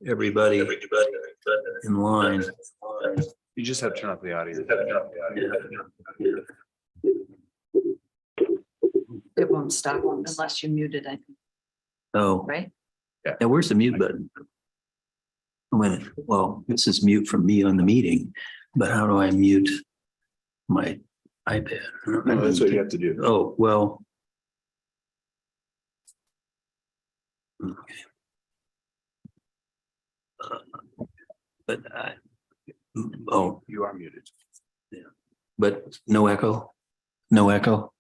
everybody in line. You just have to turn off the audio. It won't stop unless you mute it, I think, Oh, right? now where's the mute button? Wait a minute. Well, this is mute from me on the meeting, but how do I mute my iPad? No, that's what you have to do. Oh, well. Okay. But oh, You are muted. but no echo? No echo?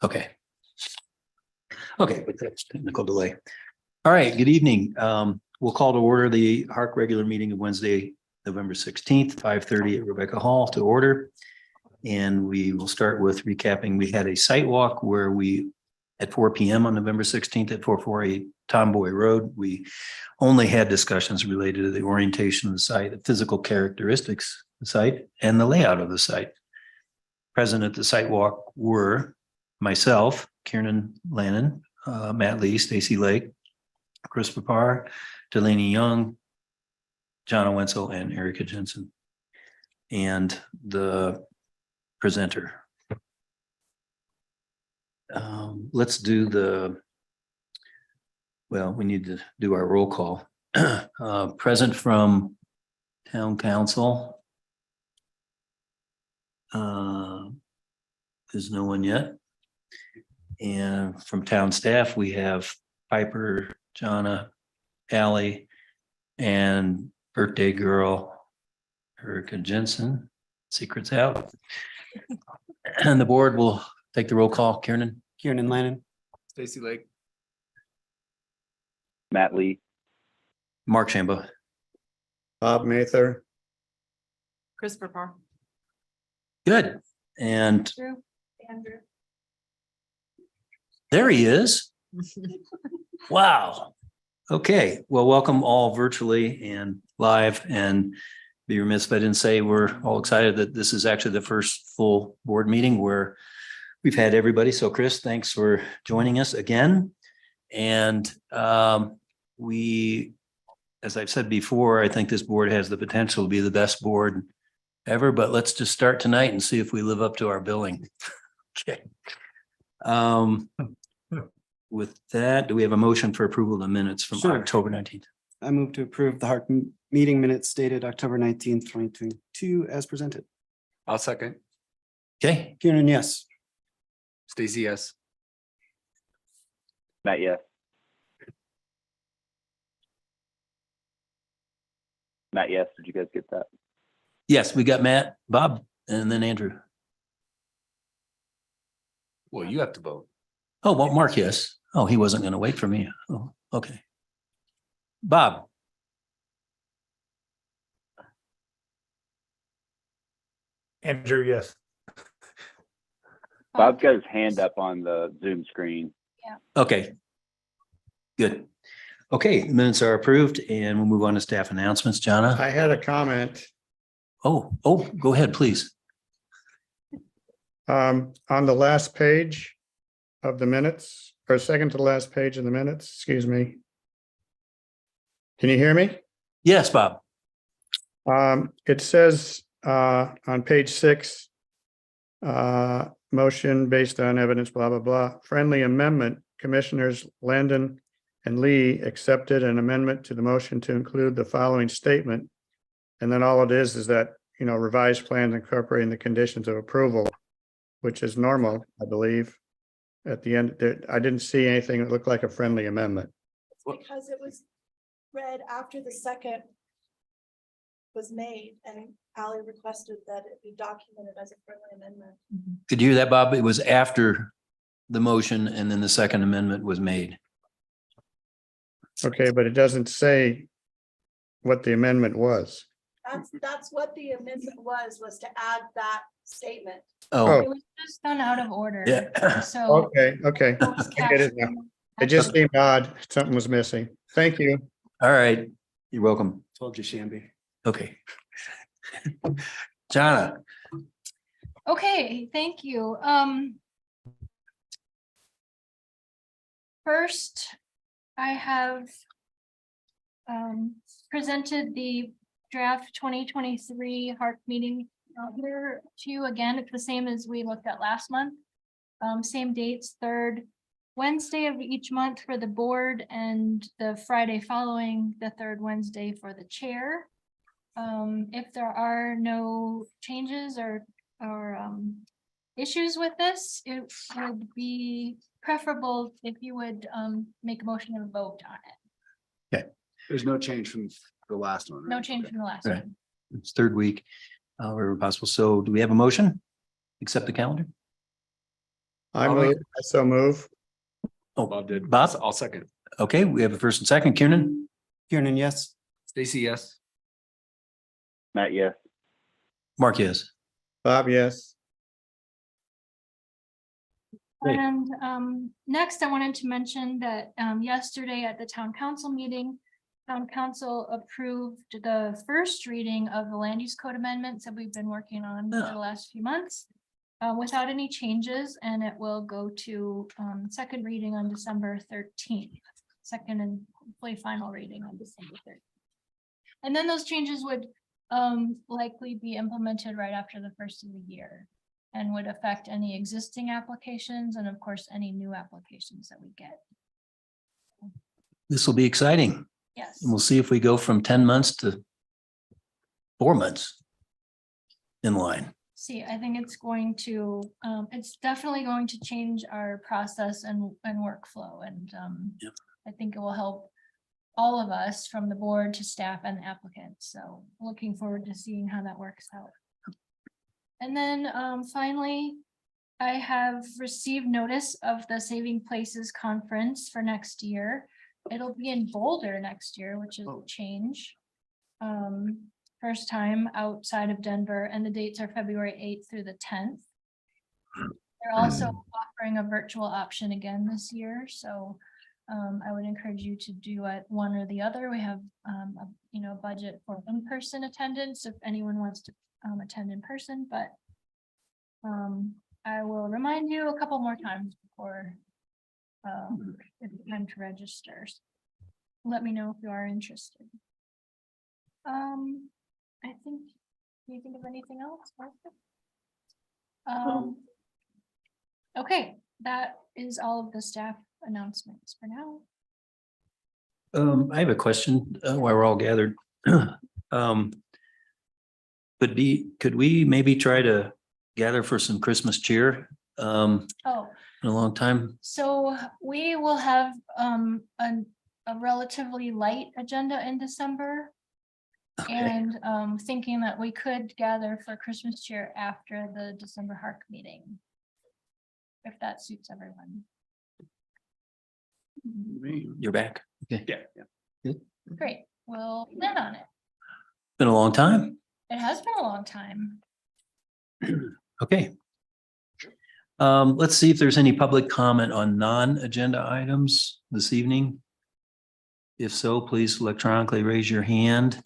Okay. Okay, but that's technical delay. All right, good evening. We'll call to order the HARC regular meeting of Wednesday, November 16th, 5:30 at Rebecca Hall to order. And we will start with recapping. We had a site walk where we, at 4 p.m. on November 16th at 448 Tomboy Road, we only had discussions related to the orientation of the site, the physical characteristics of the site, and the layout of the site. Present at the site walk were myself, Kieran Lannon, Matt Lee, Stacy Lake, Chris Papar, Delaney Young, John Wenzel, and Erica Jensen. And the presenter. Let's do we need to do our roll call. Present from town council. There's no one yet. And from town staff, we have Piper, Jonna, Allie, and birthday girl, Erica Jensen. Secrets out. And the board will take the roll call. Kieran Lannon, Stacy Lake. Matt Lee. Mark Shambo. Bob Mather. Christopher Parr. Good. And Andrew. there he is. Wow. Okay. Well, welcome all virtually and live, and be remiss if I didn't say we're all excited that this is actually the first full board meeting where we've had everybody. So Chris, thanks for joining us again. And we, as I've said before, I think this board has the potential to be the best board ever, but let's just start tonight and see if we live up to our billing. Okay. With that, do we have a motion for approval of the minutes from Sure. October 19th? I move to approve the HARC meeting minutes dated October 19th, 2022 as presented. I'll second. Okay, Kieran, yes. Stacy, yes. Matt, yes. Matt, yes. Did you guys get that? yes, we got Matt, Bob, and then Andrew. Well, you have to vote. Oh, well, Mark, yes. Oh, he wasn't going to wait for me. Oh, okay. Bob, Andrew, yes. Bob's got his hand up on the Zoom screen. okay. Good. Okay, the minutes are approved and we'll move on to staff announcements. Jonna? I had a comment Oh, go ahead, please. on the last page of the minutes, or second to the last page of the minutes, excuse me. Can you hear me? Yes, Bob. It says on page 6, motion based on evidence, blah, blah, blah. Friendly amendment, Commissioners Landon and Lee accepted an amendment to the motion to include the following statement. And then all it is that, revised plans incorporating the conditions of approval, which is normal, I believe. At the end, I didn't see anything that looked like a friendly amendment. Because it was read after the second was made, and Ally requested that it be documented as a friendly amendment. Could you hear that, Bob? It was after the motion and then the second amendment was made. Okay, but it doesn't say what the amendment was. That's what the amendment was to add that statement. Oh, It was just done out of order. yeah. So. Okay, it was I get it now. captioned- It just seemed odd. Something was missing. Thank you. All right. You're welcome. Told you, Shamby. Okay. Jonna, Okay, thank you. First, I have presented the draft 2023 HARC meeting here to you again. It's the same as we looked at last month. Same dates, third Wednesday of each month for the board and the Friday following the third Wednesday for the chair. If there are no changes or issues with this, it would be preferable if you would make a motion and vote on it. There's no change from the last one. No right? change Okay. from the last Right. one. It's third week, wherever possible. So do we have a motion? Accept the calendar? I I'll move, make- I so move. Oh, Bob did. Bob? I'll second. Okay, we have a first and second. Kieran? Kiernan, yes. Stacy, yes. Matt, yes. Mark, yes. Bob, yes. Great. And next, I wanted to mention that yesterday at the town council meeting, town council approved the first reading of the land use code amendments that we've been working on for the last few months without any changes, and it will go to second reading on December 13th, second and hopefully final reading on December 13th. And then those changes would likely be implemented right after the first of the year and would affect any existing applications and of course, any new applications that we get. This will be exciting. Yes. And we'll see if we go from 10 months to 4 months in line. See, I think it's going to, it's definitely going to change our process and workflow and Yep. I think it will help all of us from the board to staff and the applicants. So looking forward to seeing how that works out. And then finally, I have received notice of the Saving Places Conference for next year. It'll be in Boulder next year, which is a change. First time outside of Denver, and the dates are February 8th through the 10th. They're also offering a virtual option again this year, so I would encourage you to do it one or the other. We have a budget for in-person attendance if anyone wants to attend in person, but I will remind you a couple more times before it's time to register. Let me know if you are interested. I think, do you think of anything else, Martha? Okay, that is all of the staff announcements for now. I have a question while we're all gathered. Could we maybe try to gather for some Christmas cheer Oh, in a long time? so we will have a relatively light agenda in December. Okay. And thinking that we could gather for Christmas cheer after the December HARC meeting. If that suits everyone. You're back. Okay. Yeah. Great, we'll plan on it. Been a long time. It has been a long time. Okay. Let's see if there's any public comment on non-agenda items this evening. If so, please electronically raise your hand.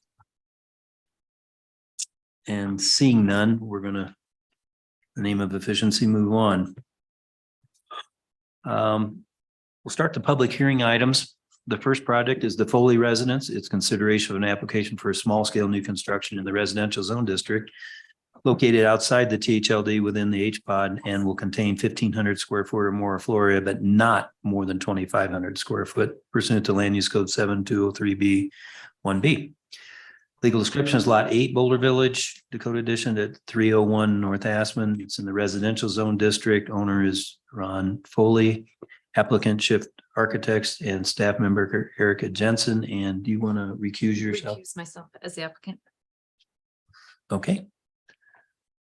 And seeing none, we're gonna, in the name of efficiency, move on. We'll start the public hearing items. The first project is the Foley Residence. It's consideration of an application for a small scale new construction in the residential zone district located outside the THLD within the HPOD and will contain 1,500 square foot or more floor area, but not more than 2,500 square foot pursuant to Land Use Code 7203B 1B. Legal description is Lot 8 Boulder Village, Dakota Edition at 301 North Aspen. It's in the residential zone district. Owner is Ron Foley. Applicant Shift Architects and staff member Erica Jensen. And do you want to recuse yourself? Recuse myself as the applicant. Okay.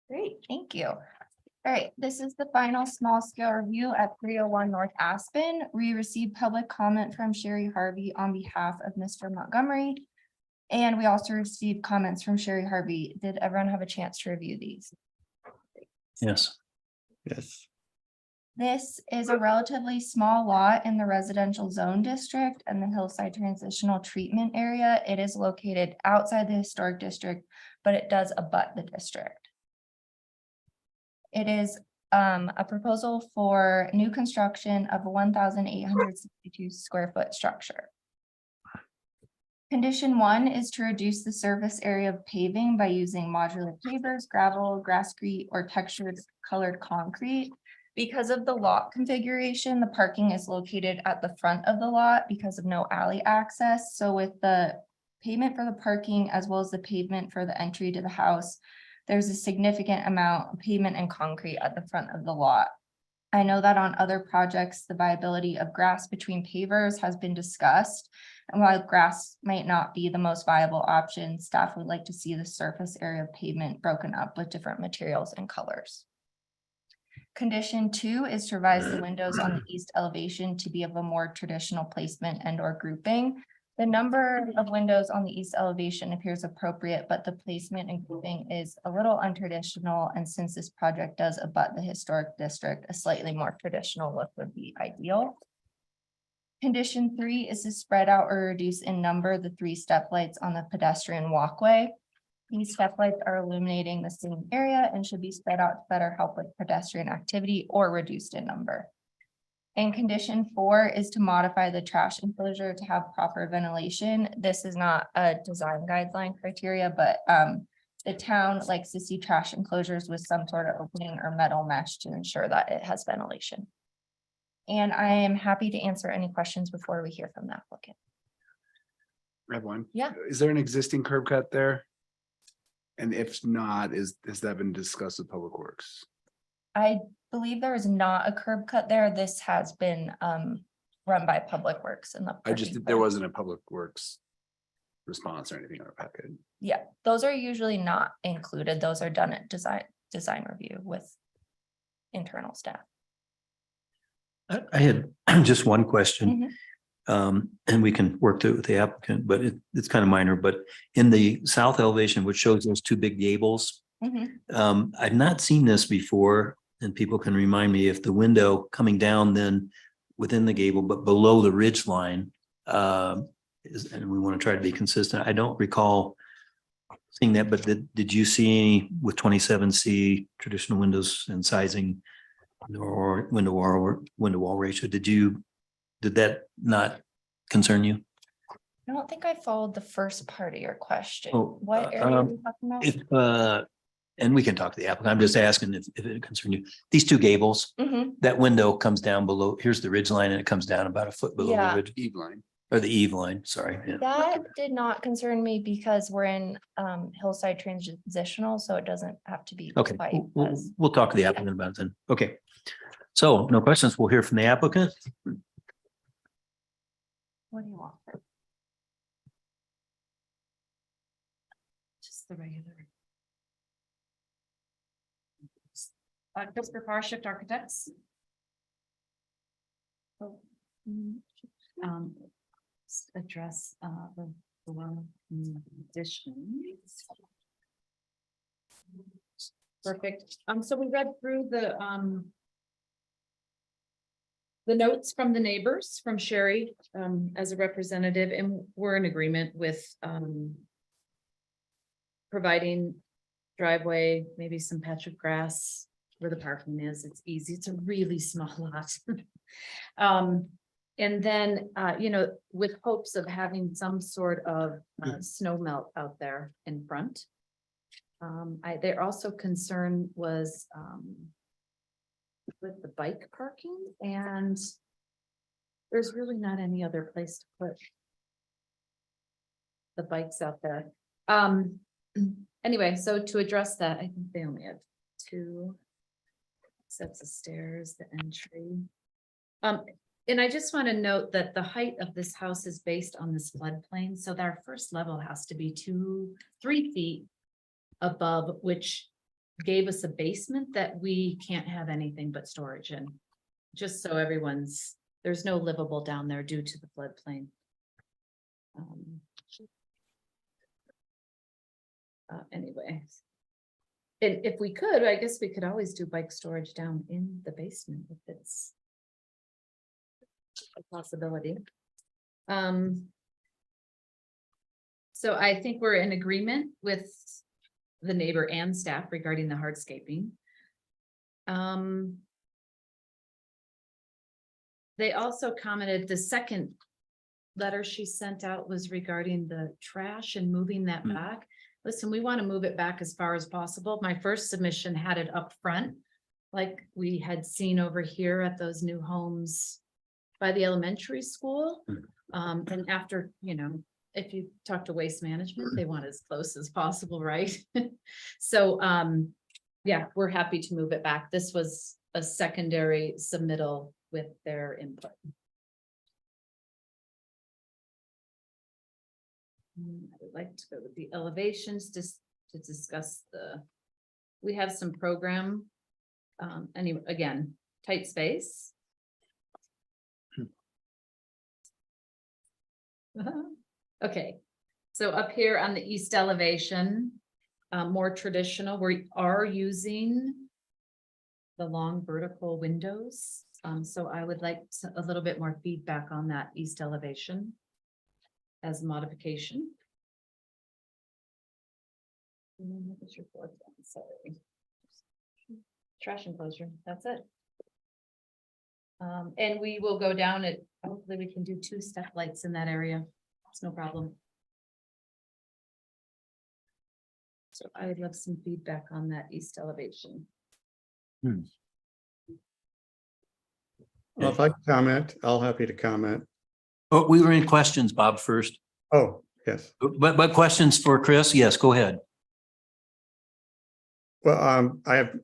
Great, thank you. All right, this is the final small scale review at 301 North Aspen. We received public comment from Sherry Harvey on behalf of Mr. Montgomery. And we also received comments from Sherry Harvey. Did everyone have a chance to review these? Yes. Yes. This is a relatively small lot in the residential zone district and the Hillside Transitional Treatment Area. It is located outside the historic district, but it does abut the district. It is a proposal for new construction of a 1,862 square foot structure. Condition 1 is to reduce the surface area of paving by using modular pavers, gravel, grasscrete, or textured colored concrete. Because of the lot configuration, the parking is located at the front of the lot because of no alley access. So with the pavement for the parking as well as the pavement for the entry to the house, there's a significant amount of pavement and concrete at the front of the lot. I know that on other projects, the viability of grass between pavers has been discussed. And while grass might not be the most viable option, staff would like to see the surface area of pavement broken up with different materials and colors. Condition 2 is to revise the windows on the east elevation to be of a more traditional placement and or grouping. The number of windows on the east elevation appears appropriate, but the placement and grouping is a little untraditional. And since this project does abut the historic district, a slightly more traditional look would be ideal. Condition 3 is to spread out or reduce in number the 3 step lights on the pedestrian walkway. These step lights are illuminating the same area and should be spread out to better help with pedestrian activity or reduced in number. And condition 4 is to modify the trash enclosure to have proper ventilation. This is not a design guideline criteria, but the town likes to see trash enclosures with some sort of opening or metal mesh to ensure that it has ventilation. And I am happy to answer any questions before we hear from the applicant. I have one. Yeah. Is there an existing curb cut there? And if not, has that been discussed with Public Works? I believe there is not a curb cut there. This has been run by Public Works in the. There wasn't a Public Works response or anything in our packet. Yeah, those are usually not included. Those are done at design review with internal staff. I had just one question. And we can work through it with the applicant, but it's kind of minor, but in the south elevation, which shows those 2 big gables, I've not seen this before, and people can remind me if the window coming down then within the gable, but below the ridge line, and we want to try to be consistent. I don't recall seeing that, but did you see any with 27C traditional windows and sizing or window wall ratio? Did that not concern you? I don't think I followed the first part of your question. Oh, What area are we talking about? If, and we can talk to the applicant. I'm just asking if it concerned you. These 2 gables, that window comes down below, here's the ridge line and it comes down about a foot below Yeah. the ridge Eve line. or the eave line, sorry. Yeah. That did not concern me because we're in hillside transitional, so it doesn't have to be. Okay, quite as- we'll talk to the applicant about it then. Okay. So no questions. We'll hear from the applicant. What do you want? Just the regular. Christopher Parr, Shift Architects. Address the one condition. Perfect. So we read through the notes from the neighbors, from Sherry, as a representative, and we're in agreement with, providing driveway, maybe some patch of grass where the parking is. It's easy. It's a really small lot. And then, with hopes of having some sort of snow melt out there in front. Their also concern was, with the bike parking, and there's really not any other place to put the bikes out there. Anyway, so to address that, I think they only have 2 sets of stairs, the entry. And I just want to note that the height of this house is based on this floodplain, so our first level has to be 3 feet above, which gave us a basement that we can't have anything but storage in. Just so there's no livable down there due to the floodplain. Anyway. And if we could, I guess we could always do bike storage down in the basement if it's a possibility. So I think we're in agreement with the neighbor and staff regarding the hardscaping. They also commented the second letter she sent out was regarding the trash and moving that Hmm. back. Listen, we want to move it back as far as possible. My first submission had it up front, like we had seen over here at those new homes by the elementary school. And after, if you talk to Waste Management, they want as close as possible, right? So, yeah, we're happy to move it back. This was a secondary submittal with their input. I would like to go with the elevations just to discuss we have some program. Anyway, again, tight space. Okay, so up here on the east elevation, more traditional, we are using the long vertical windows. So I would like a little bit more feedback on that east elevation as modification. And then what was your fourth one? Sorry. Trash enclosure, that's it. And we will go down it, hopefully we can do 2 step lights in that area. It's no problem. So I would love some feedback on that east elevation. Well, if I can comment, I'll happy to comment. Oh, we were in questions, Bob, first. Oh, yes. But questions for Chris? Yes, go ahead. Well, I have,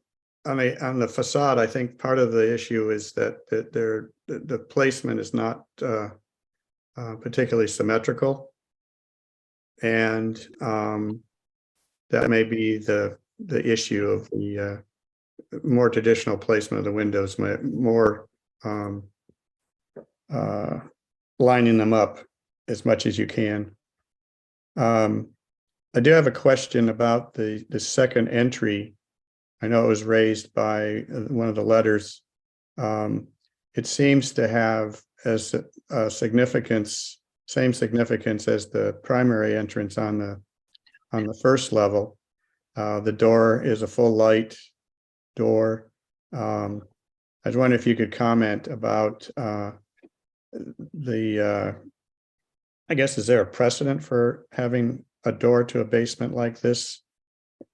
on the facade, I think part of the issue is that the placement is not particularly symmetrical. And that may be the issue of the more traditional placement of the windows, more lining them up as much as you can. I do have a question about the second entry. I know it was raised by one of the letters. It seems to have as a significance, same significance as the primary entrance on the first level. The door is a full light door. I was wondering if you could comment about I guess, is there a precedent for having a door to a basement like this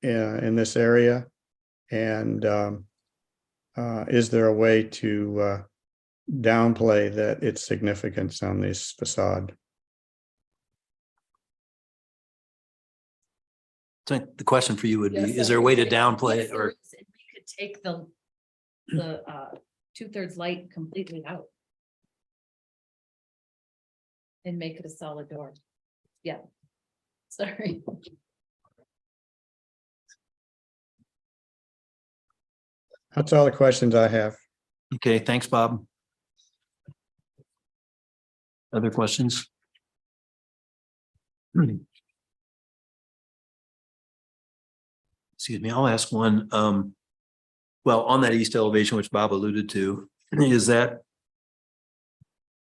in this area? And is there a way to downplay that its significance on this facade? So the question for you would be, is there a way to downplay it or? We could take the 2/3 light completely out. And make it a solid door. Yeah. Sorry. That's all the questions I have. Okay, thanks, Bob. Other questions? Excuse me, I'll ask one. Well, on that east elevation, which Bob alluded to, is that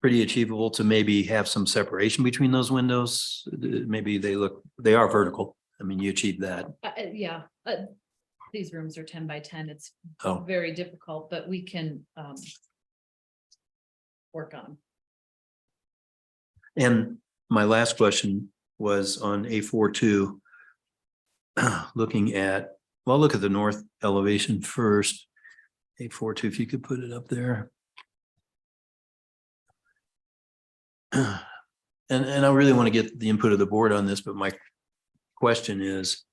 pretty achievable to maybe have some separation between those windows? Maybe they are vertical. I mean, you achieve that. Yeah, these rooms are 10 by 10. It's Oh. very difficult, but we can work on. And my last question was on A42. Looking at, well, look at the north elevation first. A42, if you could put it up there. And I really want to get the input of the board on this, but my question is,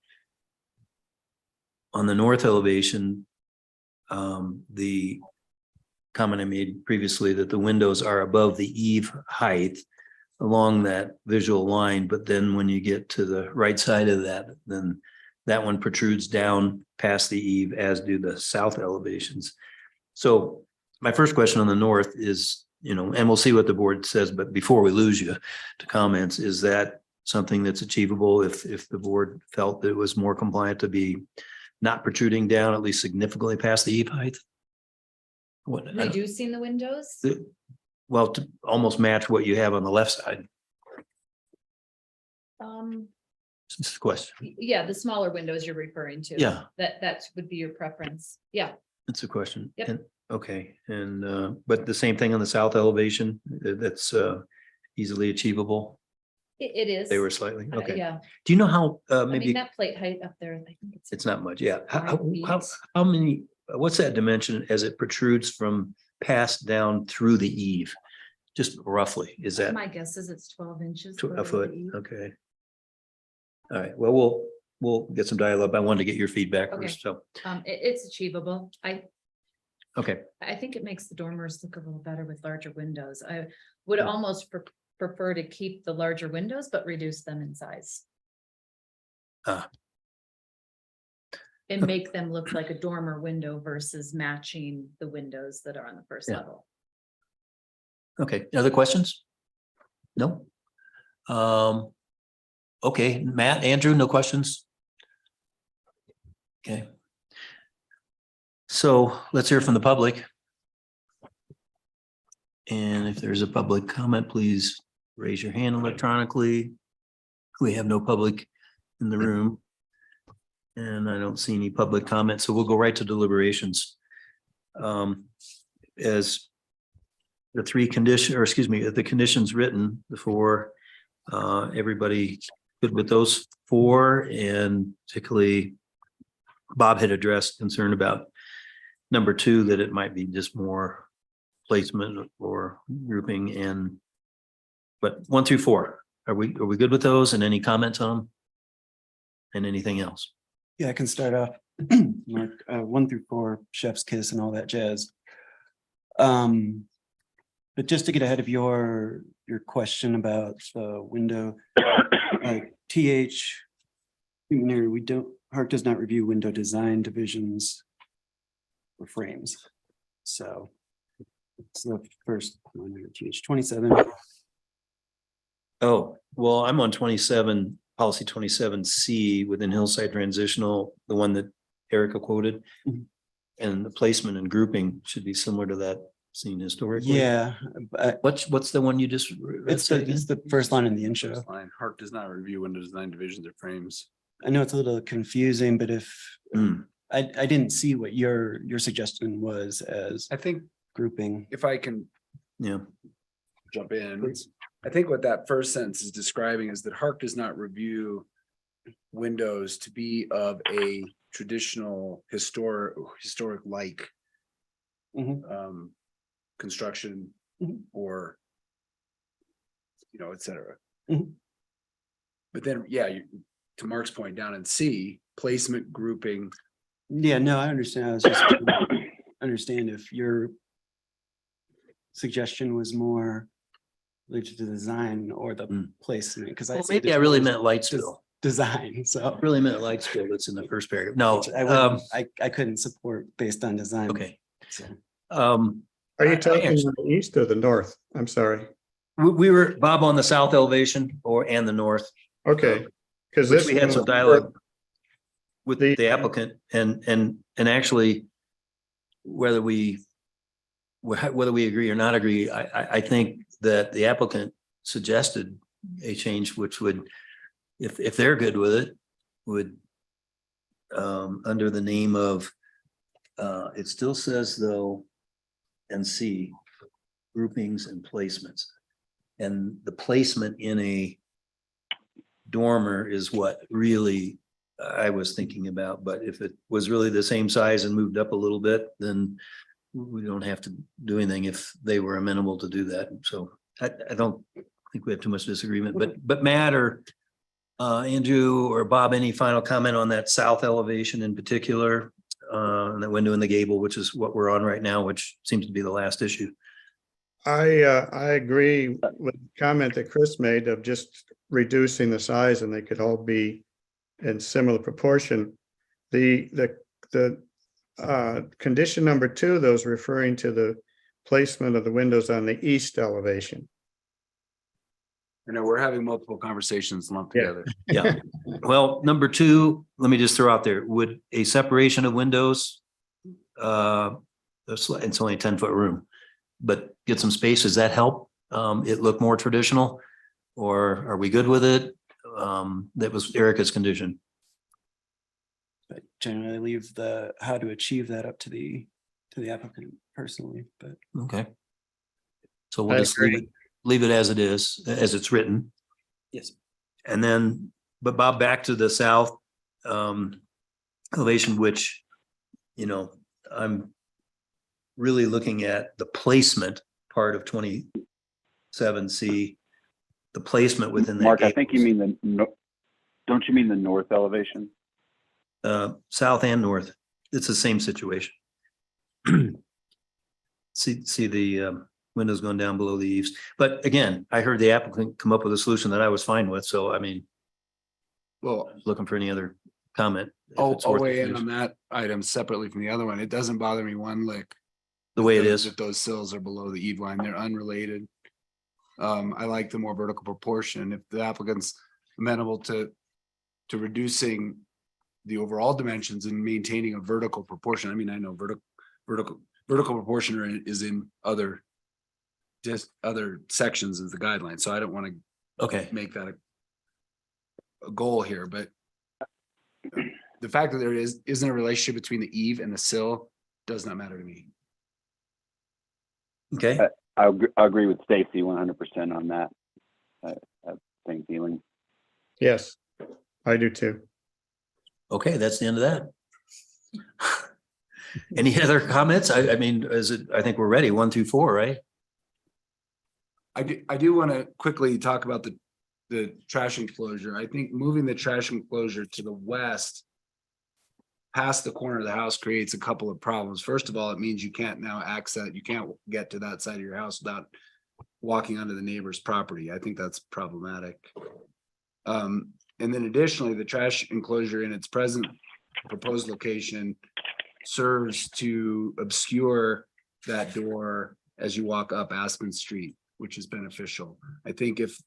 on the north elevation, the comment I made previously that the windows are above the eave height along that visual line, but then when you get to the right side of that, then that one protrudes down past the eave, as do the south elevations. So my first question on the north is, and we'll see what the board says, but before we lose you to comments, is that something that's achievable if the board felt that it was more compliant to be not protruding down at least significantly past the eave height? Reducing the windows? Well, to almost match what you have on the left side. This is the question. Yeah, the smaller windows you're referring to. Yeah. That would be your preference. Yeah. That's a question. Yep. And, okay, and but the same thing on the south elevation, that's easily achievable? It is. They were slightly, okay. Yeah, Do you know how, I mean, maybe, that plate height up there, I think it's not much, yeah. How, 5 feet. how many, what's that dimension as it protrudes from past down through the eave? Just roughly, is that My guess is it's 12 inches. a below foot? the eave. Okay. All right, well, we'll get some dialogue. I wanted to get your feedback Okay. first, so, It's achievable. okay. I think it makes the dormers look a little better with larger windows. I would Yeah. almost prefer to keep the larger windows, but reduce them in size. Ah. And make them look like a dormer window versus matching the windows that are on the first Yeah. level. Okay, other questions? No? Okay, Matt, Andrew, no questions? Okay. So let's hear from the public. And if there's a public comment, please raise your hand electronically. We have no public in the room. And I don't see any public comments, so we'll go right to deliberations. As the three condition, or excuse me, the conditions written before, everybody good with those four, and particularly Bob had addressed concern about number two, that it might be just more placement or grouping, and but 1 through 4, are we good with those, and any comments on them? And anything else? Yeah, I can start off. Mark, 1 through 4, chef's kiss and all that jazz. But just to get ahead of your question about the window, TH, we don't, HARC does not review window design divisions or frames. So it's the first one here, TH 27. Oh, well, I'm on 27, policy 27C within Hillside Transitional, the one that Erica quoted. Mhm. And the placement and grouping should be similar to that seen historically. Yeah, but What's the one you just? read? it's the first line in the intro. First line, HARC does not review window design divisions or frames. I know it's a little confusing, but if Hmm. I didn't see what your suggestion was as I think grouping. if I can Yeah, jump in, Please. I think what that first sentence is describing is that HARC does not review windows to be of a traditional historic like Mhm. construction Mhm. or et cetera. Mhm. But then, yeah, to Mark's point, down in C, placement, grouping. Yeah, no, I understand. I was just trying to understand if your suggestion was more related to the design or the Mm. placement, because well, maybe I really meant light spill. design, so. Really meant light spill that's in the first paragraph. No, which I couldn't support based on design. okay. So. Are you talking on the east or the north? I'm sorry. We were, Bob, on the south elevation and the north, Okay, because which this. we had some dialogue with The- the applicant, and actually, whether we agree or not agree, I think that the applicant suggested a change which would, if they're good with it, would under the name of, it still says though, and C, groupings and placements. And the placement in a dormer is what really I was thinking about, but if it was really the same size and moved up a little bit, then we don't have to do anything if they were amenable to do that. So I don't think we have too much disagreement, but Matt or Andrew or Bob, any final comment on that south elevation in particular? And that window in the gable, which is what we're on right now, which seems to be the last issue. I agree with the comment that Chris made of just reducing the size, and they could all be in similar proportion. The condition number 2, those referring to the placement of the windows on the east elevation. I know we're having multiple conversations lumped Yeah. together. Yeah. Well, number 2, let me just throw out there, would a separation of windows, it's only a 10-foot room, but get some space, does that help it look more traditional? Or are we good with it? That was Erica's condition. But generally leave the how to achieve that up to the applicant personally, but Okay. So we'll I just leave agree. it. leave it as it is, as it's written. Yes. And then, but Bob, back to the south elevation, which, you know, I'm really looking at the placement part of 27C, the placement within that. Mark, I gate think you mean don't you mean the north elevation? south and north. It's the same situation. See the windows going down below the eaves. But again, I heard the applicant come up with a solution that I was fine with. So I mean, Well, looking for any other comment. if I'll it's worth weigh it. in on that item separately from the other one. It doesn't bother me one lick. The way it those- is. That those sills are below the eve line. They're unrelated. I like the more vertical proportion. If the applicant's amenable to reducing the overall dimensions and maintaining a vertical proportion. I mean, I know vertical proportion is in other other sections of the guidelines, so I don't want to Okay. make that a goal here, but the fact that there isn't a relationship between the eave and the sill does not matter to me. Okay. I agree with Stacy 100% on that. Same feeling. Yes, I do too. Okay. That's the end of that. Any other comments? I mean, I think we're ready. 1 through 4, right? I do want to quickly talk about the trash enclosure. I think moving the trash enclosure to the west past the corner of the house creates a couple of problems. First of all, it means you can't now access, you can't get to that side of your house without walking onto the neighbor's property. I think that's problematic. And then additionally, the trash enclosure in its present proposed location serves to obscure that door as you walk up Aspen Street, which is beneficial. I think if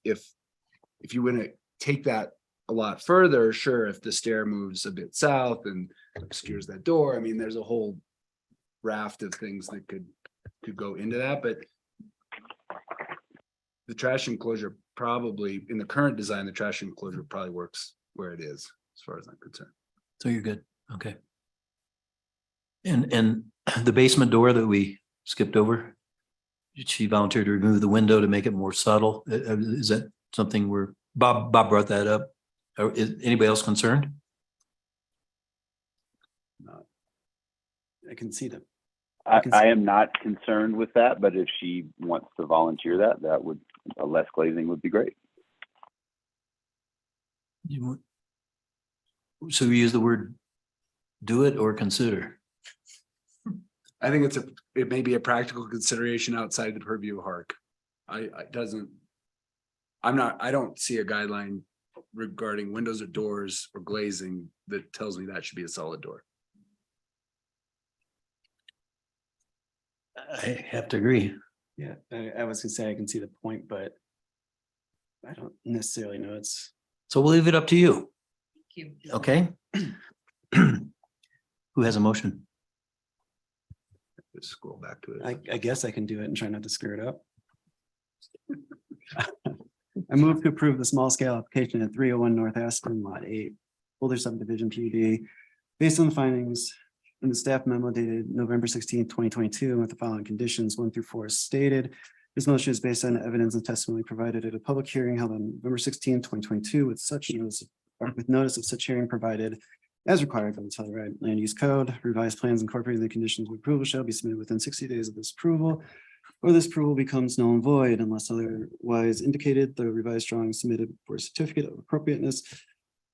you want to take that a lot further, sure, if the stair moves a bit south and obscures that door, I mean, there's a whole raft of things that could go into that, but the trash enclosure probably, in the current design, the trash enclosure probably works where it is, as far as I'm concerned. So you're good. Okay. And the basement door that we skipped over, did she volunteer to remove the window to make it more subtle? Is that something where Bob brought that up? Is anybody else concerned? I can see them. I am not concerned with that, but if she wants to volunteer that would, a less glazing would be great. So we use the word do it or consider. I think it may be a practical consideration outside the purview of HARC. I don't see a guideline regarding windows or doors or glazing that tells me that should be a solid door. I have to agree. Yeah, I was gonna say I can see the point, but I don't necessarily know it's. So we'll leave it up to you. Okay. Who has a motion? Just scroll back to it. I guess I can do it and try not to screw it up. I move to approve the small scale application at 301 North Aspen, Lot 8, Boulder subdivision PUD, based on the findings in the staff memo dated November 16th, 2022, with the following conditions 1 through 4 as stated. This motion is based on evidence and testimony provided at a public hearing held on November 16th, 2022, with notice of such hearing provided as required by the Telluride Land Use Code. Revised plans incorporating the conditions of approval shall be submitted within 60 days of this approval, or this approval becomes null and void unless otherwise indicated. The revised drawing submitted for a certificate of appropriateness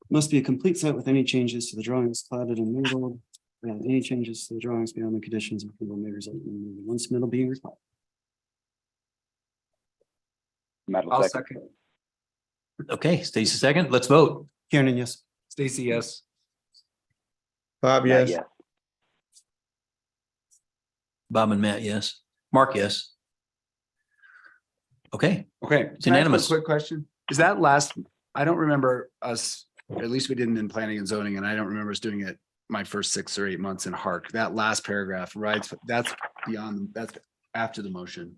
must be a complete set with any changes to the drawings platted and labeled. And any changes to the drawings beyond the conditions of approval may result in one submittal being required. I'll second. Okay, Stacy second. Let's vote. Kieran, yes. Stacy, yes. Bob, Matt, yes. Bob and Matt, yes. Mark, yes. Okay, Okay. It's can I ask unanimous. a quick question. Is that last, I don't remember us, at least we didn't in planning and zoning, and I don't remember us doing it my first 6 or 8 months in HARC. That last paragraph, right? That's beyond, that's after the motion.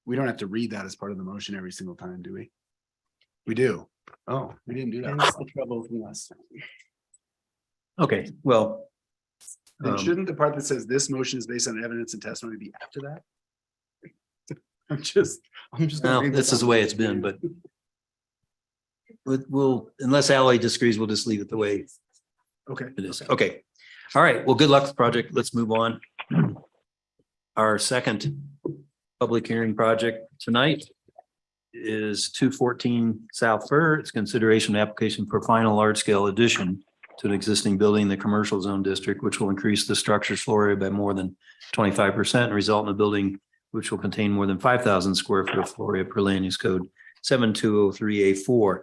We don't have to read that as part of the motion every single time, do we? We do. Oh, we didn't do that. That's the trouble from last time. okay, well. Then shouldn't the part that says this motion is based on evidence and testimony be after that? I'm just gonna No, read this is the off. way it's been, but we'll, unless Ally disagrees, we'll just leave it the way Okay. it is. Okay. All right. Well, good luck with the project. Let's move on. Our second public hearing project tonight is 214 South Fir. It's consideration application for final large scale addition to an existing building in the commercial zone district, which will increase the structure's floor area by more than 25% and result in a building which will contain more than 5,000 square foot of floor area per land use code 7203A4.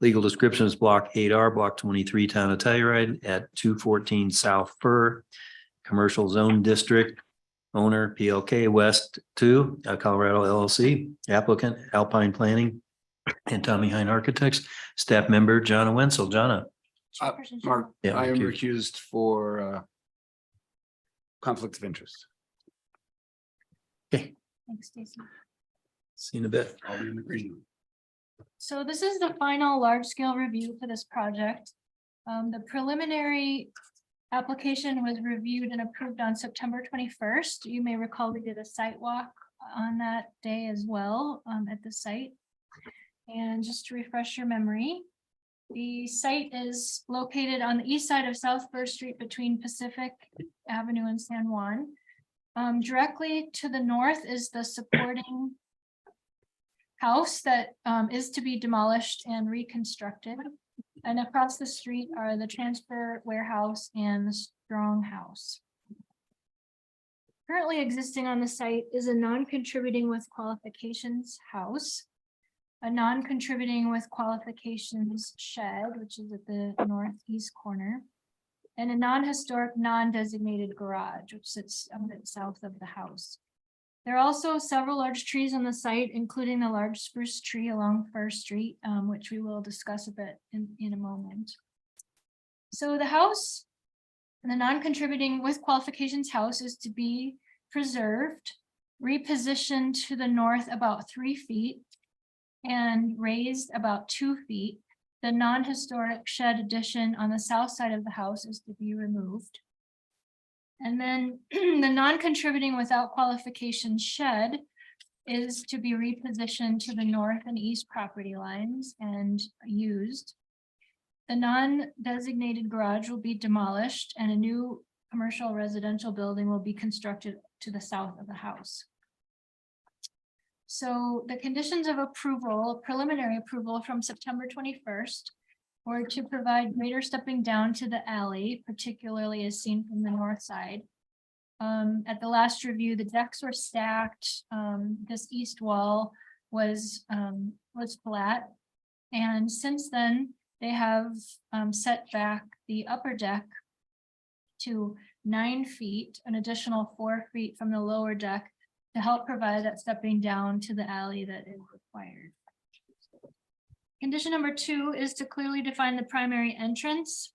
Legal description is block 8R, block 23, town of Telluride at 214 South Fir, commercial zone district. Owner PLK West 2, Colorado LLC, applicant Alpine Planning and Tommy Hine Architects, staff member Jonna Wenzel. Jonna. Mark, Yeah, I am recused. recused for conflict of interest. Thanks, Stacy. See you in a bit. I'll be in agreement. So this is the final large-scale review for this project. The preliminary application was reviewed and approved on September 21st. You may recall we did a site walk on that day as well at the site. And just to refresh your memory, the site is located on the east side of South First Street between Pacific Avenue and San Juan. Directly to the north is the supporting house that is to be demolished and reconstructed. And across the street are the transfer warehouse and the strong house. Currently existing on the site is a non-contributing with qualifications house, a non-contributing with qualifications shed, which is at the northeast corner, and a non-historic, non-designated garage, which sits a bit south of the house. There are also several large trees on the site, including the large spruce tree along First Street, which we will discuss a bit in a moment. So the house, the non-contributing with qualifications house, is to be preserved, repositioned to the north about 3 feet, and raised about 2 feet. The non-historic shed addition on the south side of the house is to be removed. And then the non-contributing without qualification shed is to be repositioned to the north and east property lines and used. The non-designated garage will be demolished and a new commercial residential building will be constructed to the south of the house. So the conditions of approval, preliminary approval from September 21st, were to provide greater stepping down to the alley, particularly as seen from the north side. At the last review, the decks were stacked. This east wall was flat. And since then, they have set back the upper deck to 9 feet, an additional 4 feet from the lower deck to help provide that stepping down to the alley that is required. Condition number 2 is to clearly define the primary entrance,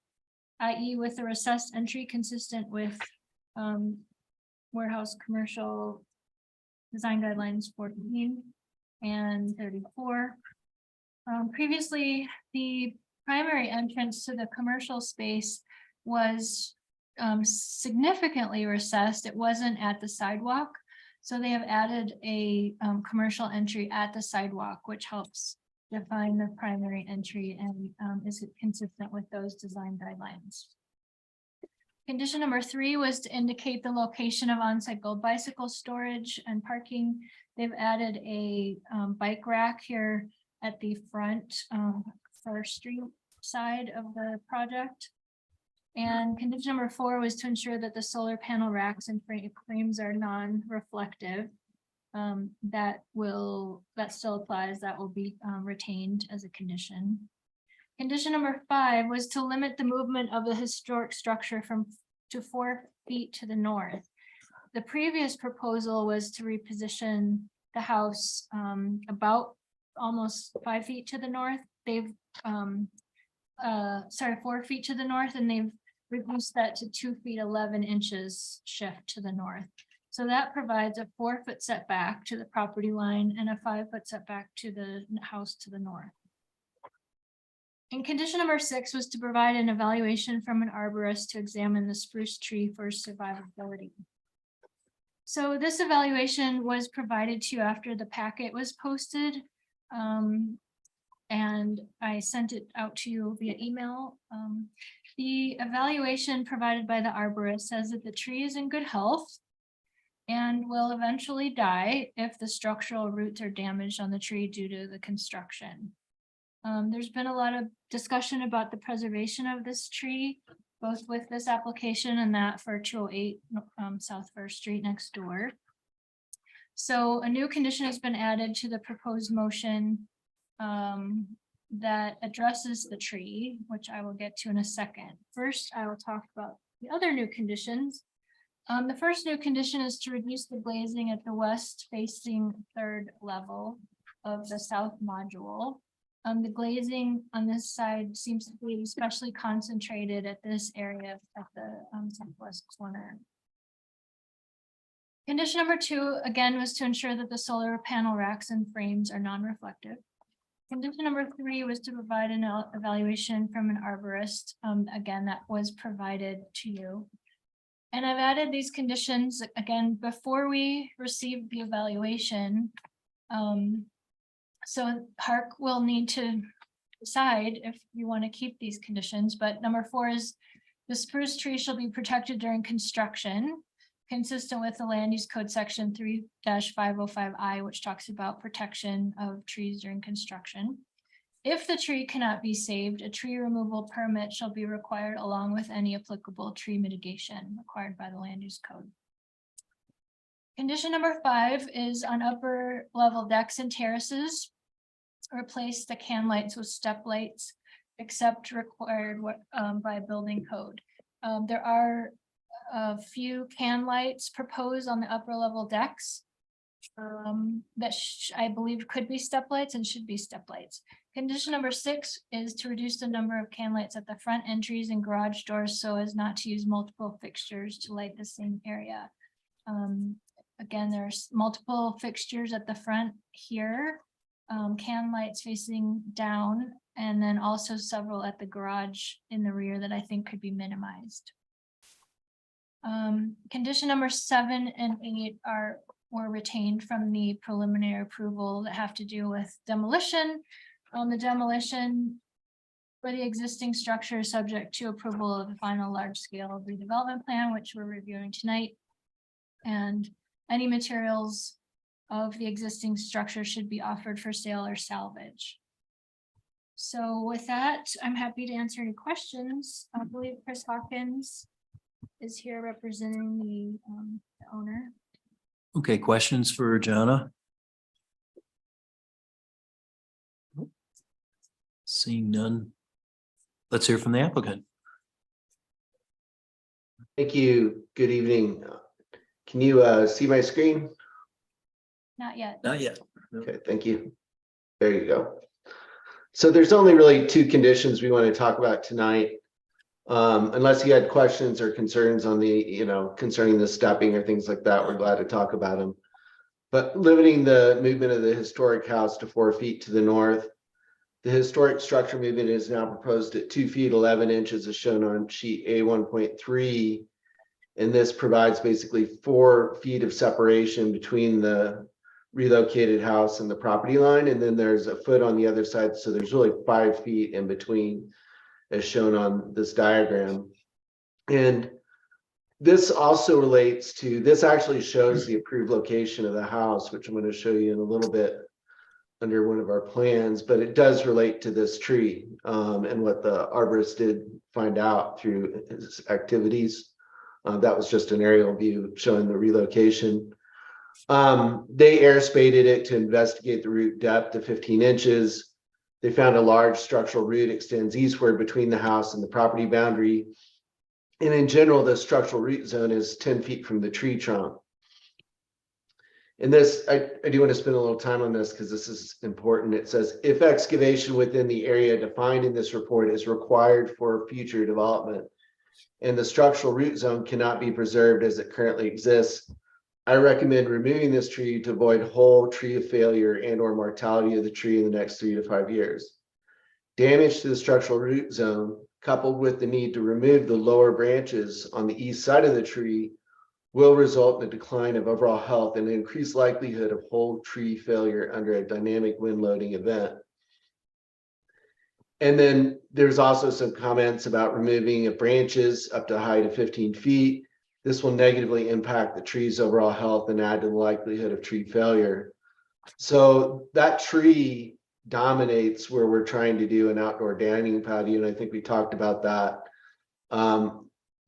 i.e. with the recessed entry consistent with warehouse commercial design guidelines 14 and 34. Previously, the primary entrance to the commercial space was significantly recessed. It wasn't at the sidewalk. So they have added a commercial entry at the sidewalk, which helps define the primary entry and is consistent with those design guidelines. Condition number 3 was to indicate the location of on-site gold bicycle storage and parking. They've added a bike rack here at the front First Street side of the project. And condition number 4 was to ensure that the solar panel racks and frames are non-reflective. That still applies. That will be retained as a condition. Condition number 5 was to limit the movement of the historic structure to 4 feet to the north. The previous proposal was to reposition the house about almost 5 feet to the north. They've 4 feet to the north, and they've reduced that to 2 feet 11 inches shift to the north. So that provides a 4-foot setback to the property line and a 5-foot setback to the house to the north. And condition number 6 was to provide an evaluation from an arborist to examine the spruce tree for survivability. So this evaluation was provided to you after the packet was posted. And I sent it out to you via email. The evaluation provided by the arborist says that the tree is in good health and will eventually die if the structural roots are damaged on the tree due to the construction. There's been a lot of discussion about the preservation of this tree, both with this application and that for 208 South First Street next door. So a new condition has been added to the proposed motion that addresses the tree, which I will get to in a second. First, I will talk about the other new conditions. The first new condition is to reduce the glazing at the west facing third level of the south module. The glazing on this side seems to be especially concentrated at this area at the southwest corner. Condition number 2, again, was to ensure that the solar panel racks and frames are non-reflective. Condition number 3 was to provide an evaluation from an arborist. Again, that was provided to you. And I've added these conditions again before we received the evaluation. So HARC will need to decide if you want to keep these conditions, but number 4 is the spruce tree shall be protected during construction, consistent with the land use code section 3-505I, which talks about protection of trees during construction. If the tree cannot be saved, a tree removal permit shall be required along with any applicable tree mitigation required by the land use code. Condition number 5 is on upper level decks and terraces. Replace the can lights with step lights, except required by building code. There are a few can lights proposed on the upper level decks that I believe could be step lights and should be step lights. Condition number 6 is to reduce the number of can lights at the front entries and garage doors so as not to use multiple fixtures to light the same area. Again, there's multiple fixtures at the front here, can lights facing down, and then also several at the garage in the rear that I think could be minimized. Condition number 7 and 8 were retained from the preliminary approval that have to do with demolition. The demolition for the existing structure is subject to approval of the final large scale redevelopment plan, which we're reviewing tonight. And any materials of the existing structure should be offered for sale or salvage. So with that, I'm happy to answer any questions. I believe Chris Hawkins is here representing the owner. Okay, questions for Jana? Seeing none. Let's hear from the applicant. Thank you. Good evening. Can you see my screen? Not yet. Not yet. Okay, thank you. There you go. So there's only really 2 conditions we want to talk about tonight. Unless you had questions or concerns on the, concerning the stepping or things like that, we're glad to talk about them. But limiting the movement of the historic house to 4 feet to the north. The historic structure movement is now proposed at 2 feet 11 inches as shown on sheet A1.3. And this provides basically 4 feet of separation between the relocated house and the property line. And then there's a foot on the other side. So there's really 5 feet in between as shown on this diagram. And this also relates to, this actually shows the approved location of the house, which I'm going to show you in a little bit under one of our plans, but it does relate to this tree and what the arborist did find out through his activities. That was just an aerial view showing the relocation. They air spaded it to investigate the root depth to 15 inches. They found a large structural root extends eastward between the house and the property boundary. And in general, the structural root zone is 10 feet from the tree trunk. And this, I do want to spend a little time on this because this is important. It says, if excavation within the area defined in this report is required for future development and the structural root zone cannot be preserved as it currently exists, I recommend removing this tree to avoid whole tree of failure and or mortality of the tree in the next 3 to 5 years. Damage to the structural root zone, coupled with the need to remove the lower branches on the east side of the tree, will result in a decline of overall health and an increased likelihood of whole tree failure under a dynamic wind loading event. And then there's also some comments about removing of branches up to a height of 15 feet. This will negatively impact the tree's overall health and add to the likelihood of tree failure. So that tree dominates where we're trying to do an outdoor dining patio, and I think we talked about that.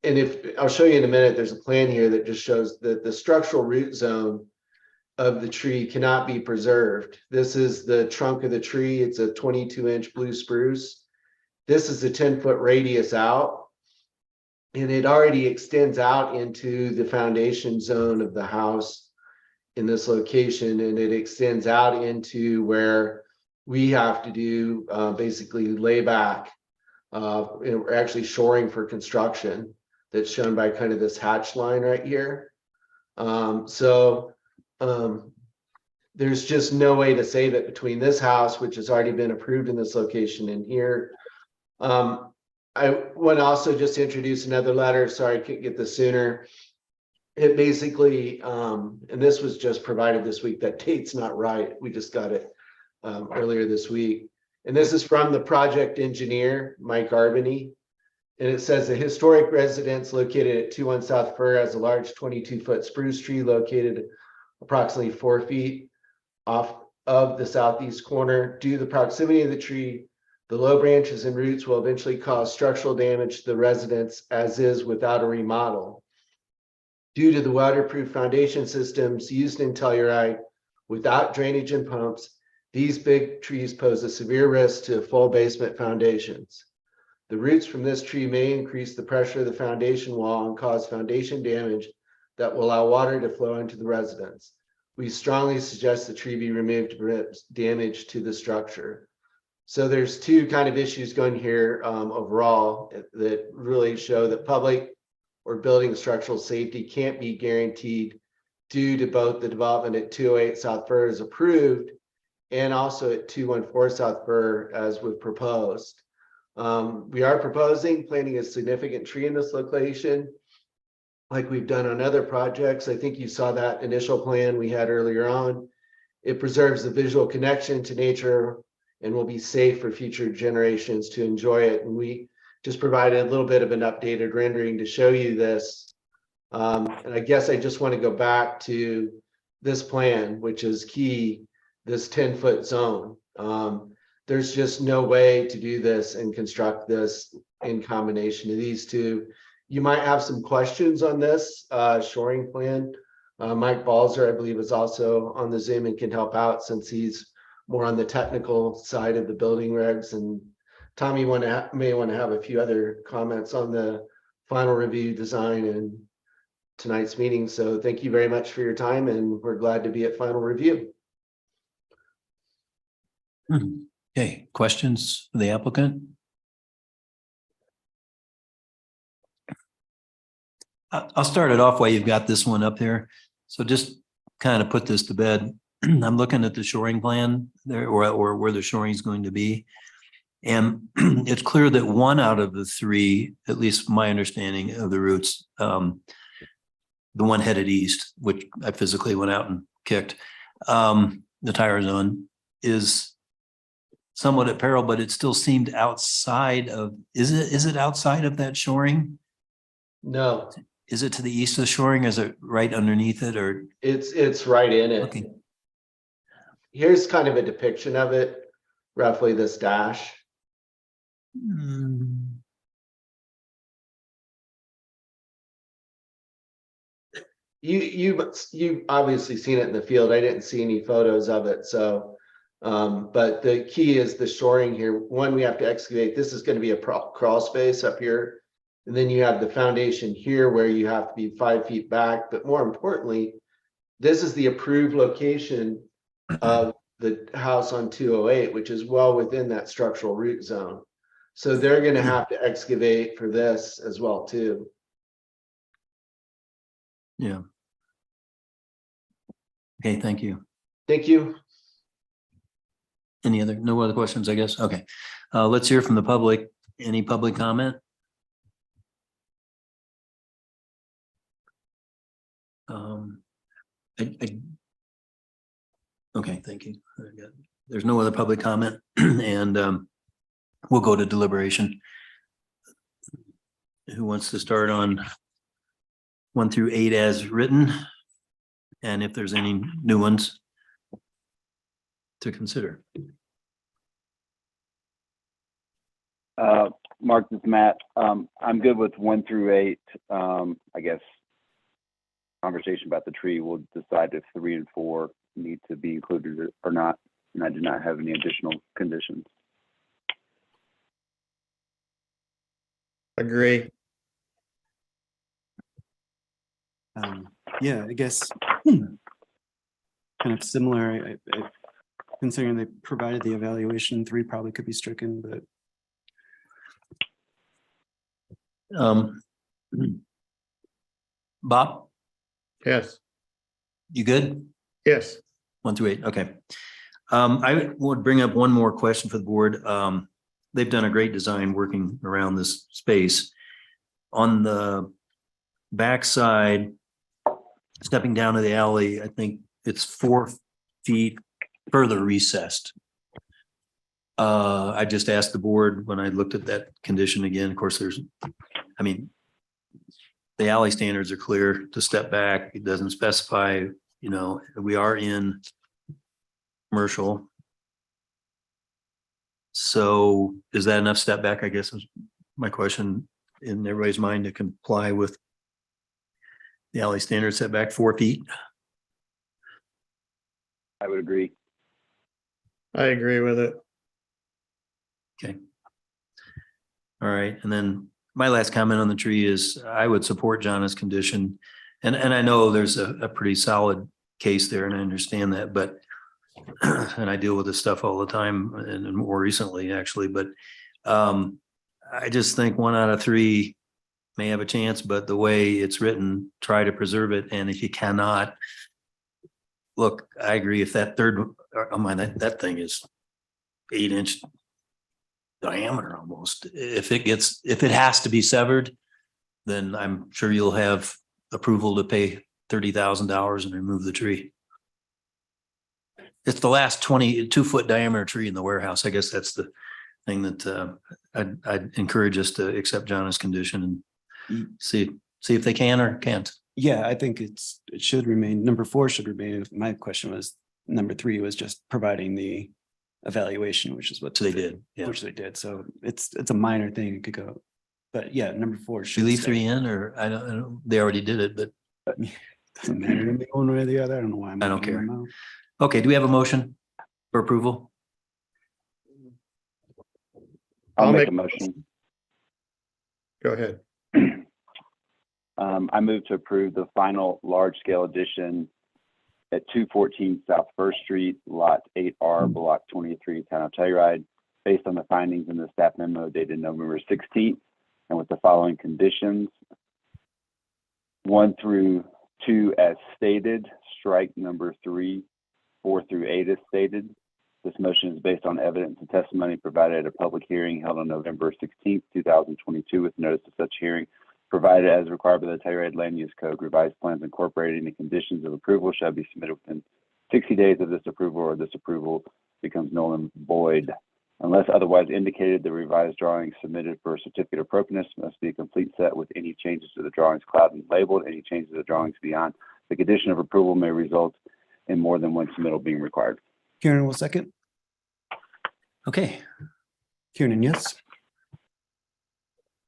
And if I'll show you in a minute, there's a plan here that just shows that the structural root zone of the tree cannot be preserved. This is the trunk of the tree. It's a 22-inch blue spruce. This is a 10-foot radius out, and it already extends out into the foundation zone of the house in this location, and it extends out into where we have to do basically layback. We're actually shoring for construction. That's shown by kind of this hatch line right here. There's just no way to save it between this house, which has already been approved in this location, and here. I want to also just introduce another letter. Sorry, I couldn't get this sooner. It basically, and this was just provided this week, that date's not right. We just got it earlier this week. And this is from the project engineer, Mike Arbany. And it says the historic residence located at 21 South Fir has a large 22-foot spruce tree located approximately 4 feet off of the southeast corner. Due to the proximity of the tree, the low branches and roots will eventually cause structural damage to the residence, as is without a remodel. Due to the waterproof foundation systems used in Telluride without drainage and pumps, these big trees pose a severe risk to full basement foundations. The roots from this tree may increase the pressure of the foundation wall and cause foundation damage that will allow water to flow into the residence. We strongly suggest the tree be removed to prevent damage to the structure. So there's two kind of issues going here overall that really show that public or building structural safety can't be guaranteed due to both the development at 208 South Fir is approved and also at 214 South Fir as we've proposed. We are proposing planting a significant tree in this location, like we've done on other projects. I think you saw that initial plan we had earlier on. It preserves the visual connection to nature and will be safe for future generations to enjoy it. And we just provided a little bit of an updated rendering to show you this. And I guess I just want to go back to this plan, which is key, this 10-foot zone. There's just no way to do this and construct this in combination of these two. You might have some questions on this shoring plan. Mike Balzer, I believe, is also on the Zoom and can help out since he's more on the technical side of the building regs. And Tommy may want to have a few other comments on the final review design and tonight's meeting. So thank you very much for your time, and we're glad to be at final review. Okay, questions for the applicant? I'll start it off while you've got this one up there. So just kind of put this to bed. I'm looking at the shoring plan there, or where the shoring is going to be. And it's clear that one out of the three, at least my understanding of the routes, the one headed east, which I physically went out and kicked, the tire zone, is somewhat at peril, but it still seemed outside of, is it outside of that shoring? No, Is it to the east of the shoring? Is it right underneath it, or? it's right in it. Okay. Here's kind of a depiction of it, roughly this dash. You've obviously seen it in the field. I didn't see any photos of it. So, but the key is the shoring here. One, we have to excavate. This is going to be a crawl space up here. And then you have the foundation here where you have to be 5 feet back. But more importantly, this is the approved location of the house on 208, which is well within that structural root zone. So they're going to have to excavate for this as well too. Yeah. Okay, thank you. Thank you. No other questions, I guess? Okay. Let's hear from the public. Any public comment? Okay, thank you. There's no other public comment and we'll go to deliberation. Who wants to start on 1 through 8 as written? And if there's any new ones to consider. Mark, this is Matt. I'm good with 1 through 8. I guess conversation about the tree, we'll decide if 3 and 4 need to be included or not. And I do not have any additional conditions. Agree. Yeah, I guess kind of similar. Considering they provided the evaluation, 3 probably could be stricken, but Bob, Yes. you good? Yes. 1 through 8, okay. I would bring up one more question for the board. They've done a great design working around this space. On the backside, stepping down to the alley, I think it's 4 feet further recessed. I just asked the board when I looked at that condition again, of course, I mean, the alley standards are clear to step back. It doesn't specify, you know, we are in commercial. So is that enough step back, I guess is my question in everybody's mind to comply with the alley standard setback 4 feet? I would agree. I agree with it. Okay. All right, and then my last comment on the tree is I would support Jonna's condition. And I know there's a pretty solid case there and I understand that, but and I deal with this stuff all the time and more recently actually, but I just think 1 out of 3 may have a chance, but the way it's written, try to preserve it. And if you cannot, look, I agree if that third, oh my, that thing is 8-inch diameter almost. If it has to be severed, then I'm sure you'll have approval to pay $30,000 and remove the tree. It's the last 22-foot diameter tree in the warehouse. I guess that's the thing that I'd encourage us to accept Jonna's condition and see if they can or can't. yeah, I think it should remain. Number 4 should remain. My question was, number 3 was just providing the evaluation, which is what So they did, yeah. which they did. So it's a minor thing. It could go, but yeah, number 4 Should should we leave stay. 3 in or I don't, they already did it, but Doesn't matter to me one way or the other. I don't know why I'm. I don't opening care. my mouth. okay, do we have a motion for approval? I'll make make- a motion. Go ahead. I move to approve the final large-scale addition at 214 South First Street, Lot 8R, Block 23, Town of Telluride, based on the findings in the staff memo dated November 16th, and with the following conditions. 1 through 2 as stated, strike number 3, 4 through 8 as stated. This motion is based on evidence and testimony provided at a public hearing held on November 16th, 2022, with notice of such hearing provided as required by the Telluride Land Use Code. Revised plans incorporating the conditions of approval shall be submitted within 60 days of this approval, or this approval becomes null and void. Unless otherwise indicated, the revised drawings submitted for a certificate of appropriateness must be a complete set with any changes to the drawings clouded and labeled. Any changes to the drawings beyond the condition of approval may result in more than one submittal being required. Kieran will second. Okay, Kieran, yes.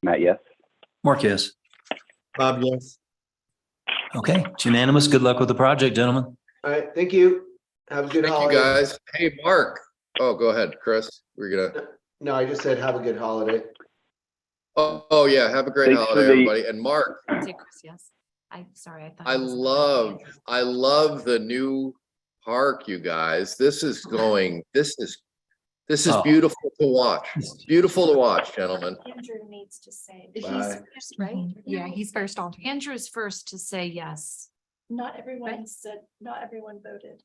Matt, yes? Mark, yes. Bob, yes. Okay, it's unanimous. Good luck with the project, gentlemen. All right, thank you. Have a good Thank you, holiday. guys. Hey, Mark. Oh, go ahead, Chris. We're gonna, No, I just said have a good holiday. oh, yeah, have a great Thanks for holiday, the- everybody. And Mark, Say Chris, yes. Sorry, I thought. I it was- love the new park, you guys. This is Oh. beautiful to watch. Beautiful to watch, gentlemen. Andrew needs to say, He's Bye. first, right? Yeah, he's first. Andrew is first to say yes. not everyone said, not everyone voted.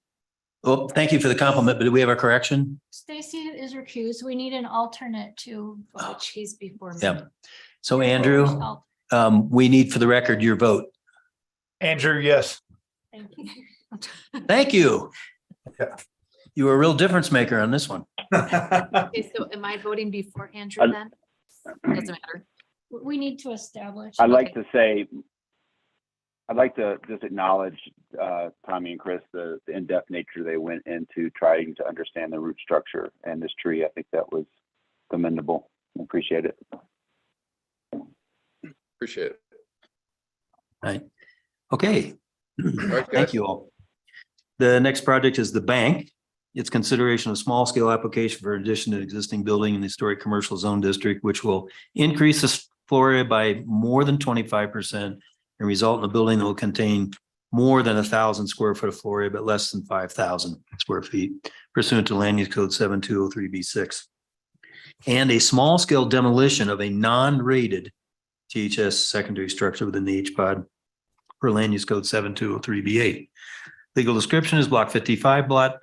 Well, thank you for the compliment, but do we have a correction? Stacy is recused. We need an alternate to. vote. Which he's before me. Yeah. So Andrew, we need for the record your vote. Andrew, yes. Thank you. Thank you. You were a real difference maker on this one. Okay, so am I voting before Andrew then? Doesn't matter. We need to establish. I'd like to say, I'd like to just acknowledge Tommy and Chris, the in-depth nature they went into trying to understand the root structure and this tree. I think that was commendable. Appreciate it. Appreciate it. Right. Okay. right, Thank guys. you all. The next project is the bank. It's consideration of small scale application for addition to existing building in the historic commercial zone district, which will increase the floor area by more than 25% and result in a building that will contain more than 1,000 square foot of floor area, but less than 5,000 square feet pursuant to land use code 7203B6. And a small scale demolition of a non-rated THS secondary structure within the HPOD per land use code 7203B8. Legal description is block 55, block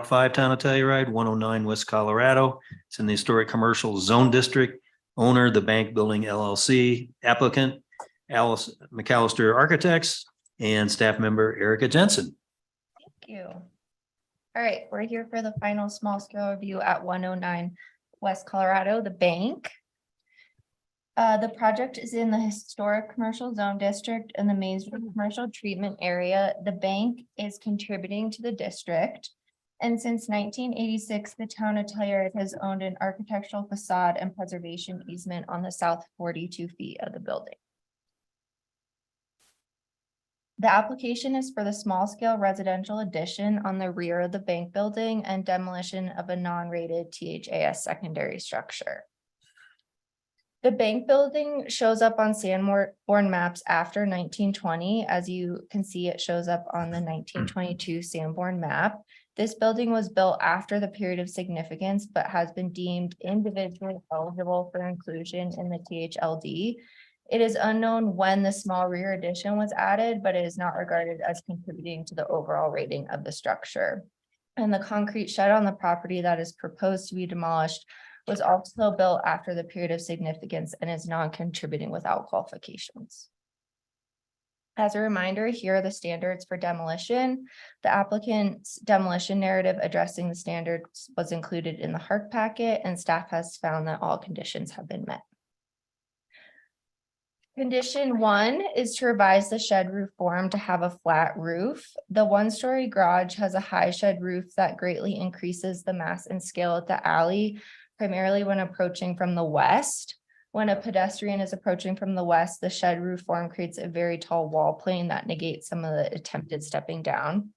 5, town of Telluride, 109 West Colorado. It's in the historic commercial zone district. Owner, the Bank Building LLC. Applicant, Alice McAllister Architects, and staff member Erica Jensen. Thank you. All right, we're here for the final small scale review at 109 West Colorado, the bank. The project is in the historic commercial zone district in the Maysville commercial treatment area. The bank is contributing to the district. And since 1986, the town of Telluride has owned an architectural facade and preservation easement on the south 42 feet of the building. The application is for the small scale residential addition on the rear of the bank building and demolition of a non-rated THAS secondary structure. The bank building shows up on Sanborn maps after 1920. As you can see, it shows up on the 1922 Sanborn map. This building was built after the period of significance, but has been deemed individually eligible for inclusion in the THLD. It is unknown when the small rear addition was added, but it is not regarded as contributing to the overall rating of the structure. And the concrete shed on the property that is proposed to be demolished was also built after the period of significance and is non-contributing without qualifications. As a reminder, here are the standards for demolition. The applicant's demolition narrative addressing the standards was included in the HARC packet, and staff has found that all conditions have been met. Condition 1 is to revise the shed roof form to have a flat roof. The one-story garage has a high shed roof that greatly increases the mass and scale at the alley, primarily when approaching from the west. When a pedestrian is approaching from the west, the shed roof form creates a very tall wall plane that negates some of the attempted stepping down.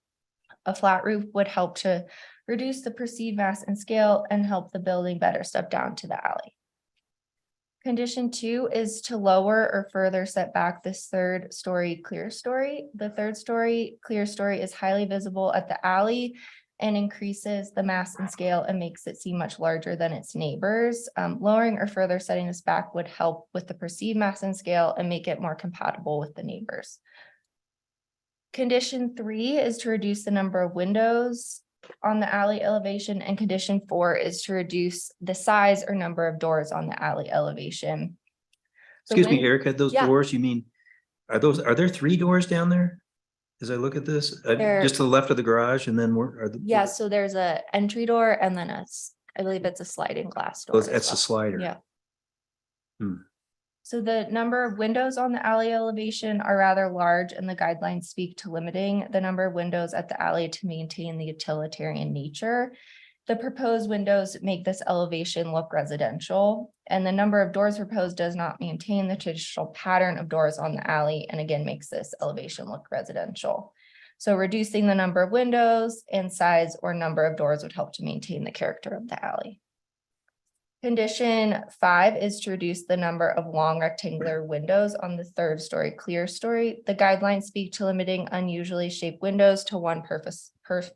A flat roof would help to reduce the perceived mass and scale and help the building better step down to the alley. Condition 2 is to lower or further set back this third story clear story. The third story clear story is highly visible at the alley and increases the mass and scale and makes it seem much larger than its neighbors. Lowering or further setting this back would help with the perceived mass and scale and make it more compatible with the neighbors. Condition 3 is to reduce the number of windows on the alley elevation, and condition 4 is to reduce the size or number of doors on the alley elevation. Excuse me, Erica, those Yeah. doors, you mean, are there 3 doors down there? As I look at this, There- just to the left of the garage and then Yeah, so there's a entry door and then I believe it's a sliding glass door. as That's a well. slider. Yeah. Hmm. So the number of windows on the alley elevation are rather large, and the guidelines speak to limiting the number of windows at the alley to maintain the utilitarian nature. The proposed windows make this elevation look residential, and the number of doors proposed does not maintain the traditional pattern of doors on the alley, and again makes this elevation look residential. So reducing the number of windows and size or number of doors would help to maintain the character of the alley. Condition 5 is to reduce the number of long rectangular windows on the third story clear story. The guidelines speak to limiting unusually shaped windows to 1 per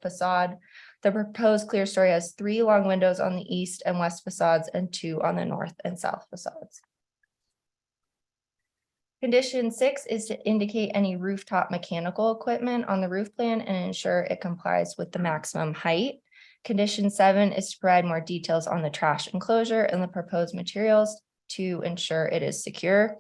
facade. The proposed clear story has 3 long windows on the east and west facades and 2 on the north and south facades. Condition 6 is to indicate any rooftop mechanical equipment on the roof plan and ensure it complies with the maximum height. Condition 7 is to provide more details on the trash enclosure and the proposed materials to ensure it is secure.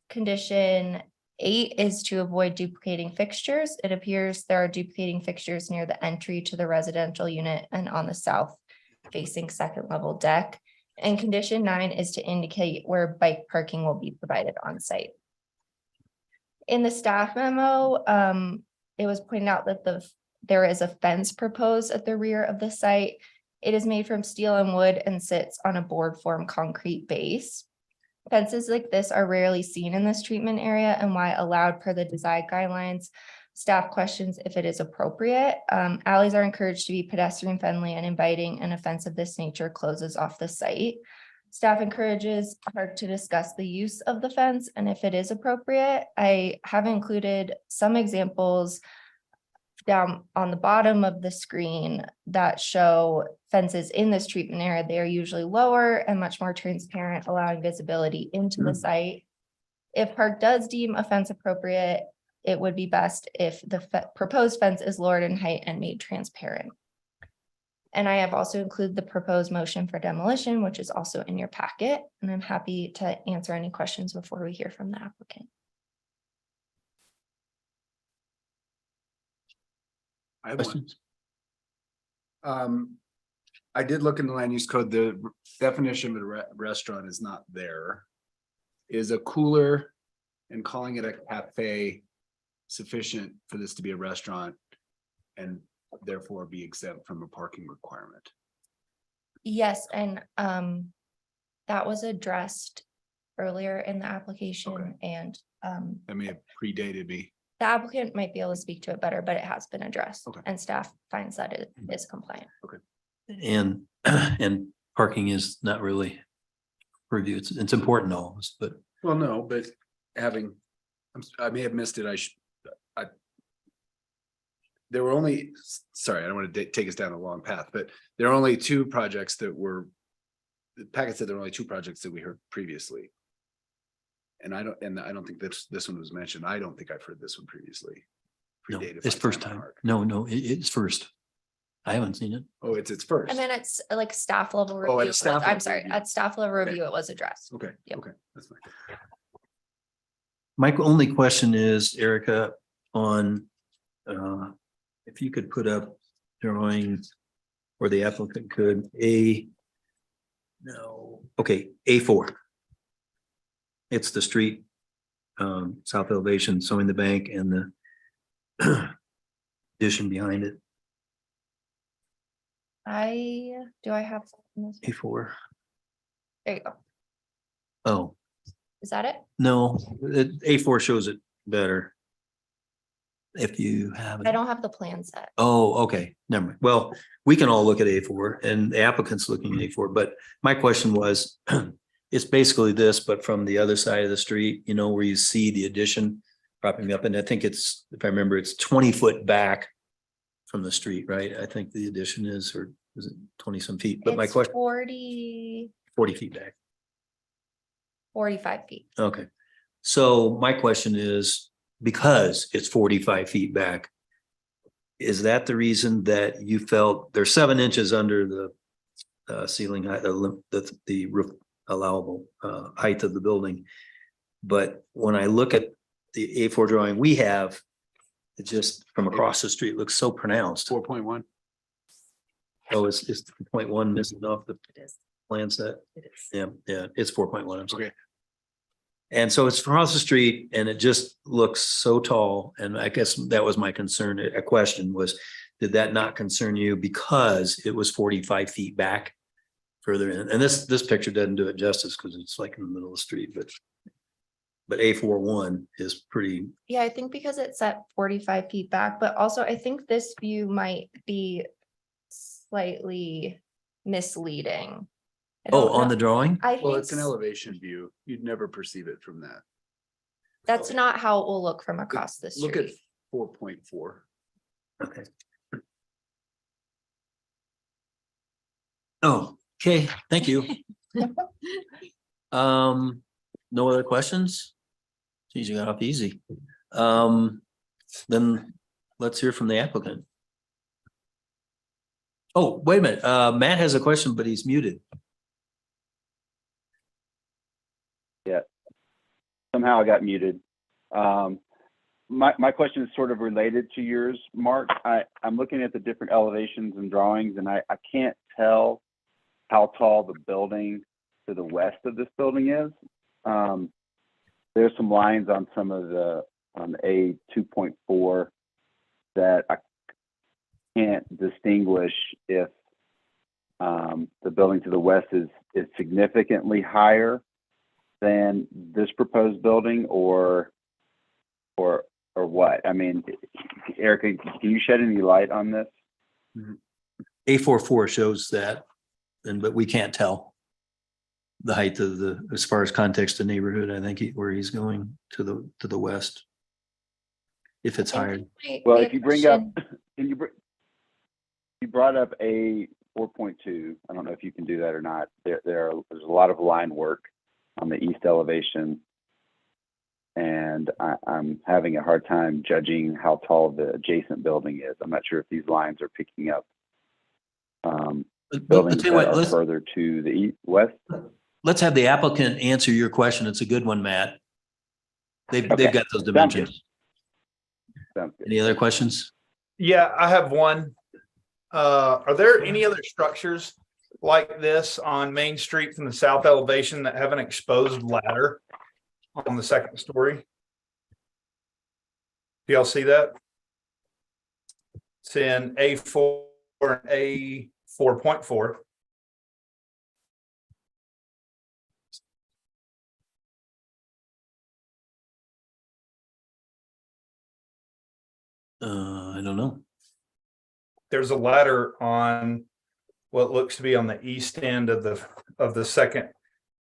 Condition 8 is to avoid duplicating fixtures. It appears there are duplicating fixtures near the entry to the residential unit and on the south facing second level deck. And condition 9 is to indicate where bike parking will be provided on site. In the staff memo, it was pointed out that there is a fence proposed at the rear of the site. It is made from steel and wood and sits on a board form concrete base. Fences like this are rarely seen in this treatment area, and why allowed per the design guidelines. Staff questions if it is appropriate. Alleys are encouraged to be pedestrian friendly and inviting, and a fence of this nature closes off the site. Staff encourages HARC to discuss the use of the fence and if it is appropriate. I have included some examples down on the bottom of the screen that show fences in this treatment area. They are usually lower and much more transparent, allowing visibility into the site. If HARC does deem a fence appropriate, it would be best if the proposed fence is lowered in height and made transparent. And I have also included the proposed motion for demolition, which is also in your packet, and I'm happy to answer any questions before we hear from the applicant. I have one. Questions? I did look in the land use code, the definition of a restaurant is not there. Is a cooler and calling it a cafe sufficient for this to be a restaurant and therefore be exempt from a parking requirement? Yes, and that was addressed earlier in the application, Okay. and That may have predated me. the applicant might be able to speak to it better, but it has been addressed. Okay. And staff finds that it is compliant. And, and parking is not really review. It's important always, but Well, no, but having, I may have missed it. There were only, sorry, I don't want to take us down a long path, but there are only two projects that were, the packet said there were only two projects that we heard previously. And I don't think this one was mentioned. I don't think I've heard this one previously. no, Predated it's my first at time. HARC. No, it's first. I haven't seen it. Oh, it's first. And then it's like staff level Oh, review. at a staff I'm level sorry, review. at staff level Okay. review, it was addressed. Okay, Yep. okay, that's fine. My only question is, Erica, on, if you could put up drawing, or the applicant could, A4. It's the street, south elevation, showing the bank and the addition behind it, Do I have? this? A4. There you go. Oh, Is that it? no, A4 shows it better. If you have. I don't have the plan set. Oh, okay, never mind. Well, we can all look at A4 and the applicant's looking at A4, but my question was, it's basically this, but from the other side of the street, you know, where you see the addition propping up, and I think it's, if I remember, it's 20 foot back from the street, right? I think the addition is, or is it 20 some feet? But my It's question, 40, 40 feet back. 45 feet. Okay. So my question is, because it's 45 feet back, is that the reason that you felt they're 7 inches under the ceiling height, the roof allowable height of the building? But when I look at the A4 drawing we have, it just from across the street looks so pronounced. 4.1. Oh, it's 0.1 missing off the It is. plan set. It is. Yeah, it's 4.1. I'm sorry. Okay. And so it's across the street and it just looks so tall. And I guess that was my concern. A question was, did that not concern you because it was 45 feet back further in? And this picture doesn't do it justice because it's like in the middle of the street, but A41 is pretty, Yeah, I think because it's at 45 feet back, but also I think this view might be slightly misleading. I don't on know. the drawing? I Well, think it's an elevation view. You'd never perceive it from that. that's not how it will look from across the Look at street. 4.4. Okay. Oh, okay, thank you. No other questions? Geez, you got off easy. Then let's hear from the applicant. Oh, wait a minute, Matt has a question, but he's muted. Somehow I got muted. My question is sort of related to yours, Mark. I'm looking at the different elevations and drawings, and I can't tell how tall the building to the west of this building is. There's some lines on some of on A 2.4 that I can't distinguish if the building to the west is significantly higher than this proposed building or what? I mean, Erica, can you shed any light on this? A44 shows that, but we can't tell the height of as far as context of neighborhood, I think where he's going to the west. If it's higher. Well, if you bring up, you brought up A 4.2. I don't know if you can do that or not. There's a lot of line work on the east elevation, and I'm having a hard time judging how tall the adjacent building is. I'm not sure if these lines are picking up buildings that are further to the west. Let's have the applicant answer your question. It's a good one, Matt. They've got those dimensions. Sounds good. Any other questions? Yeah, I have one. Are there any other structures like this on Main Street from the south elevation that have an exposed ladder on the second story? Do y'all see that? It's in A4 and A4.4. I don't know. There's a ladder on what looks to be on the east end of the second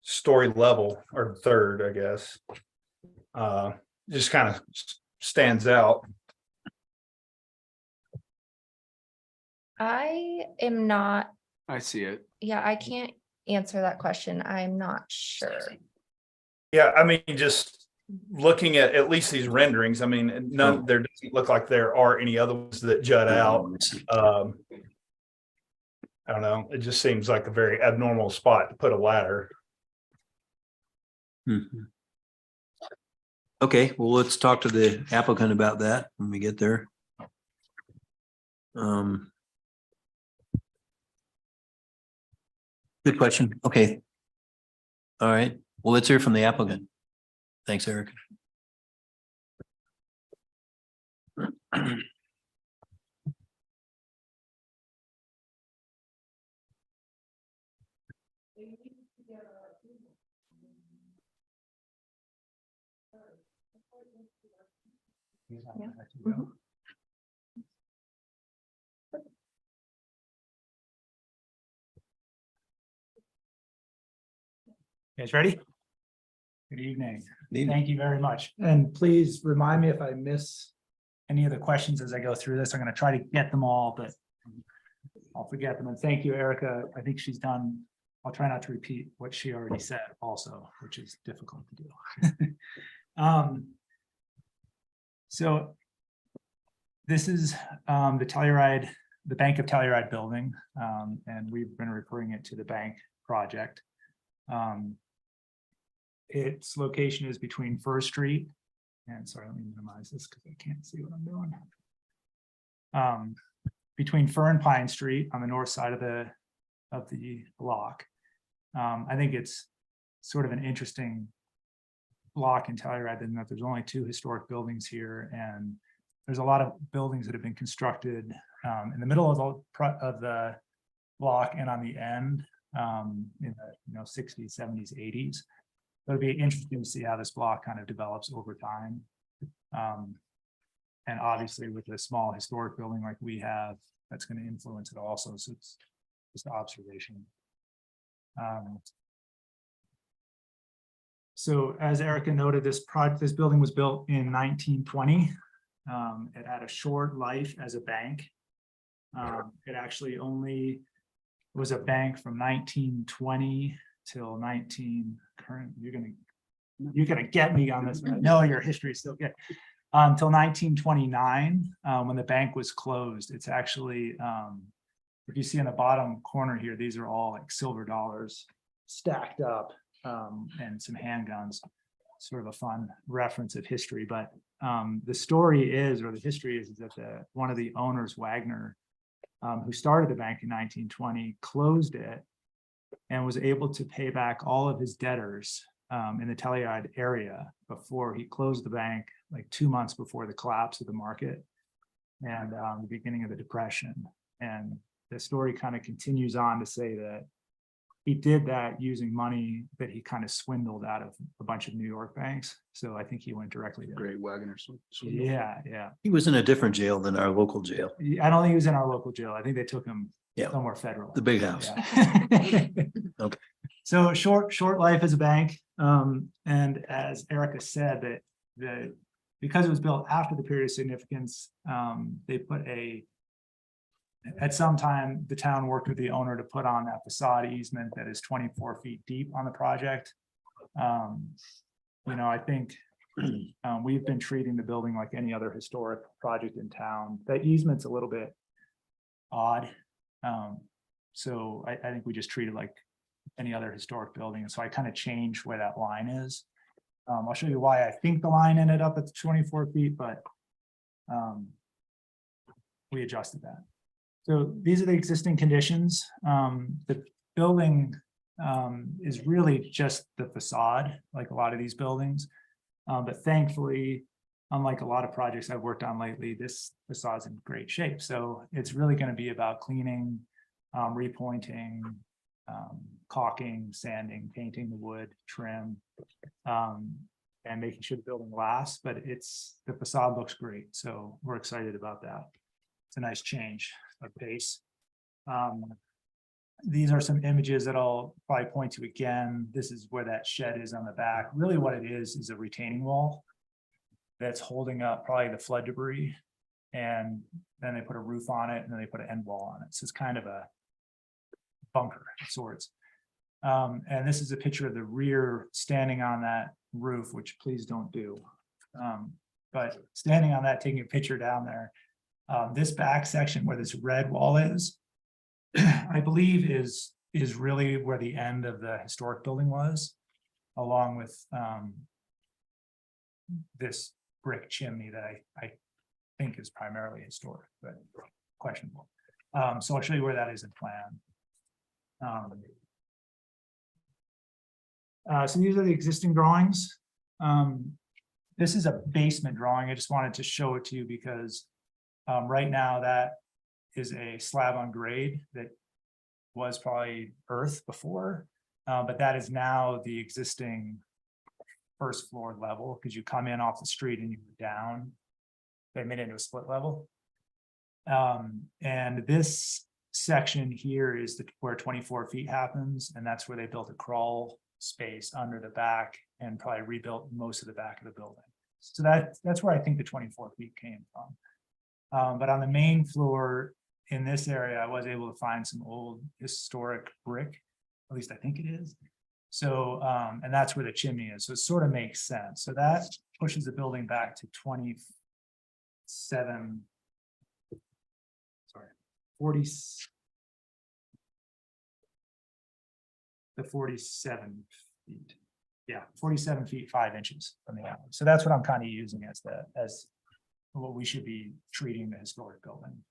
story level, or third, I guess. Just kind of stands out. I am not, I see it. yeah, I can't answer that question. I'm not sure. Yeah, I mean, just looking at least these renderings, I mean, there doesn't look like there are any other ones that jut out. I don't know. It just seems like a very abnormal spot to put a ladder. Mhm. Okay, well, let's talk to the applicant about that when we get there. Good question. Okay. All right. Well, let's hear from the applicant. Thanks, Eric. You guys ready? Good evening. Thank you very much. And please remind me if I miss any of the questions as I go through this. I'm going to try to get them all, but I'll forget them. And thank you, Erica. I think she's done. I'll try not to repeat what she already said also, which is difficult to do. So this is the Telluride, the Bank of Telluride building, and we've been referring it to the bank project. Its location is between First Street and, sorry, let me minimize this because I can't see what I'm doing. Between Fir and Pine Street on the north side of the block. I think it's sort of an interesting block in Telluride in that there's only 2 historic buildings here, and there's a lot of buildings that have been constructed in the middle of the block and on the end in the 60s, 70s, 80s. So it'll be interesting to see how this block kind of develops over time. And obviously with a small historic building like we have, that's going to influence it also. So it's just an observation. So as Erica noted, this building was built in 1920. It had a short life as a bank. It actually only was a bank from 1920 till current. You're gonna get me on this. I know your history is still good. Till 1929, when the bank was closed. It's actually, if you see in the bottom corner here, these are all like silver dollars stacked up, and some handguns. sort of a fun reference of history, but the story is, or the history is that one of the owners, Wagner, who started the bank in 1920, closed it and was able to pay back all of his debtors in the Telluride area before he closed the bank, like 2 months before the collapse of the market and the beginning of the Depression. And the story kind of continues on to say that he did that using money that he kind of swindled out of a bunch of New York banks. So I think he went directly to. Great Wagner. Yeah. He was in a different jail than our local jail, I don't think he was in our local jail. I think they took him Yeah. somewhere federal. the big house. Yeah. Okay. So short life as a bank. And as Erica said, because it was built after the period of significance, they put at some time, the town worked with the owner to put on that facade easement that is 24 feet deep on the project. I think we've been treating the building like any other historic project in town. That easement's a little bit odd. So I think we just treat it like any other historic building. And so I kind of changed where that line is. I'll show you why I think the line ended up at the 24 feet, but we adjusted that. So these are the existing conditions. The building is really just the facade, like a lot of these buildings. But thankfully, unlike a lot of projects I've worked on lately, this facade's in great shape. So it's really going to be about cleaning, repointing, caulking, sanding, painting the wood, trim, and making sure the building lasts. But the facade looks great. So we're excited about that. It's a nice change of pace. These are some images that I'll probably point to again. This is where that shed is on the back. Really what it is a retaining wall that's holding up probably the flood debris. And then they put a roof on it and then they put an end wall on it. So it's kind of a bunker of sorts. And this is a picture of the rear standing on that roof, which please don't do. But standing on that, taking a picture down there, this back section where this red wall is, I believe is really where the end of the historic building was, along with this brick chimney that I think is primarily historic, but questionable. So I'll show you where that is in plan. So these are the existing drawings. This is a basement drawing. I just wanted to show it to you because right now that is a slab on grade that was probably earth before, but that is now the existing first floor level because you come in off the street and you go down. They made it into a split level. And this section here is where 24 feet happens, and that's where they built a crawl space under the back and probably rebuilt most of the back of the building. So that's where I think the 24 feet came from. But on the main floor in this area, I was able to find some old historic brick, at least I think it is. So, and that's where the chimney is. So it sort of makes sense. So that pushes the building back to 47 feet. Yeah, 47 feet 5 inches from the alley. So that's what I'm kind of using as what we should be treating the historic building.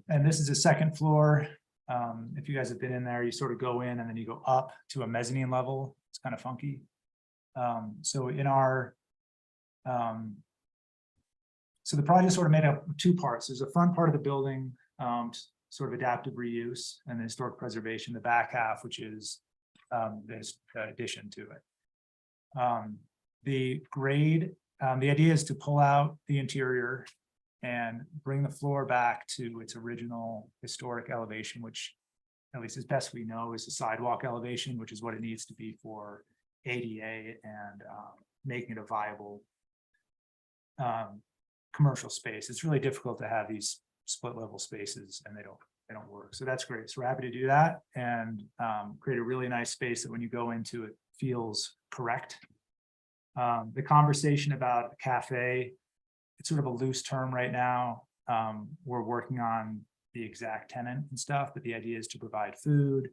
And this is a second floor. If you guys have been in there, you sort of go in and then you go up to a mezzanine level. It's kind of funky. So in our, so the project sort of made up of two parts. There's a front part of the building, sort of adaptive reuse and the historic preservation, the back half, which is this addition to it. The grade, the idea is to pull out the interior and bring the floor back to its original historic elevation, which at least as best we know is the sidewalk elevation, which is what it needs to be for ADA and making it a viable commercial space. It's really difficult to have these split level spaces and they don't work. So that's great. So we're happy to do that and create a really nice space that when you go into it feels correct. The conversation about a cafe, it's sort of a loose term right now. We're working on the exact tenant and stuff, but the idea is to provide food,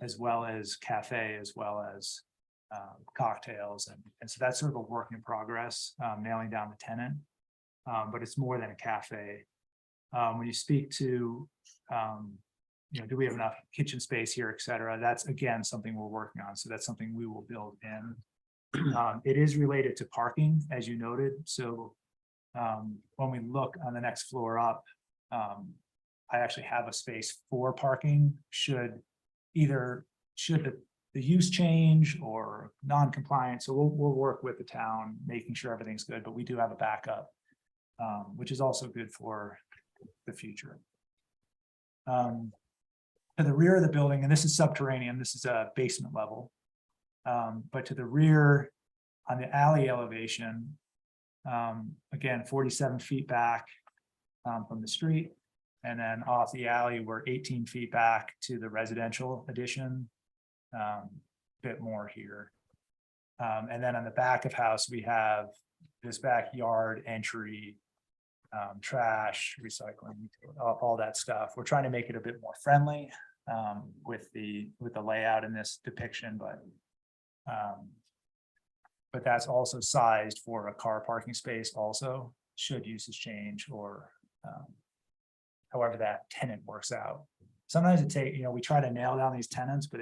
as well as cafe, as well as cocktails. And so that's sort of a work in progress, nailing down the tenant. But it's more than a cafe. When you speak to, do we have enough kitchen space here, et cetera? That's again, something we're working on. So that's something we will build in. It is related to parking, as you noted. So when we look on the next floor up, I actually have a space for parking should the use change or non-compliant. So we'll work with the town, making sure everything's good, but we do have a backup, which is also good for the future. To the rear of the building, and this is subterranean, this is a basement level. But to the rear on the alley elevation, again, 47 feet back from the street. And then off the alley, we're 18 feet back to the residential addition, bit more here. And then on the back of house, we have this backyard entry, trash, recycling, all that stuff. We're trying to make it a bit more friendly with the layout in this depiction, but that's also sized for a car parking space also, should uses change or however that tenant works out. Sometimes it takes, we try to nail down these tenants, but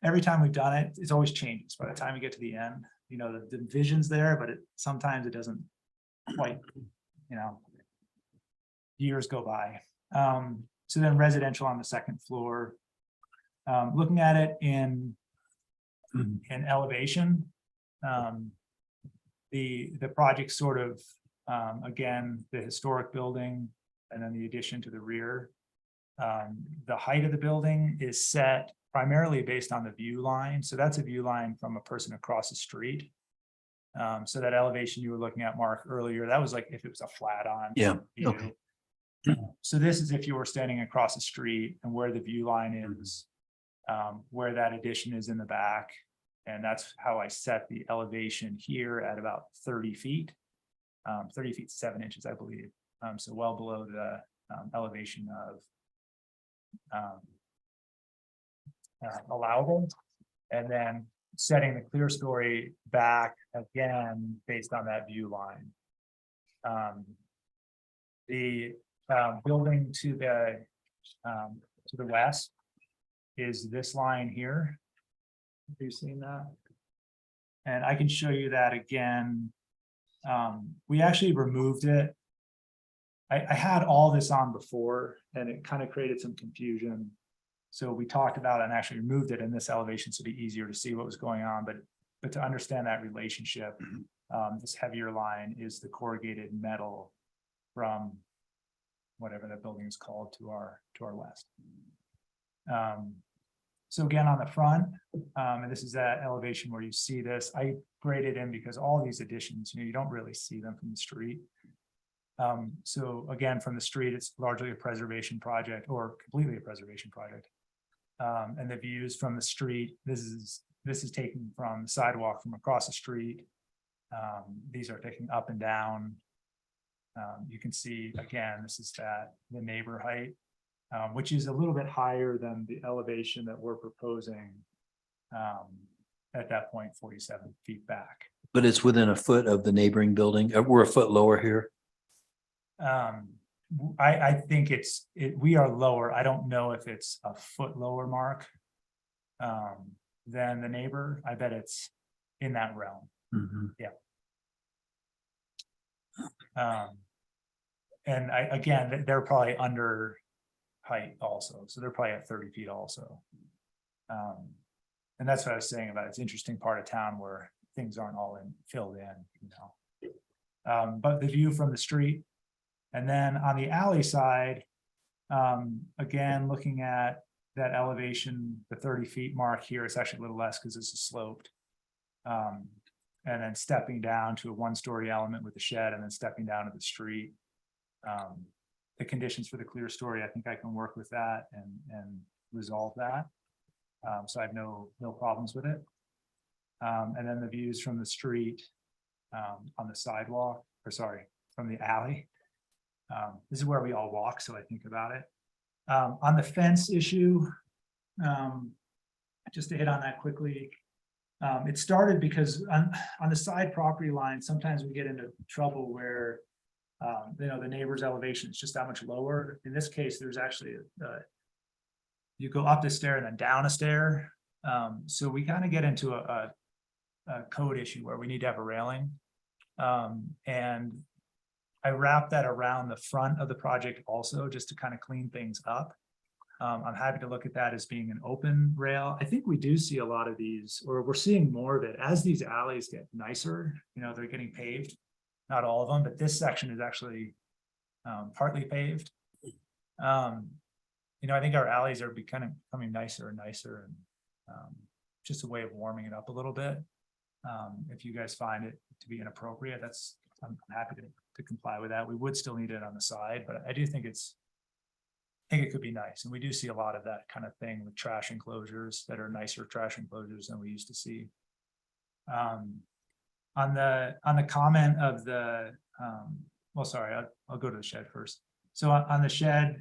every time we've done it, it's always changes by the time we get to the end. The vision's there, but sometimes it doesn't quite, years go by. So then residential on the second floor, looking at it in elevation, the project sort of, again, the historic building and then the addition to the rear. The height of the building is set primarily based on the view line. So that's a view line from a person across the street. So that elevation you were looking at, Mark, earlier, that was like if it was a flat on view. Okay. So this is if you were standing across the street and where the view line is, where that addition is in the back. And that's how I set the elevation here at about 30 feet, 30 feet, 7 inches, I believe. So well below the elevation of allowable. And then setting the clear story back again, based on that view line. The building to the west is this line here. Have you seen that? And I can show you that again. We actually removed it. I had all this on before and it kind of created some confusion. So we talked about it and actually removed it in this elevation so it'd be easier to see what was going on. But to understand that relationship, this heavier line is the corrugated metal from whatever that building is called to our west. So again, on the front, and this is that elevation where you see this, I graded in because all these additions, you don't really see them from the street. So again, from the street, it's largely a preservation project or completely a preservation project. And the views from the street, this is taken from the sidewalk from across the street. These are taken up and down. You can see, again, this is the neighbor height, which is a little bit higher than the elevation that we're proposing at that point, 47 feet back. But it's within a foot of the neighboring building. We're a foot lower here. I think we are lower. I don't know if it's a foot lower, Mark, than the neighbor. I bet it's in that realm. Mm-hmm. Yeah. And again, they're probably under height also. So they're probably at 30 feet also. And that's what I was saying about it's an interesting part of town where things aren't all filled in, but the view from the street. And then on the alley side, again, looking at that elevation, the 30 feet mark here, it's actually a little less because this is sloped. And then stepping down to a 1-story element with the shed and then stepping down to the street. The conditions for the clear story, I think I can work with that and resolve that. So I have no problems with it. And then the views from the street on the sidewalk, or sorry, from the alley. This is where we all walk, so I think about it. On the fence issue, just to hit on that quickly. It started because on the side property line, sometimes we get into trouble where the neighbor's elevation is just that much lower. In this case, there's actually you go up the stair and then down a stair. So we kind of get into a code issue where we need to have a railing. And I wrap that around the front of the project also, just to kind of clean things up. I'm happy to look at that as being an open rail. I think we do see a lot of these, or we're seeing more of it as these alleys get nicer. They're getting paved, not all of them, but this section is actually partly paved. I think our alleys are becoming nicer and nicer, and just a way of warming it up a little bit. If you guys find it to be inappropriate, I'm happy to comply with that. We would still need it on the side, but I do think it could be nice. And we do see a lot of that kind of thing with trash enclosures that are nicer trash enclosures than we used to see. On the comment of the, I'll go to the shed first. So on the shed,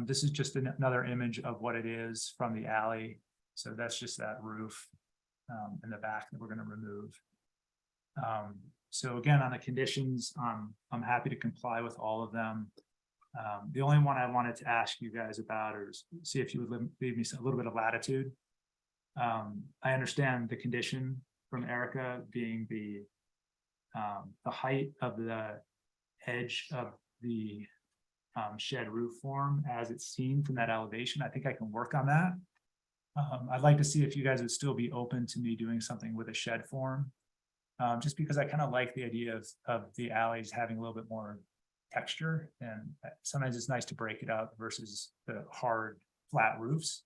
this is just another image of what it is from the alley. So that's just that roof in the back that we're going to remove. So again, on the conditions, I'm happy to comply with all of them. The only one I wanted to ask you guys about is see if you would leave me a little bit of latitude. I understand the condition from Erica being the height of the edge of the shed roof form as it's seen from that elevation. I think I can work on that. I'd like to see if you guys would still be open to me doing something with a shed form. Just because I kind of like the idea of the alleys having a little bit more texture, and sometimes it's nice to break it up versus the hard flat roofs.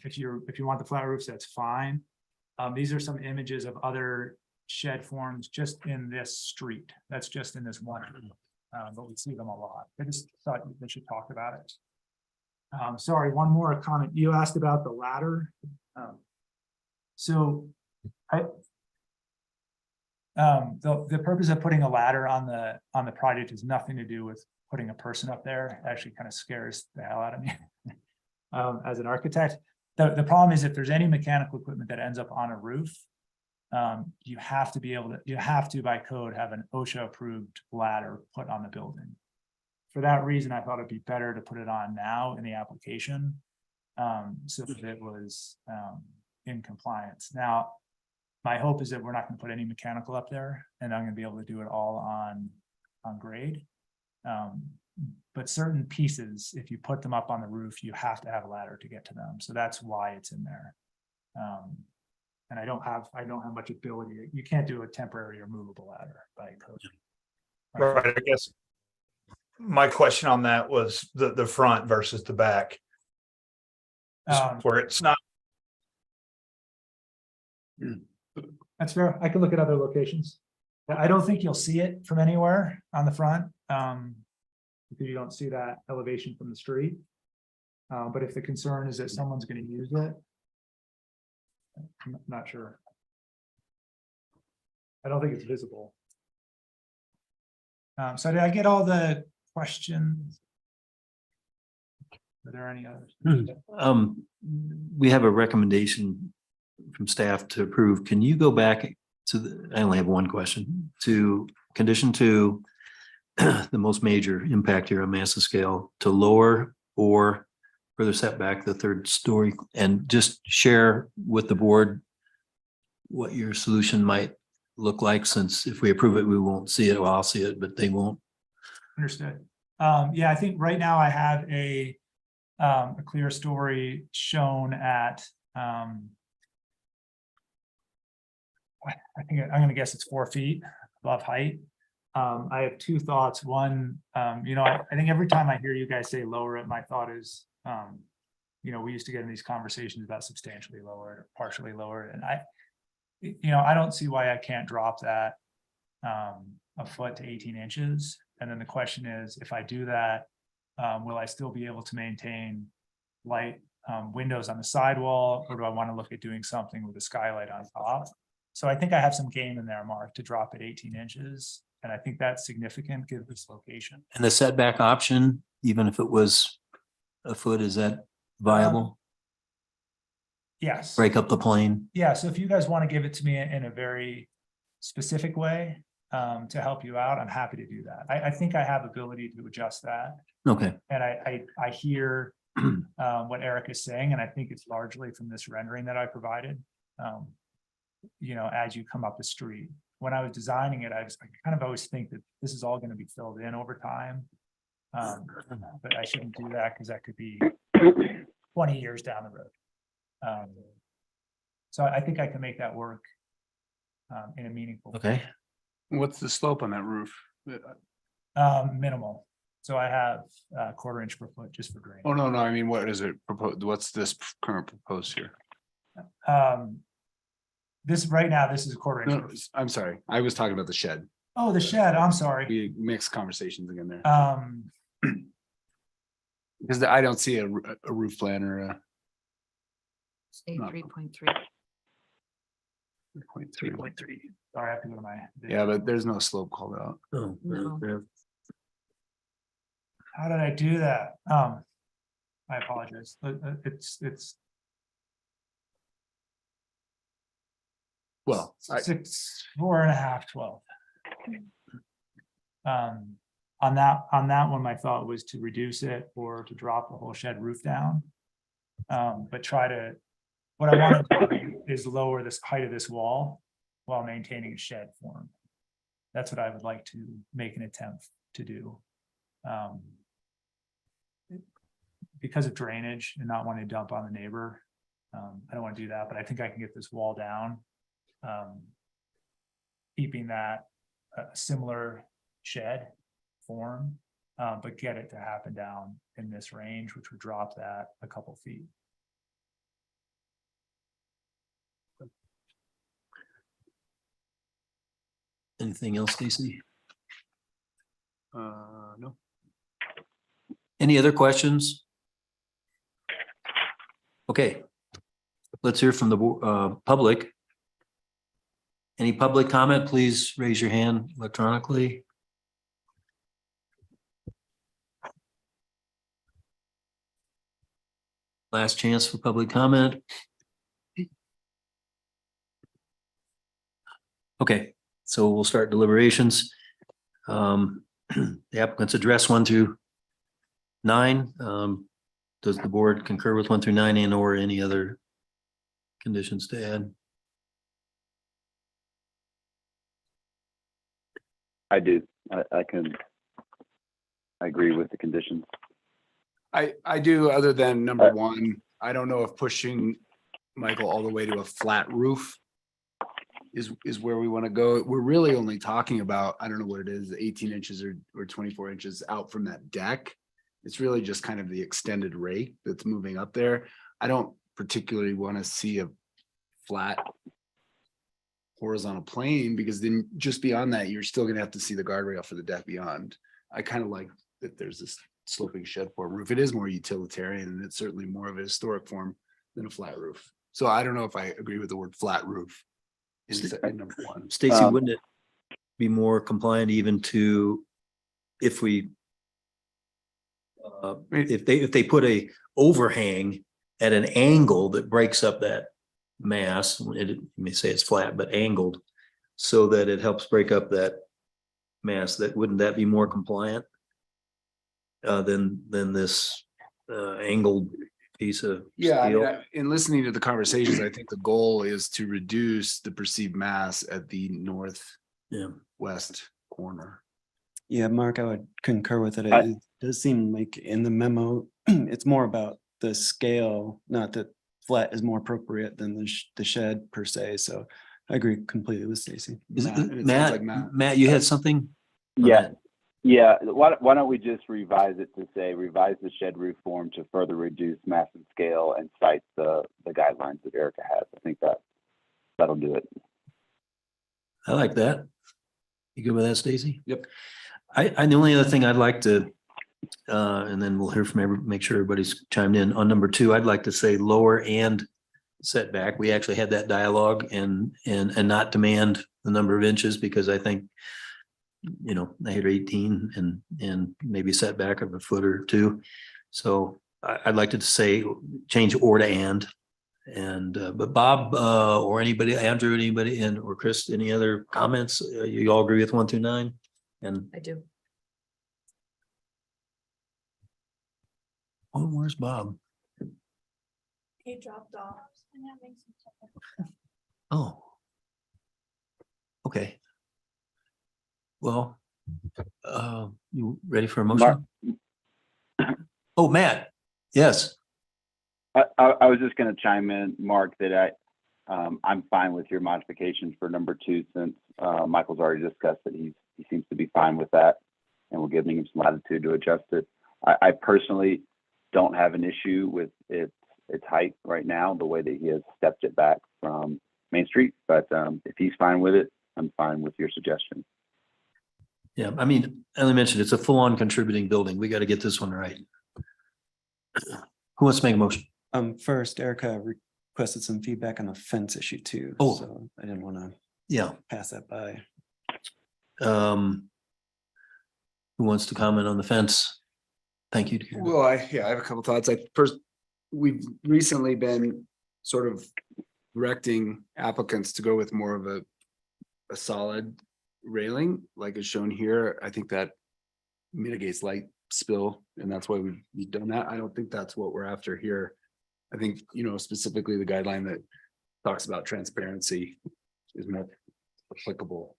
If you want the flat roofs, that's fine. These are some images of other shed forms just in this street. That's just in this one, but we see them a lot. I just thought we should talk about it. Sorry, one more comment. You asked about the ladder. The purpose of putting a ladder on the project has nothing to do with putting a person up there. It actually kind of scares the hell out of me as an architect. The problem is if there's any mechanical equipment that ends up on a roof, you have to by code have an OSHA approved ladder put on the building. For that reason, I thought it'd be better to put it on now in the application so that it was in compliance. Now, my hope is that we're not going to put any mechanical up there, and I'm going to be able to do it all on grade. But certain pieces, if you put them up on the roof, you have to have a ladder to get to them. So that's why it's in there. And I don't have much ability. You can't do a temporary or movable ladder by code. Right. I guess my question on that was the front versus the back. Where it's not. That's fair. I can look at other locations. I don't think you'll see it from anywhere on the front because you don't see that elevation from the street. But if the concern is that someone's going to use it, I'm not sure. I don't think it's visible. So did I get all the questions? Are there any others? We have a recommendation from staff to approve. Can you go back to I only have one question, to condition 2, the most major impact here on massive scale, to lower or further set back the 3rd story, and just share with the board what your solution might look like, since if we approve it, we won't see it. Well, I'll see it, but they won't. Understood. Yeah, I think right now I have a clear story shown at I think I'm going to guess it's 4 feet above height. I have 2 thoughts. One, I think every time I hear you guys say lower it, my thought is, we used to get in these conversations about substantially lower or partially lower. And I don't see why I can't drop that a foot to 18 inches. And then the question is, if I do that, will I still be able to maintain light windows on the sidewall, or do I want to look at doing something with a skylight on top? So I think I have some game in there, Mark, to drop it 18 inches. And I think that's significant given this location. And the setback option, even if it was a foot? Is that viable? Yes. Break up the plane? Yeah, so if you guys want to give it to me in a very specific way to help you out, I'm happy to do that. I think I have ability to adjust that. Okay, And I hear what Eric is saying, and I think it's largely from this rendering that I provided. You know, as you come up the street, when I was designing it, I kind of always think that this is all going to be filled in over time. But I shouldn't do that because that could be 20 years down the road. So I think I can make that work in a meaningful. okay. What's the slope on that roof? Minimal. So I have a 1/4 inch per foot just for drainage. Oh, no, I mean, what is it proposed? What's this current proposed here? This right now, this is a 1/4 inch. No, I'm sorry. I was talking about the shed. Oh, the shed, I'm sorry. We mixed conversations again there. Because I don't see a roof plan or a. Say No. 3.3. 3.3. Sorry, I have to go to my. Yeah, but there's no slope called out. Oh, No. yeah. How did I do that? I apologize. It's Well, 6, 4.5, 12. On that one, my thought was to reduce it or to drop the whole shed roof down. But what I want to do is lower this height of this wall while maintaining a shed form. That's what I would like to make an attempt to do. Because of drainage and not wanting to dump on the neighbor. I don't want to do that, but I think I can get this wall down. Keeping that a similar shed form, but get it to happen down in this range, which would drop that a couple feet. Anything else, Stacy? No. Any other questions? Okay. Let's hear from the public. Any public comment, please raise your hand electronically. Last chance for public comment. Okay, so we'll start deliberations. The applicants address 1 through 9. Does the board concur with 1 through 9 and or any other conditions to add? I do. I agree with the conditions. I do, other than number 1, I don't know if pushing Michael all the way to a flat roof is where we want to go. We're really only talking about, I don't know what it is, 18 inches or 24 inches out from that deck. It's really just kind of the extended rake that's moving up there. I don't particularly want to see a flat horizontal plane, because then just beyond that, you're still gonna have to see the guardrail for the deck beyond. I kind of like that there's this sloping shed form roof. It is more utilitarian, and it's certainly more of a historic form than a flat roof. So I don't know if I agree with the word flat roof in number 1. Stacy, wouldn't it be more compliant even to if we if they put a overhang at an angle that breaks up that mass, you may say it's flat, but angled, so that it helps break up that mass, that wouldn't that be more compliant than this angled piece of Yeah, I steel? mean, in listening to the conversations, I think the goal is to reduce the perceived mass at the northwest corner. Yeah, Mark, I would concur with it. It does seem like in the memo, it's more about the scale, not that flat is more appropriate than the shed per se. So I agree completely with Stacy. Matt, you had something? Yeah. Yeah. Why don't we just revise it to say, revise the shed roof form to further reduce mass and scale and cite the guidelines that Erica has. I think that'll do it. I like that. You good with that, Stacy? Yep. I the only other thing I'd like to, and then we'll hear from make sure everybody's chimed in on number 2. I'd like to say lower and setback. We actually had that dialogue and not demand the number of inches, because I think, I hit 18 and maybe setback of a foot or 2. So I'd like to say change or to and, but Bob, or anybody, Andrew, anybody, and, or Chris, any other comments? You all agree with 1 through 9? And, I do. oh, where's Bob? He dropped off. Oh. Okay. Well, you ready for a motion? Oh, Matt, yes. I was just gonna chime in, Mark, that I'm fine with your modifications for number 2, since Michael's already discussed that he seems to be fine with that, and we're giving him some latitude to adjust it. I personally don't have an issue with its height right now, the way that he has stepped it back from Main Street, but if he's fine with it, I'm fine with your suggestion. Yeah, I mean, as I mentioned, it's a full-on contributing building. We got to get this one right. Who wants to make a motion? First, Erica requested some feedback on the fence issue too. Oh. So I didn't want to Yeah. pass that by. Who wants to comment on the fence? Thank you. Dear. Well, I have a couple thoughts. We've recently been sort of directing applicants to go with more of a solid railing, like is shown here. I think that mitigates light spill, and that's why we've done that. I don't think that's what we're after here. I think, specifically the guideline that talks about transparency is more applicable.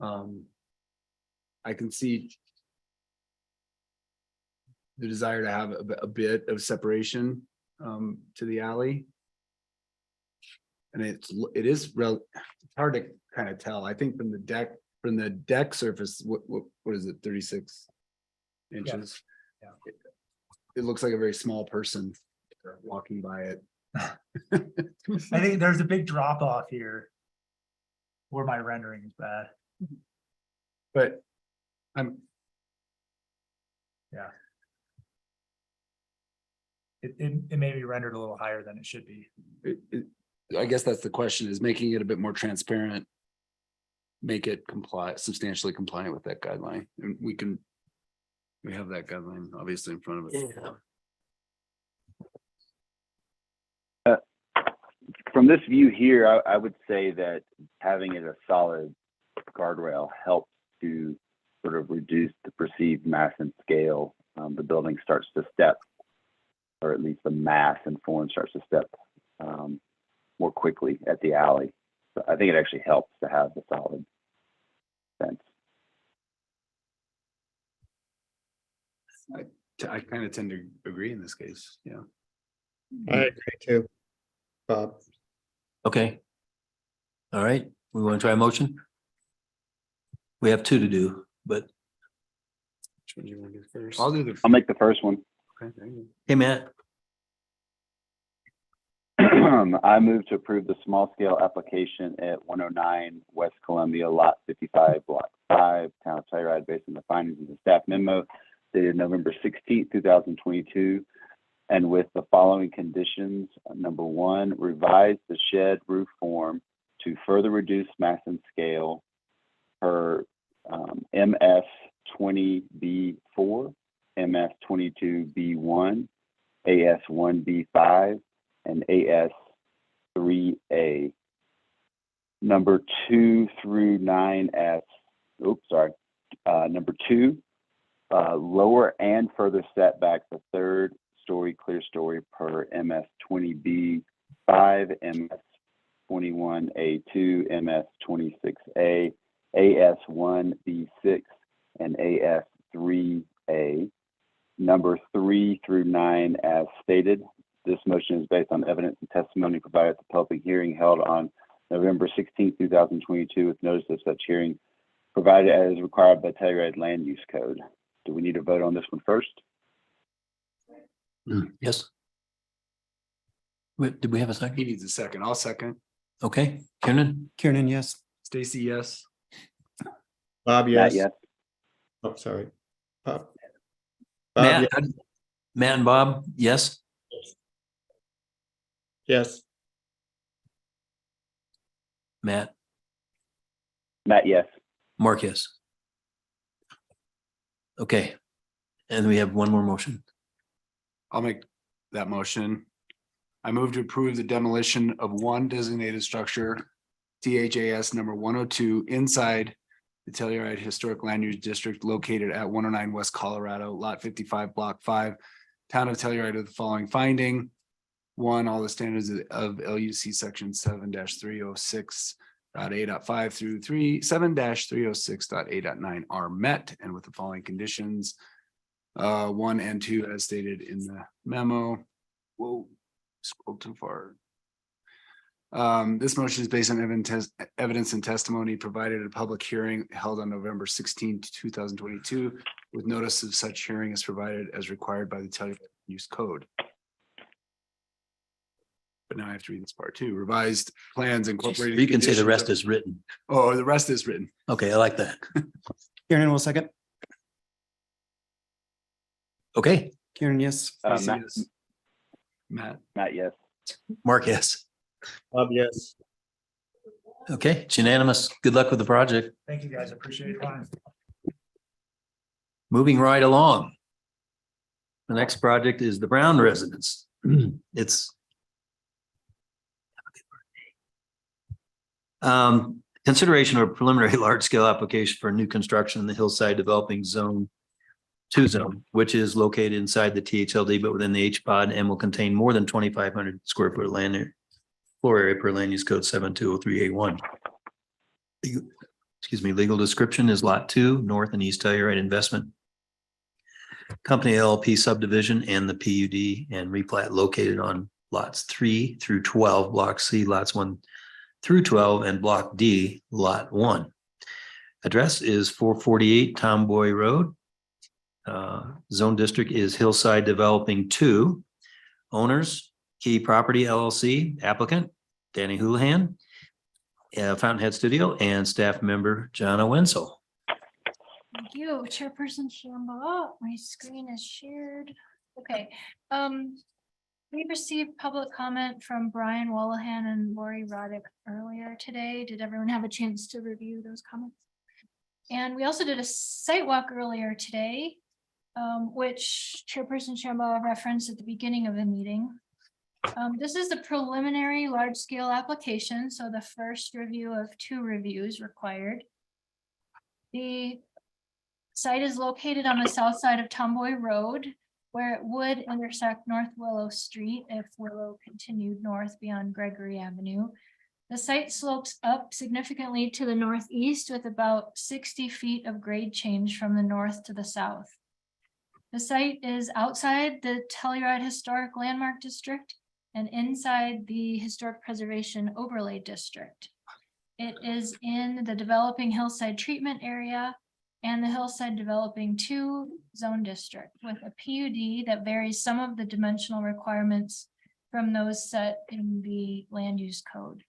I can see the desire to have a bit of separation to the alley. And it's hard to kind of tell. I think from the deck surface, what is it, 36 inches? Yeah. It looks like a very small person walking by it. I think there's a big drop off here. Where my rendering is bad. But It may be rendered a little higher than it should be. I guess that's the question, is making it a bit more transparent. Make it substantially compliant with that guideline, and we have that guideline obviously in front of us. Yeah. From this view here, I would say that having it a solid guardrail helps to sort of reduce the perceived mass and scale. The building starts to step, or at least the mass and form starts to step more quickly at the alley. So I think it actually helps to have the solid fence. I kind of tend to agree in this case, yeah. I agree too. Bob. Okay. All right, we want to try a motion? We have 2 to do, but Which one do you want to do first? I'll make the first one. Okay, there you go. hey, Matt, I move to approve the small scale application at 109 West Columbia, lot 55, block 5, town of Telluride, based on the findings of the staff memo dated November 16th, 2022. And with the following conditions: number 1, revise the shed roof form to further reduce mass and scale per MS 20B4, MS 22B1, AS 1B5, and AS 3A. Number 2 through 9S, number 2, lower and further setback the 3rd story clear story per MS 20B5, MS 21A2, MS 26A, AS 1B6, and AS 3A. Number 3 through 9 as stated. This motion is based on evidence and testimony provided at the public hearing held on November 16, 2022, with notice of such hearing provided as required by Telluride Land Use Code. Do we need to vote on this one first? yes. Wait, did we have a He second? needs a second. I'll second. Okay, Kiernan, Kiernan, yes. Stacy, yes. Bob, Matt, yes. yes. Oh, sorry. Bob. Matt, yes. Matt and Bob, yes. Yes. Matt, Matt, yes. Mark, yes. Okay, and we have one more motion. I'll make that motion. I move to approve the demolition of one designated structure, THAS number 102, inside the Telluride Historic Land Use District located at 109 West Colorado, Lot 55, Block 5, Town of Telluride, with the following finding. One, all the standards of LUC section 7-306.A.5 through 7-306.A.9 are met, and with the following conditions. 1 and 2 as stated in the memo. Whoa, scrolled too far. This motion is based on evidence and testimony provided at a public hearing held on November 16, 2022, with notice of such hearing is provided as required by the Telluride Use Code. But now I have to read this part too. Revised plans incorporated. You can say the rest conditions is written. Oh, the rest is written. Okay, I like that. Kieran will second. Okay, Kieran, yes. Matt, Matt. Matt, yes. Mark, yes. Yes. Okay, it's unanimous. Good luck with the project. Thank you, guys. I appreciate your time. Moving right along. The next project is the Brown residence. It's consideration of a preliminary large-scale application for new construction in the Hillside Developing Zone 2 zone, which is located inside the THLD, but within the H-pod and will contain more than 2,500 square foot land area, floor area per land use code 7203A1. Excuse me, legal description is lot 2, North and East Telluride Investment Company LLP subdivision and the PUD and replat located on lots 3 through 12, block C, lots 1 through 12, and block D, lot 1. Address is 448 Tomboy Road. Zone district is Hillside Developing 2. Owners, Key Property LLC, applicant, Danny Houlihan, Fountainhead Studio, and staff member, Jana Wenzel. Thank you, Chairperson Shambaugh. My screen is shared. Okay. We received public comment from Brian Wallahan and Lori Roddick earlier today. Did everyone have a chance to review those comments? And we also did a site walk earlier today, which Chairperson Shambaugh referenced at the beginning of the meeting. This is the preliminary large-scale application, so the first review of 2 reviews required. The site is located on the south side of Tomboy Road, where it would intersect North Willow Street if Willow continued north beyond Gregory Avenue. The site slopes up significantly to the northeast with about 60 feet of grade change from the north to the south. The site is outside the Telluride Historic Landmark District and inside the Historic Preservation Overlay District. It is in the Developing Hillside Treatment Area and the Hillside Developing 2 Zone District with a PUD that varies some of the dimensional requirements from those set in the Land Use Code.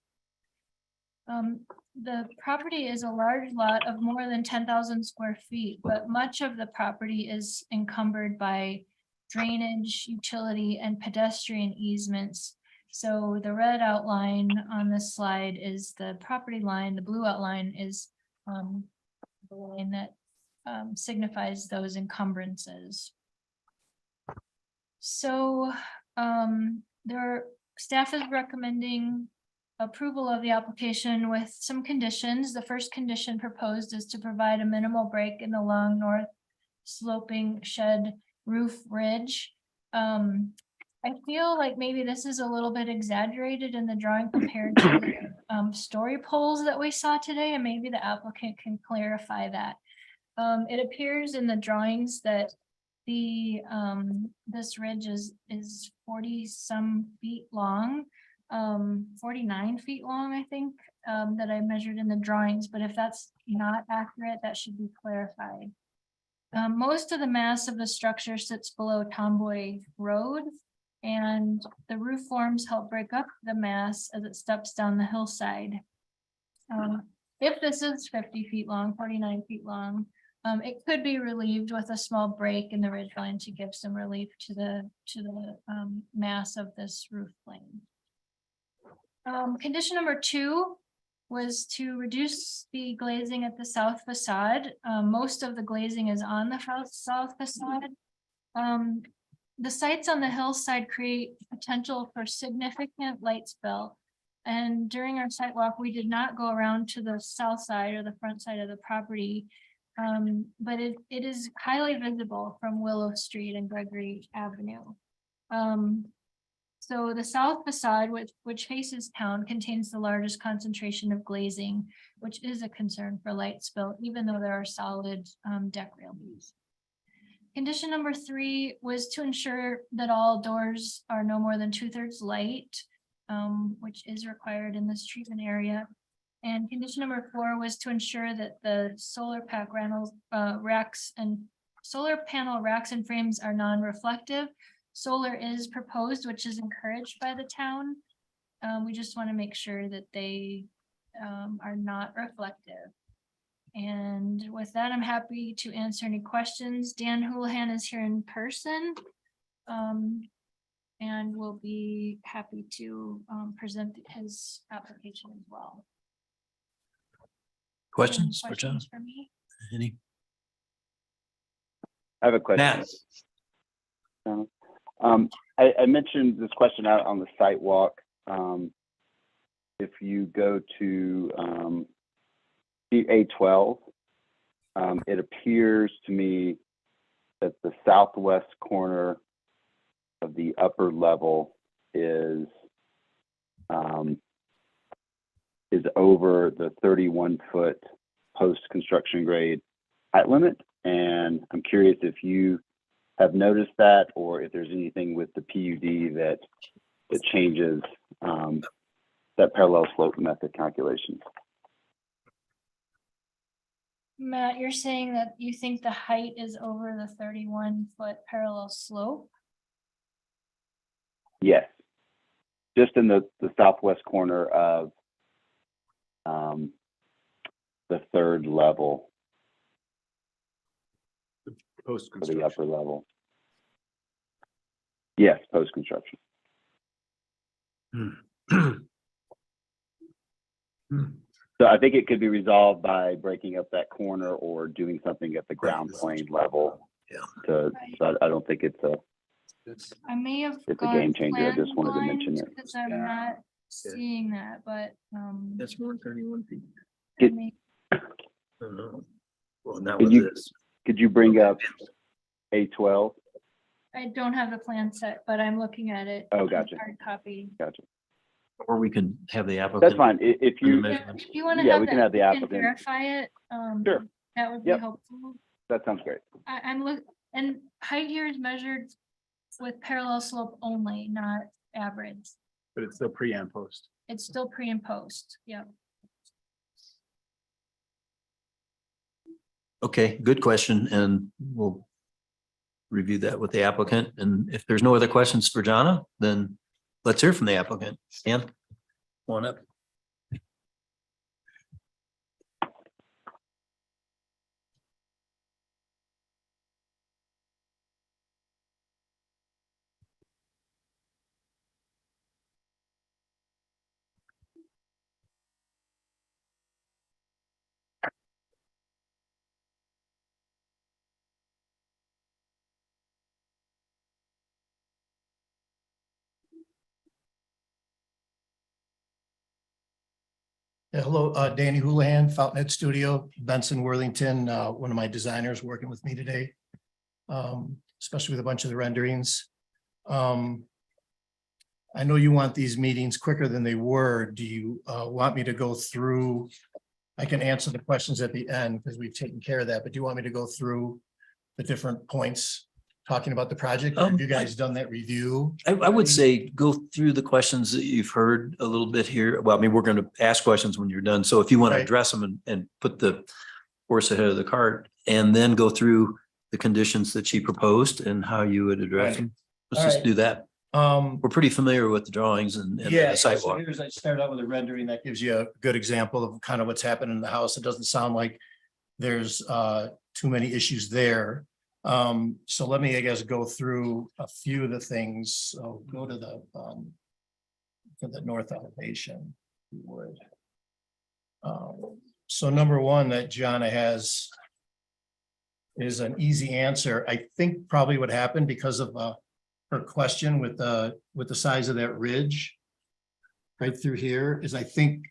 The property is a large lot of more than 10,000 square feet, but much of the property is encumbered by drainage, utility, and pedestrian easements. So the red outline on this slide is the property line. The blue outline is the line that signifies those encumbrances. So staff is recommending approval of the application with some conditions. The first condition proposed is to provide a minimal break in the long north sloping shed roof ridge. I feel like maybe this is a little bit exaggerated in the drawing compared to the story poles that we saw today, and maybe the applicant can clarify that. It appears in the drawings that the this ridge is 40 some feet long, 49 feet long, I think, that I measured in the drawings, but if that's not accurate, that should be clarified. Most of the mass of the structure sits below Tomboy Road, and the roof forms help break up the mass as it steps down the hillside. If this is 50 feet long, 49 feet long, it could be relieved with a small break in the ridgeline to give some relief to the mass of this roof plane. Condition number 2 was to reduce the glazing at the south facade. Most of the glazing is on the south facade. the sites on the hillside create potential for significant light spill. And during our site walk, we did not go around to the south side or the front side of the property. But it is highly visible from Willow Street and Gregory Avenue. So the south facade, which faces town, contains the largest concentration of glazing, which is a concern for light spill, even though there are solid deck railings. Condition number 3 was to ensure that all doors are no more than 2/3 light, which is required in this treatment area. And condition number 4 was to ensure that the solar panel racks and frames are non-reflective. Solar is proposed, which is encouraged by the town. We just want to make sure that they are not reflective. And with that, I'm happy to answer any questions. Dan Houlihan is here in person. And will be happy to present his application as well. Questions for John? For me? Any? I have a question. Matt? I mentioned this question out on the site walk. If you go to A12, it appears to me that the southwest corner of the upper level is over the 31-foot post-construction grade height limit. And I'm curious if you have noticed that, or if there's anything with the PUD that changes that parallel slope method calculation. Matt, you're saying that you think the height is over the 31-foot parallel slope? Yes, just in the southwest corner of the third level. Post For the construction. upper level. Yes, post construction. So I think it could be resolved by breaking up that corner or doing something at the ground plane level. Yeah. So I don't think it's a I may have. It's a game changer. I just wanted to mention it. Because I'm not seeing that, but That's more than 31 feet. I It- may- I don't know. Well, not Could with you- this. Could you bring up A12? I don't have the plan set, but I'm looking at it. Oh, on gotcha. Hard copy. Gotcha. Or we can have the applicant. That's fine. If do the you, Yeah, measurements. if you want to Yeah, have we can that, have the you can applicant. verify it. Sure. That would be Yep. helpful. that sounds great. I'm and height here is measured with parallel slope only, not average. But it's still pre and post. It's still pre and post. Yep. Okay, good question, and we'll review that with the applicant. And if there's no other questions for Jonna, then let's hear from the applicant. Ann, come on up. Yeah, hello, Danny Houlihan, Fountainhead Studio, Benson, Worthington, one of my designers working with me today. Especially with a bunch of the renderings. I know you want these meetings quicker than they were. Do you want me to go through? I can answer the questions at the end because we've taken care of that, but do you want me to go through the different points? Talking about the project? Have you guys done that review? I would say go through the questions that you've heard a little bit here. Well, I mean, we're going to ask questions when you're done. So if you want to Right. address them and put the horse ahead of the cart and then go through the conditions that she proposed and how you would address Right. them. Let's All just right. do that. We're pretty familiar with the drawings and Yeah, the so sidewalk. here's, I start out with a rendering that gives you a good example of kind of what's happening in the house. It doesn't sound like there's too many issues there. So let me, I guess, go through a few of the things. So go to the north elevation. If you would. So number one that Jonna has is an easy answer. I think probably what happened because of her question with the size of that ridge right through here is I think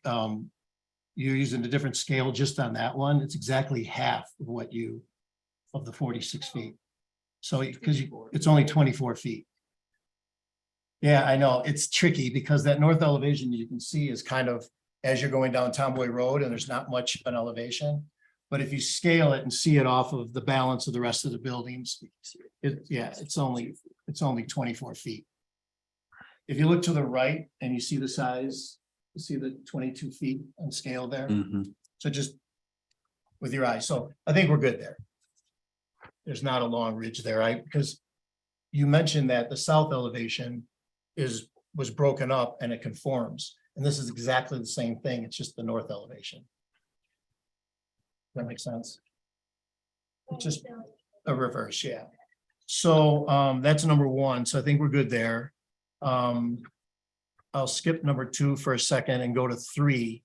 you're using a different scale just on that one. It's exactly half of what you, of the 46 feet. So because it's only 24 feet. Yeah, I know. It's tricky because that north elevation you can see is kind of as you're going down Tomboy Road and there's not much of an elevation. But if you scale it and see it off of the balance of the rest of the buildings, it's only 24 feet. If you look to the right and you see the size, you see the 22 feet on scale there. So just with your eyes. So I think we're good there. There's not a long ridge there, right? Because you mentioned that the south elevation was broken up and it conforms. And this is exactly the same thing. It's just the north elevation. Does that make sense? It's just a reverse, yeah. So that's number one. So I think we're good there. I'll skip number 2 for a second and go to 3.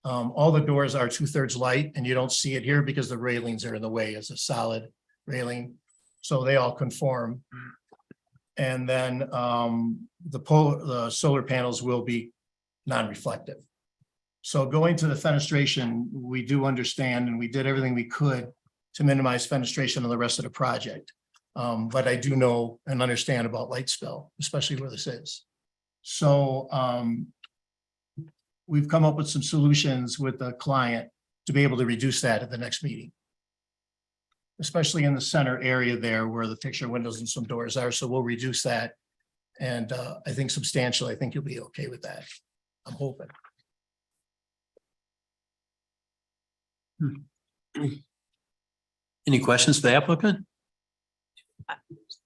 All the doors are 2/3 light and you don't see it here because the railings are in the way as a solid railing. So they all conform. And then the solar panels will be non-reflective. So going to the fenestration, we do understand and we did everything we could to minimize fenestration on the rest of the project. But I do know and understand about light spill, especially where this is. So we've come up with some solutions with the client to be able to reduce that at the next meeting. Especially in the center area there where the picture windows and some doors are. So we'll reduce that. And I think substantially, I think you'll be okay with that. I'm hoping. Any questions for the applicant?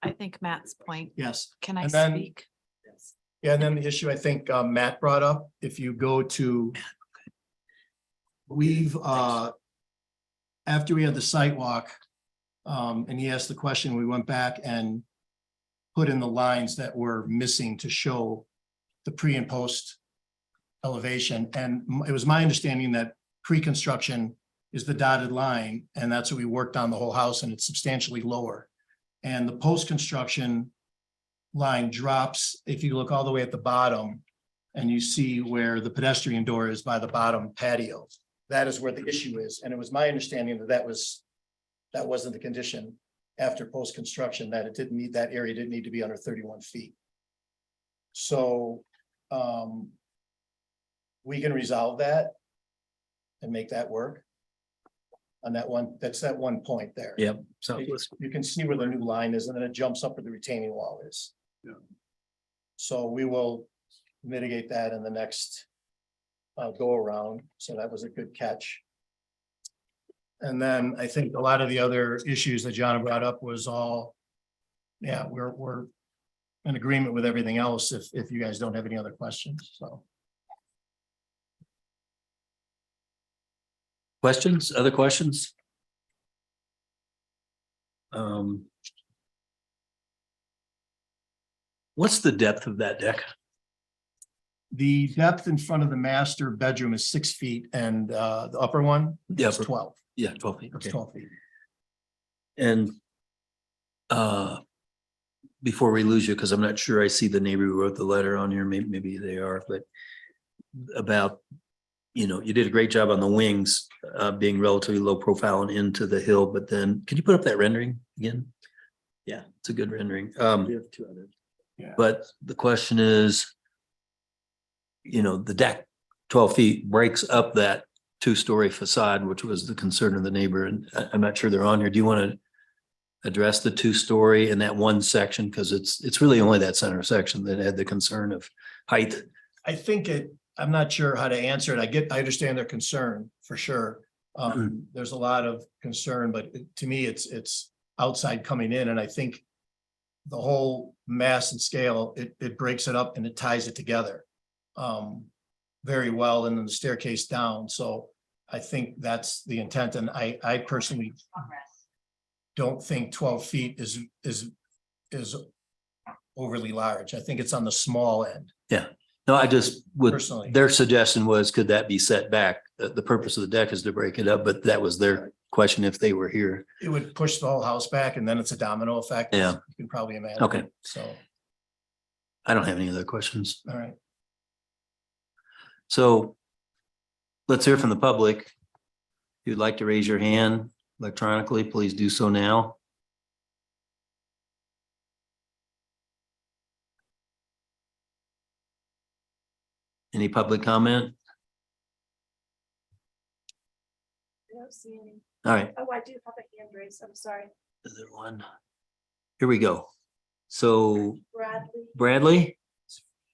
I think Matt's point. Yes. Can I And then- speak? Yeah, and then the issue I think Matt brought up, if you go to, we've, after we had the site walk, and he asked the question, we went back and put in the lines that were missing to show the pre and post elevation. And it was my understanding that pre-construction is the dotted line, and that's what we worked on the whole house, and it's substantially lower. And the post-construction line drops, if you look all the way at the bottom, and you see where the pedestrian door is by the bottom patio. That is where the issue is. And it was my understanding that that wasn't the condition after post-construction, that it didn't need, that area didn't need to be under 31 feet. So we can resolve that and make that work on that one. That's that one point there. Yep. So You can see where the new line is, and then it jumps up where the retaining wall is. Yeah. So we will mitigate that in the next go around. So that was a good catch. And then I think a lot of the other issues that John brought up was all, yeah, we're in agreement with everything else if you guys don't have any other questions, so. questions, other questions? What's the depth of that deck? The depth in front of the master bedroom is 6 feet and the upper one is 12. Yeah, 12 feet. It's Okay. 12 feet. And before we lose you, because I'm not sure I see the neighbor who wrote the letter on here, maybe they are, but about, you know, you did a great job on the wings being relatively low profile and into the hill, but then, can you put up that rendering again? Yeah, it's a good rendering. We have 2 others. Yeah. But the question is, you know, the deck 12 feet breaks up that 2-story facade, which was the concern of the neighbor. And I'm not sure they're on here. Do you want to address the 2-story in that one section? Because it's really only that center section that had the concern of height. I think I'm not sure how to answer it. I understand their concern for sure. There's a lot of concern, but to me, it's outside coming in. And I think the whole mass and scale, it breaks it up and it ties it together very well. And then the staircase down. So I think that's the intent. And I personally don't think 12 feet is overly large. I think it's on the small end. Yeah. No, I just would, Personally. their suggestion was, could that be set back? The purpose of the deck is to break it up, but that was their question if they were here. It would push the whole house back and then it's a domino effect. Yeah. You can probably imagine. Okay. So, I don't have any other questions. All right. So let's hear from the public. If you'd like to raise your hand electronically, please do so now. Any public comment? I don't see any. All right, Oh, I do have a hand raised. I'm sorry. is there one? Here we go. So Bradley. Bradley?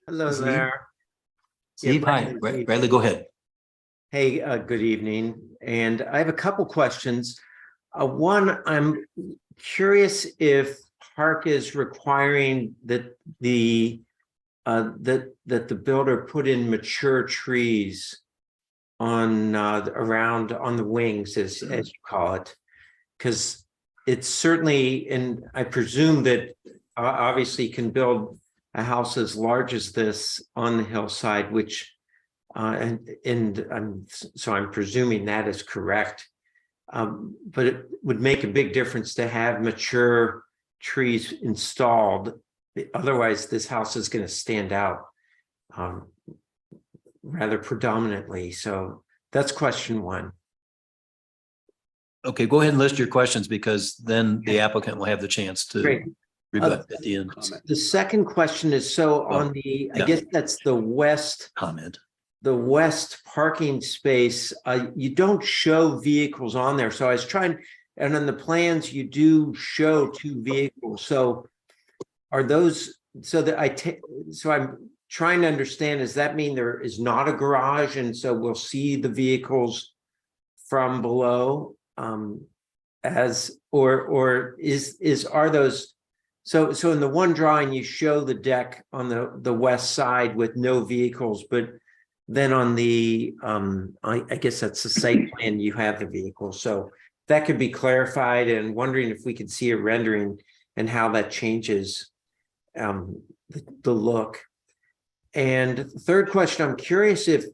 Hello Steve? there. Steve, hi. Bradley. Bradley, go ahead. Hey, good evening. And I have a couple questions. One, I'm curious if HARC is requiring that the builder put in mature trees on around on the wings, as you call it, because it's certainly, and I presume that obviously can build a house as large as this on the hillside, which so I'm presuming that is correct. But it would make a big difference to have mature trees installed. Otherwise, this house is going to stand out rather predominantly. So that's question one. Okay, go ahead and list your questions because then the applicant will have the chance to Great. rebut at the end. The second question is, so on the, I yeah. guess that's the west Comment. the west parking space, you don't show vehicles on there. So I was trying, and on the plans, you do show 2 vehicles. So are those, so that so I'm trying to understand, does that mean there is not a garage? And so we'll see the vehicles from below or are those, so in the one drawing, you show the deck on the west side with no vehicles, but then on the, I guess that's the site plan, you have the vehicle. So that could be clarified, and wondering if we could see a rendering and how that changes the look. And third question, I'm curious if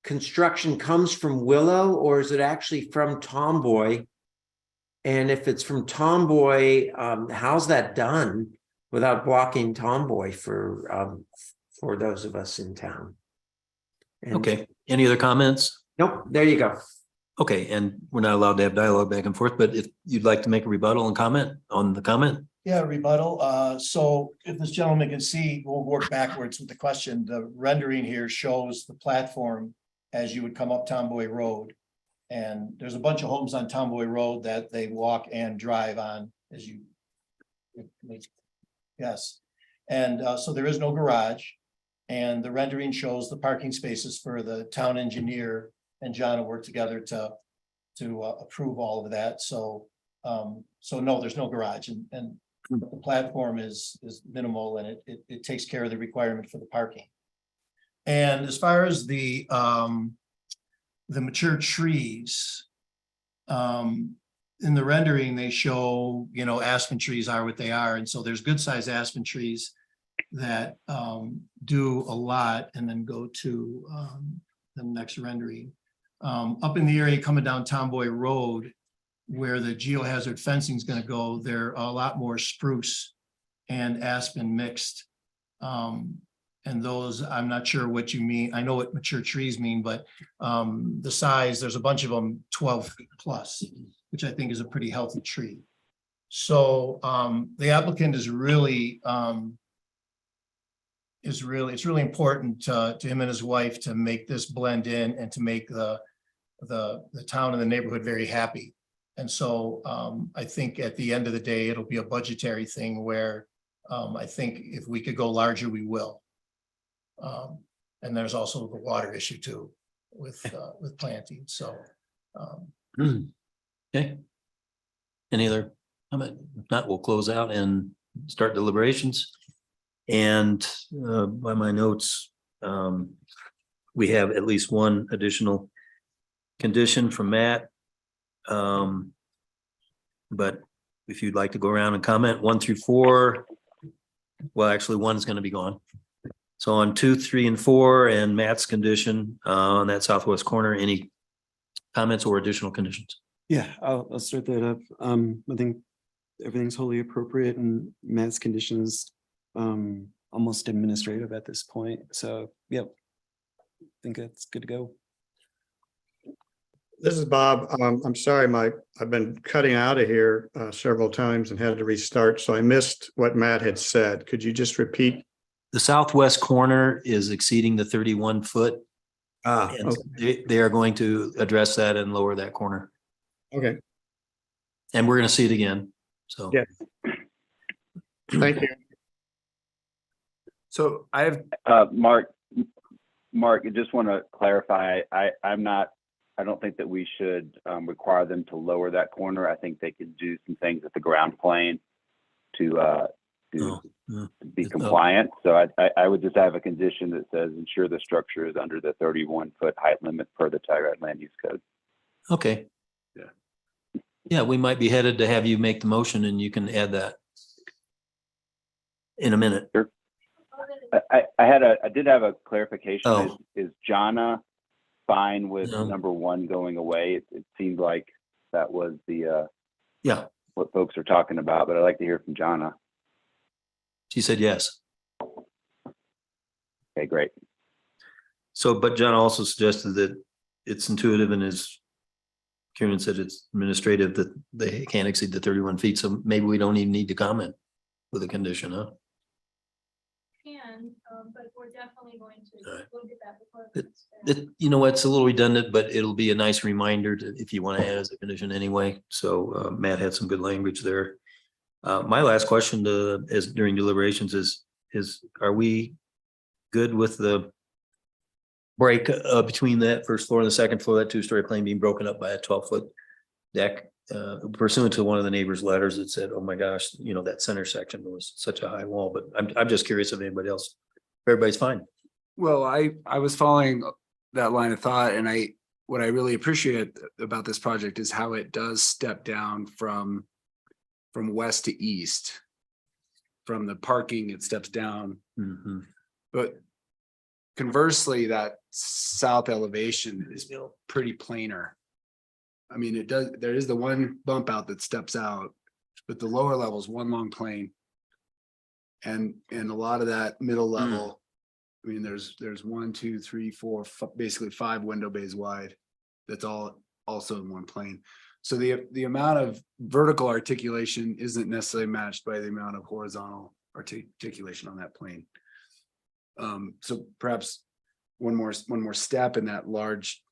construction comes from Willow or is it actually from Tomboy? And if it's from Tomboy, how's that done without blocking Tomboy for those of us in town? And Okay, any other comments? nope, there you go. Okay, and we're not allowed to have dialogue back and forth, but if you'd like to make a rebuttal and comment on the comment? Yeah, rebuttal. So if this gentleman can see, we'll work backwards with the question. The rendering here shows the platform as you would come up Tomboy Road. And there's a bunch of homes on Tomboy Road that they walk and drive on as you. Yes. And so there is no garage. And the rendering shows the parking spaces for the town engineer and John will work together to approve all of that. So no, there's no garage, and the platform is minimal, and it takes care of the requirement for the parking. And as far as the mature trees, in the rendering, they show, aspen trees are what they are. And so there's good sized aspen trees that do a lot, and then go to the next rendering. Up in the area coming down Tomboy Road, where the geohazard fencing is going to go, there are a lot more spruce and aspen mixed. And those, I'm not sure what you mean. I know what mature trees mean, but the size, there's a bunch of them 12 feet plus, which I think is a pretty healthy tree. So the applicant is really, it's really important to him and his wife to make this blend in and to make the town and the neighborhood very happy. And so I think at the end of the day, it'll be a budgetary thing where I think if we could go larger, we will. And there's also the water issue too with planting. So Okay. Any other comment? If not, we'll close out and start deliberations. And by my notes, we have at least one additional condition from Matt. But if you'd like to go around and comment 1 through 4, well, actually 1 is going to be gone. So on 2, 3, and 4 and Matt's condition on that southwest corner, any comments or additional conditions? Yeah, I'll start that up. I think everything's wholly appropriate, and Matt's conditions almost administrative at this point. So, yep. I think it's good to go. This is Bob. I'm sorry, Mike. I've been cutting out of here several times and had to restart, so I missed what Matt had said. Could you just repeat? The southwest corner is exceeding the 31 foot. And Okay. they are going to address that and lower that corner. Okay, And we're going to see it again. So. Yeah. Thank you. So I have, Mark, I just want to clarify, I don't think that we should require them to lower that corner. I think they could do some things at the ground plane to be compliant. So I would just have a condition that says ensure the structure is under the 31-foot height limit per the Telluride Land Use Code. Okay. Yeah. Yeah, we might be headed to have you make the motion and you can add that in a minute. Sure. I did have a clarification. Oh. Is Jana fine with No. number 1 going away? It seemed like that was the Yeah, what folks are talking about, but I'd like to hear from Jana. she said yes. Okay, great. So, but John also suggested that it's intuitive and as Kieran said, it's administrative that they can't exceed the 31 feet. So maybe we don't even need to comment with a condition, huh? But we're definitely going to All right. look at that before. You know, it's a little redundant, but it'll be a nice reminder to, if you want to add as a condition anyway. So Matt had some good language there. My last question to, is during deliberations is are we good with the break between that first floor and the second floor, that 2-story plane being broken up by a 12-foot deck? Pursuant to one of the neighbors' letters that said, oh my gosh, you know, that center section was such a high wall, but I'm just curious if anybody else, if everybody's fine. well, I was following that line of thought, and what I really appreciate about this project is how it does step down from west to east. From the parking, it steps down, Mhm. but conversely, that south elevation is pretty planar. I mean, there is the one bump out that steps out, but the lower level is one long plane. And a lot of that middle level, I mean, there's 1, 2, 3, 4, basically 5 window bays wide. That's all also in one plane. So the amount of vertical articulation isn't necessarily matched by the amount of horizontal articulation on that plane. So perhaps one more step in that large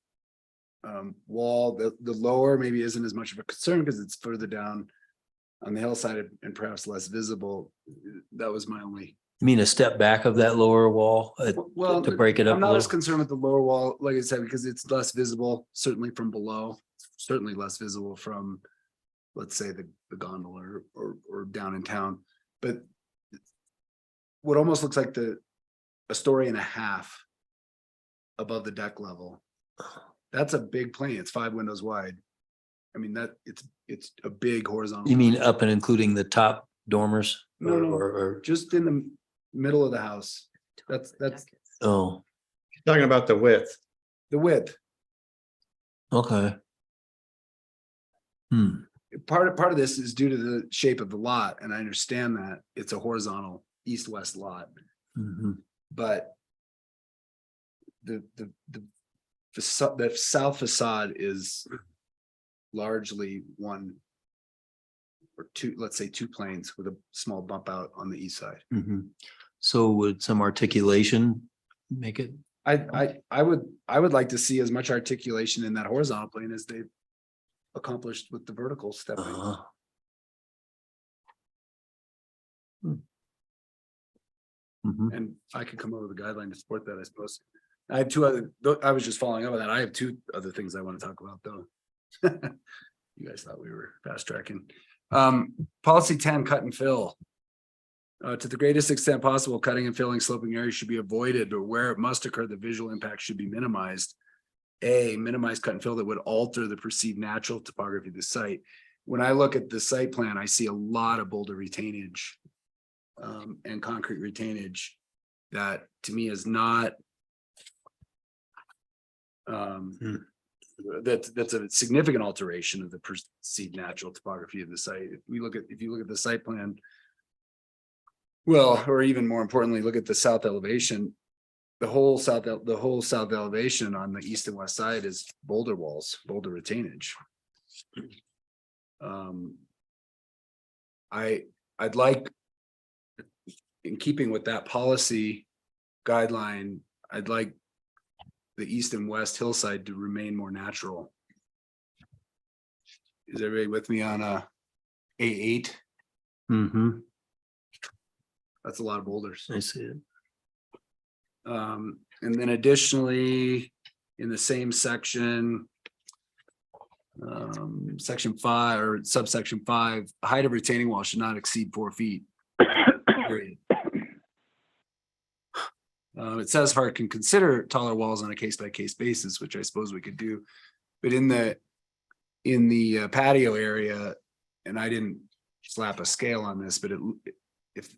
wall, the lower maybe isn't as much of a concern because it's further down on the hillside and perhaps less visible. That was my only. You mean a step back of that lower wall Well, to break it up? I'm a not as little? concerned with the lower wall, like I said, because it's less visible, certainly from below, certainly less visible from, let's say, the gondola or down in town. But what almost looks like a story and a half above the deck level. That's a big plane. It's 5 windows wide. I mean, it's a big horizontal. You mean up and including the top dormers? No, no. Or Just in the middle of the house. That's oh, Talking about the width. the width. okay. Part of this is due to the shape of the lot, and I understand that it's a horizontal east-west lot, Mhm. but the facade, the south facade is largely one or two, let's say 2 planes with a small bump out on the east side. Mhm. So would some articulation make it? I would like to see as much articulation in that horizontal plane as they've accomplished with the vertical stepping. Mhm. And I could come up with a guideline to support that, I suppose. I have I was just following up on that. I have 2 other things I want to talk about, though. You guys thought we were fast tracking. Policy 10, cut and fill. To the greatest extent possible, cutting and filling sloping areas should be avoided, but where it must occur, the visual impact should be minimized. Minimize cut and fill that would alter the perceived natural topography of the site. When I look at the site plan, I see a lot of boulder retainage and concrete retainage that to me is not that's a significant alteration of the perceived natural topography of the site. If you look at the site plan, Well, or even more importantly, look at the south elevation. The whole south elevation on the east and west side is boulder walls, boulder retainage. I'd like, in keeping with that policy guideline, I'd like the east and west hillside to remain more natural. Is everybody with me on A8? Mm-hmm. That's a lot of boulders. I see it. And then additionally, in the same section, section 5 or subsection 5, the height of retaining wall should not exceed 4 feet. Period. It says HARC can consider taller walls on a case-by-case basis, which I suppose we could do, but in the patio area, and I didn't slap a scale on this, but if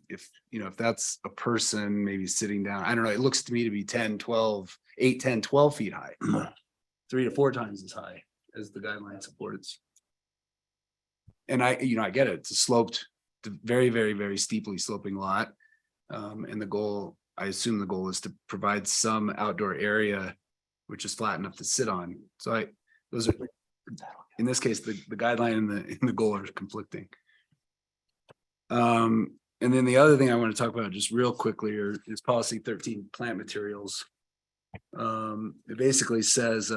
you know, if that's a person maybe sitting down, I don't know, it looks to me to be 10, 12, 8, 10, 12 feet high, 3 to 4 times as high as the guideline supports. And I get it. It's a sloped, very, very, very steeply sloping lot. And the goal, I assume the goal is to provide some outdoor area, which is flat enough to sit on. So those are, in this case, the guideline and the goal are conflicting. And then the other thing I want to talk about just real quickly is policy 13, plant materials. It basically says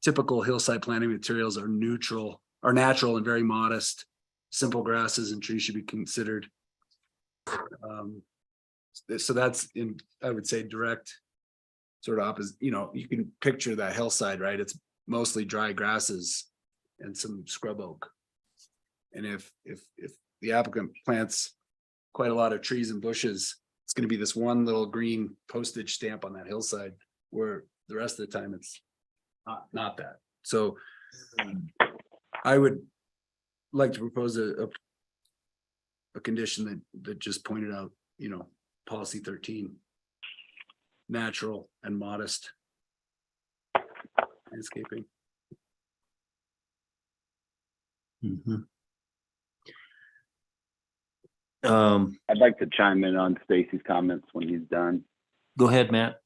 typical hillside planting materials are natural and very modest. Simple grasses and trees should be considered. So that's I would say direct sort of opposite. You know, you can picture that hillside, right? It's mostly dry grasses and some scrub oak. And if the applicant plants quite a lot of trees and bushes, it's going to be this one little green postage stamp on that hillside, where the rest of the time it's not that. So I would like to propose a condition that just pointed out, you know, policy 13, natural and modest landscaping. Mm-hmm. I'd like to chime in on Stacy's comments when he's done. Go ahead, Matt.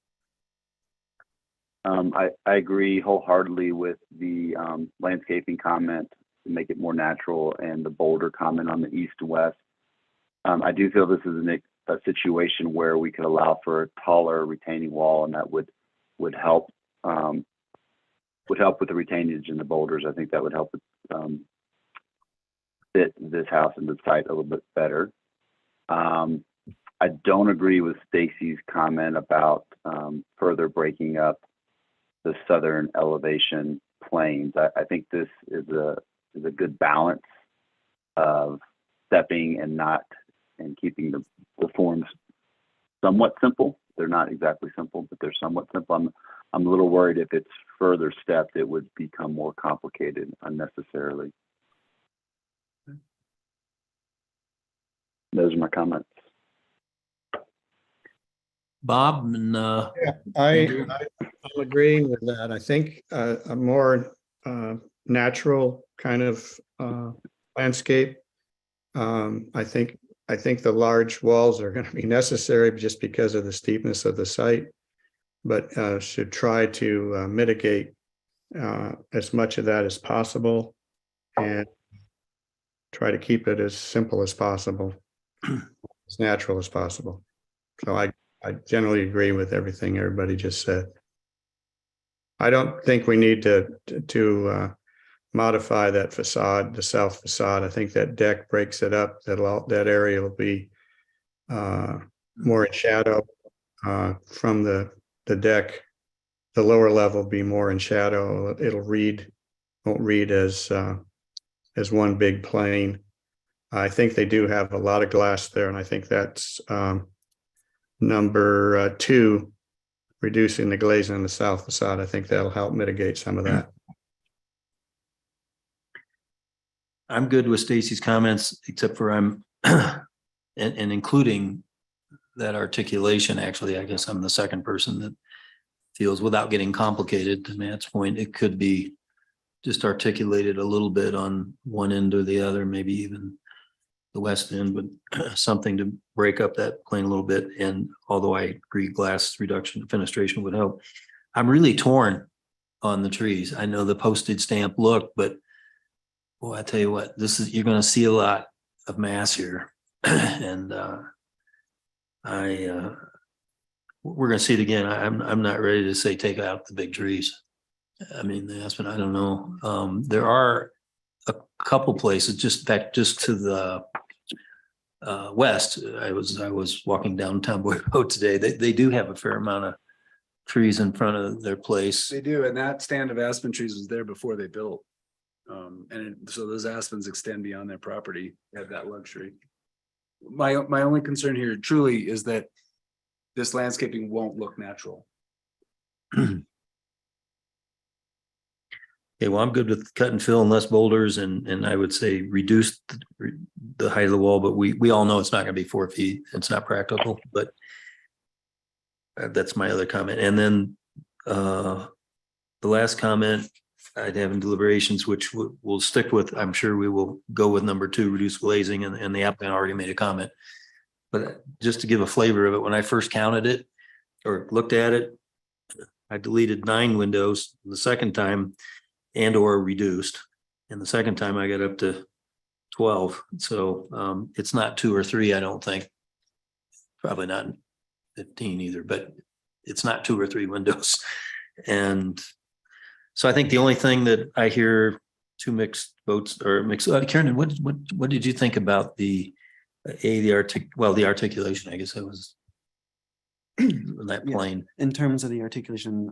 I agree wholeheartedly with the landscaping comment to make it more natural and the boulder comment on the east to west. I do feel this is a situation where we could allow for a taller retaining wall, and that would help with the retainage in the boulders. I think that would help fit this house and the site a little bit better. I don't agree with Stacy's comment about further breaking up the southern elevation plains. I think this is a good balance of stepping and keeping the forms somewhat simple. They're not exactly simple, but they're somewhat simple. I'm a little worried if it's further stepped, it would become more complicated unnecessarily. Those are my comments. Bob and I'm agreeing with that. I think a more natural kind of landscape. I think the large walls are going to be necessary just because of the steepness of the site, but should try to mitigate as much of that as possible and try to keep it as simple as possible, as natural as possible. So I generally agree with everything everybody just said. I don't think we need to modify that facade, the south facade. I think that deck breaks it up. That area will be more in shadow from the deck. The lower level will be more in shadow. Won't read as one big plane. I think they do have a lot of glass there, and I think that's number 2, reducing the glazing on the south facade. I think that'll help mitigate some of that. I'm good with Stacy's comments, except for and including that articulation. Actually, I guess I'm the second person that feels, without getting complicated, to Matt's point, it could be just articulated a little bit on one end or the other, maybe even the west end, but something to break up that plane a little bit. And although I agree glass reduction fenestration would help, I'm really torn on the trees. I know the postage stamp look, but boy, I tell you what, you're gonna see a lot of mass here. And we're gonna see it again. I'm not ready to say take out the big trees. I mean, the aspen, I don't know. There are a couple places, just to the west. I was walking down Tomboy Road today. They do have a fair amount of trees in front of their place. They do, and that stand of aspen trees was there before they built. So those aspens extend beyond their property, they have that luxury. My only concern here truly is that this landscaping won't look natural. Okay, well, I'm good with cut and fill and less boulders, and I would say reduce the height of the wall, but we all know it's not gonna be 4 feet. It's not practical, but that's my other comment. And then the last comment I'd have in deliberations, which we'll stick with, I'm sure we will go with number 2, reduce glazing, and the applicant already made a comment. But just to give a flavor of it, when I first counted it or looked at it, I deleted 9 windows the second time and or reduced. And the second time I got up to 12. So it's not 2 or 3, I don't think. Probably not 15 either, but it's not 2 or 3 windows. And so I think the only thing that I hear 2 mixed votes or mixed, Karen, what did you think about the articulation, I guess that was that Yeah. plane. In terms of the articulation,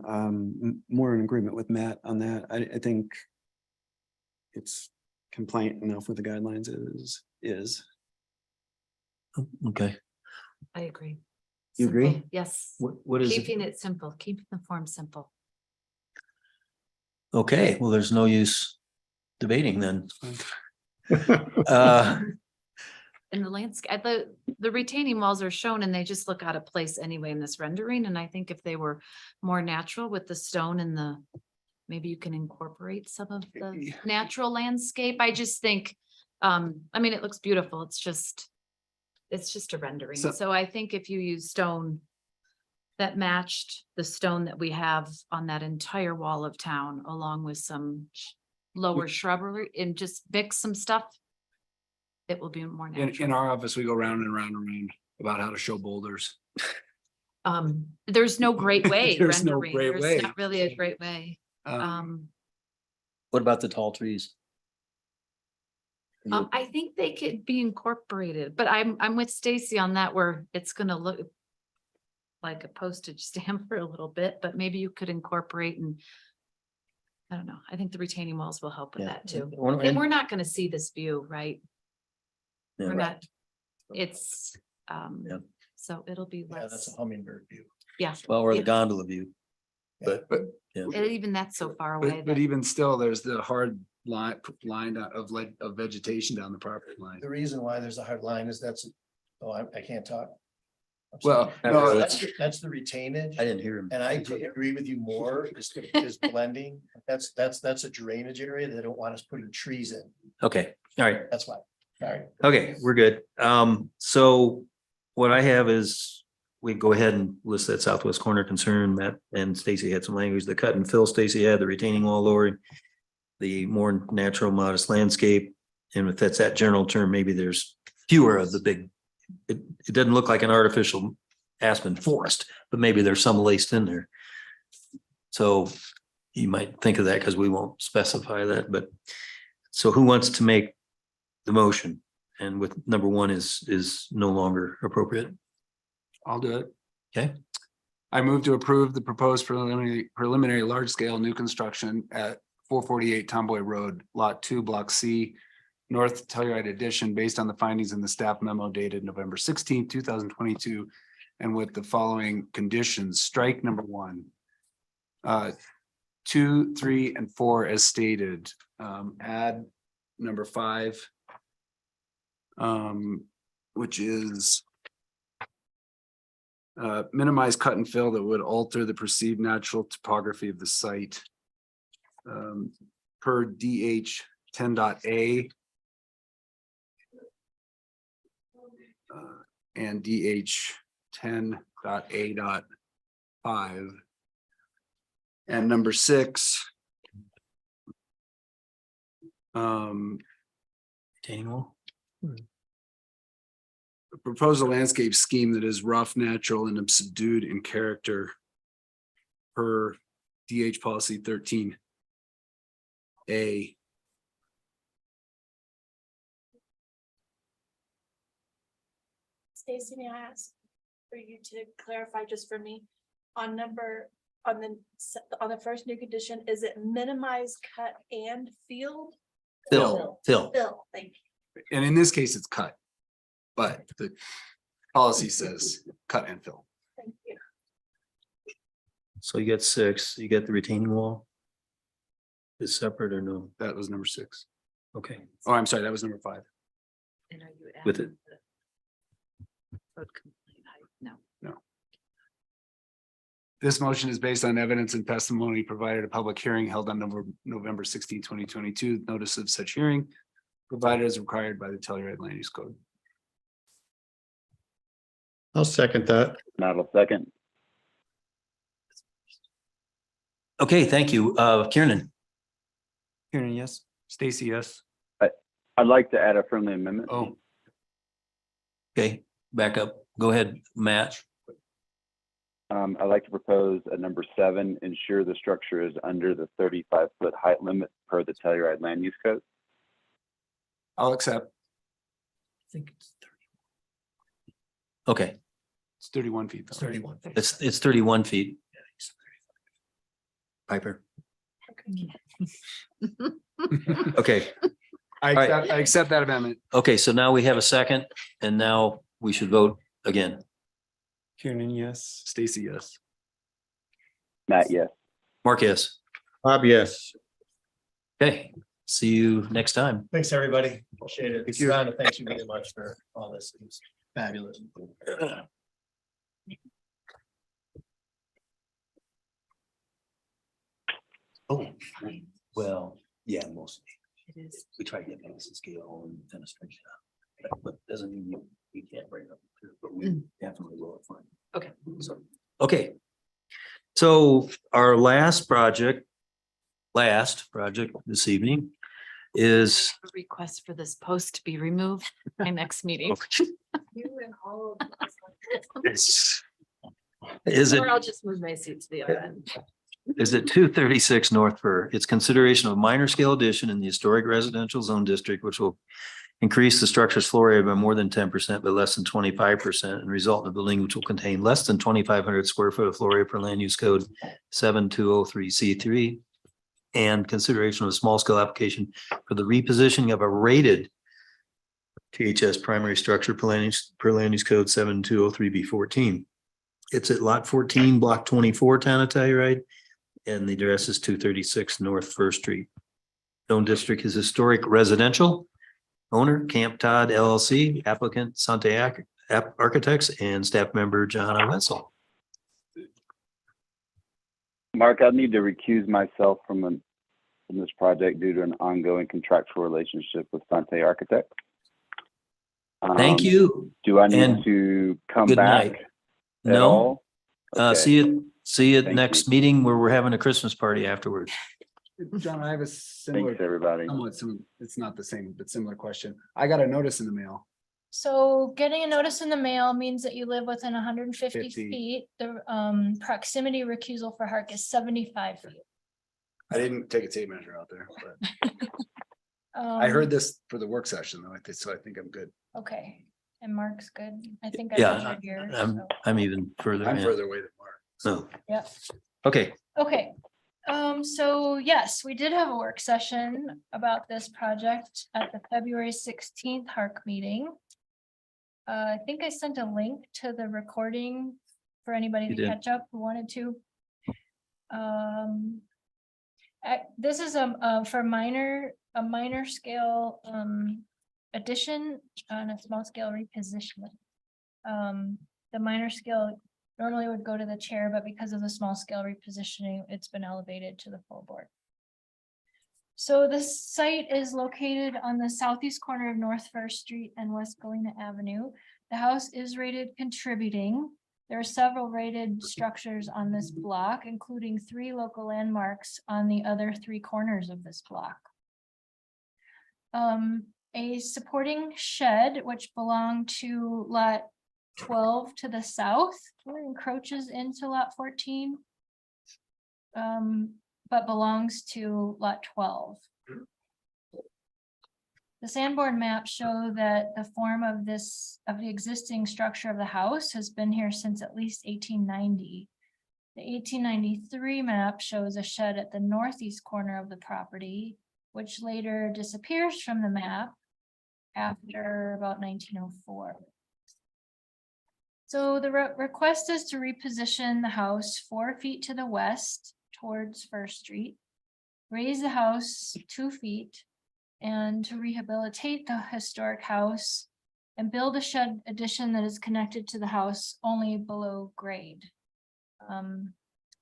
more in agreement with Matt on that. I think it's compliant enough with the guidelines is. Okay. I agree. You agree? Simple, yes. What is it? Keeping it simple, keeping the form simple. Okay, well, there's no use debating then. In the landscape, the retaining walls are shown and they just look out of place anyway in this rendering. And I think if they were more natural with the stone and maybe you can incorporate some of the natural landscape. I just think, I mean, it looks beautiful. It's just a rendering. So I think if you use stone that matched the stone that we have on that entire wall of town, along with some lower shrubbery and just mix some stuff, it will be more natural. In our office, we go round and round and round about how to show boulders. There's no great way. There's no rendering. great There's way. not really a great way. What about the tall trees? I think they could be incorporated, but I'm with Stacy on that, where it's gonna look like a postage stamp for a little bit, but maybe you could incorporate and I don't know. I think the retaining walls will help with that too. And we're not gonna see this view, right? Yeah, We're right. not, it's, so it'll be Yeah, that's a less, hummingbird view. yeah. Well, or the Yeah. gondola view. But yeah. And even that's so far away. But even still, there's the hard line of vegetation down the property line. The reason why there's a hard line is I can't talk. I'm Well, sorry. no, That's the retainage. I didn't hear him. And I agree with you more, is blending. That's a drainage area that they don't want us putting trees in. Okay, all right. That's why. Sorry. Okay, we're good. So what I have is we go ahead and list that southwest corner concern. Matt and Stacy had some language. The cut and fill Stacy had, the retaining wall lowering, the more natural modest landscape. And if that's that general term, maybe there's fewer of the big, it doesn't look like an artificial aspen forest, but maybe there's some laced in there. So you might think of that because we won't specify that, but so who wants to make the motion? And with number 1 is no longer appropriate. I'll do it. Okay. I move to approve the proposed preliminary large scale new construction at 448 Tomboy Road, Lot 2, Block C, North Telluride Addition, based on the findings in the staff memo dated November 16, 2022, and with the following conditions. Strike number 1. 2, 3, and 4 as stated. Add number 5. Which is minimize cut and fill that would alter the perceived natural topography of the site. Per DH 10.A. and DH 10.A.5. And number 6. Retaining wall. Propose a landscape scheme that is rough, natural, and subdued in character per DH policy 13A. Stacy, may I ask for you to clarify just for me on number, on the first new condition, is it minimize, cut and field? Fill. Fill, thank you. And in this case, it's cut. But the policy says cut and fill. Thank you. So you got 6, you got the retaining wall. Is separate or no? That was number 6. Okay, Oh, I'm sorry, that was number 5. And are you with adding it. the road complaint height? No. This motion is based on evidence and testimony provided at a public hearing held on November 16, 2022. Notice of such hearing provided as required by the Telluride Land Use Code. I'll second that. Not a second. Okay, thank you. Kieran. Kieran, yes. Stacy, yes. I'd like to add a friendly amendment. Oh, Okay, back up. Go ahead, Matt. I'd like to propose at number 7, ensure the structure is under the 35-foot height limit per the Telluride Land Use Code. I'll accept. I think it's 30. Okay, It's 31 feet. though. 31. it's 31 feet. Piper. Okay, I accept that amendment. okay, so now we have a second and now we should vote again. Kieran, yes. Stacy, yes. Matt, yes. Mark, yes. Bob, yes. Okay, see you next time. Thanks, everybody. Appreciate it. Thank you. Rhonda, thanks you very much for all this. It was fabulous. Oh, well, yeah, mostly. It is. We try to get notice and scale and fenestration out. But doesn't mean you can't bring it up, but we definitely will find. Okay. Okay. So our last project this evening is. A request for this post to be removed my next meeting. Is it, Or I'll just move my seat to the other end. is it 236 North Fur? It's consideration of minor scale addition in the historic residential zone district, which will increase the structure's floor area by more than 10%, but less than 25%, and result in a building which will contain less than 2,500 square foot of floor area per land use code 7203C3. And consideration of a small scale application for the repositioning of a rated THS primary structure per land use code 7203B14. It's at lot 14, block 24, town of Telluride, and the address is 236 North First Street. Zone district is historic residential. Owner Camp Todd LLC, applicant Sante Architects, and staff member Johanna Wetzel. Mark, I need to recuse myself from this project due to an ongoing contractual relationship with Sante Architects. Thank you. Do I and need to come good back? night. At No, all? Okay. see you at Thank next you. meeting where we're having a Christmas party afterwards. John, I have a similar, Thanks, everybody. it's not the same, but similar question. I got a notice in the mail. So getting a notice in the mail means that you live within 150 50. feet. The proximity recusal for HARC is 75 feet. I didn't take a tape measure out there, but I heard this for the work session though, so I think I'm good. Okay, and Mark's good. I think I Yeah, measured yours. I'm even further. I'm in. further away than Mark. So, Yeah. okay, Okay, so yes, we did have a work session about this project at the February 16th HARC meeting. I think I sent a link to the recording for anybody You to did. catch up who wanted to. This is for a minor scale addition on a small scale repositioning. The minor scale normally would go to the chair, but because of the small scale repositioning, it's been elevated to the full board. So this site is located on the southeast corner of North First Street and West Galena Avenue. The house is rated contributing. There are several rated structures on this block, including 3 local landmarks on the other 3 corners of this block. A supporting shed, which belonged to lot 12 to the south, encroaches into lot 14. But belongs to lot 12. The Sanborn maps show that the form of the existing structure of the house has been here since at least 1890. The 1893 map shows a shed at the northeast corner of the property, which later disappears from the map after about 1904. So the request is to reposition the house 4 feet to the west towards First Street, raise the house 2 feet, and to rehabilitate the historic house and build a shed addition that is connected to the house only below grade.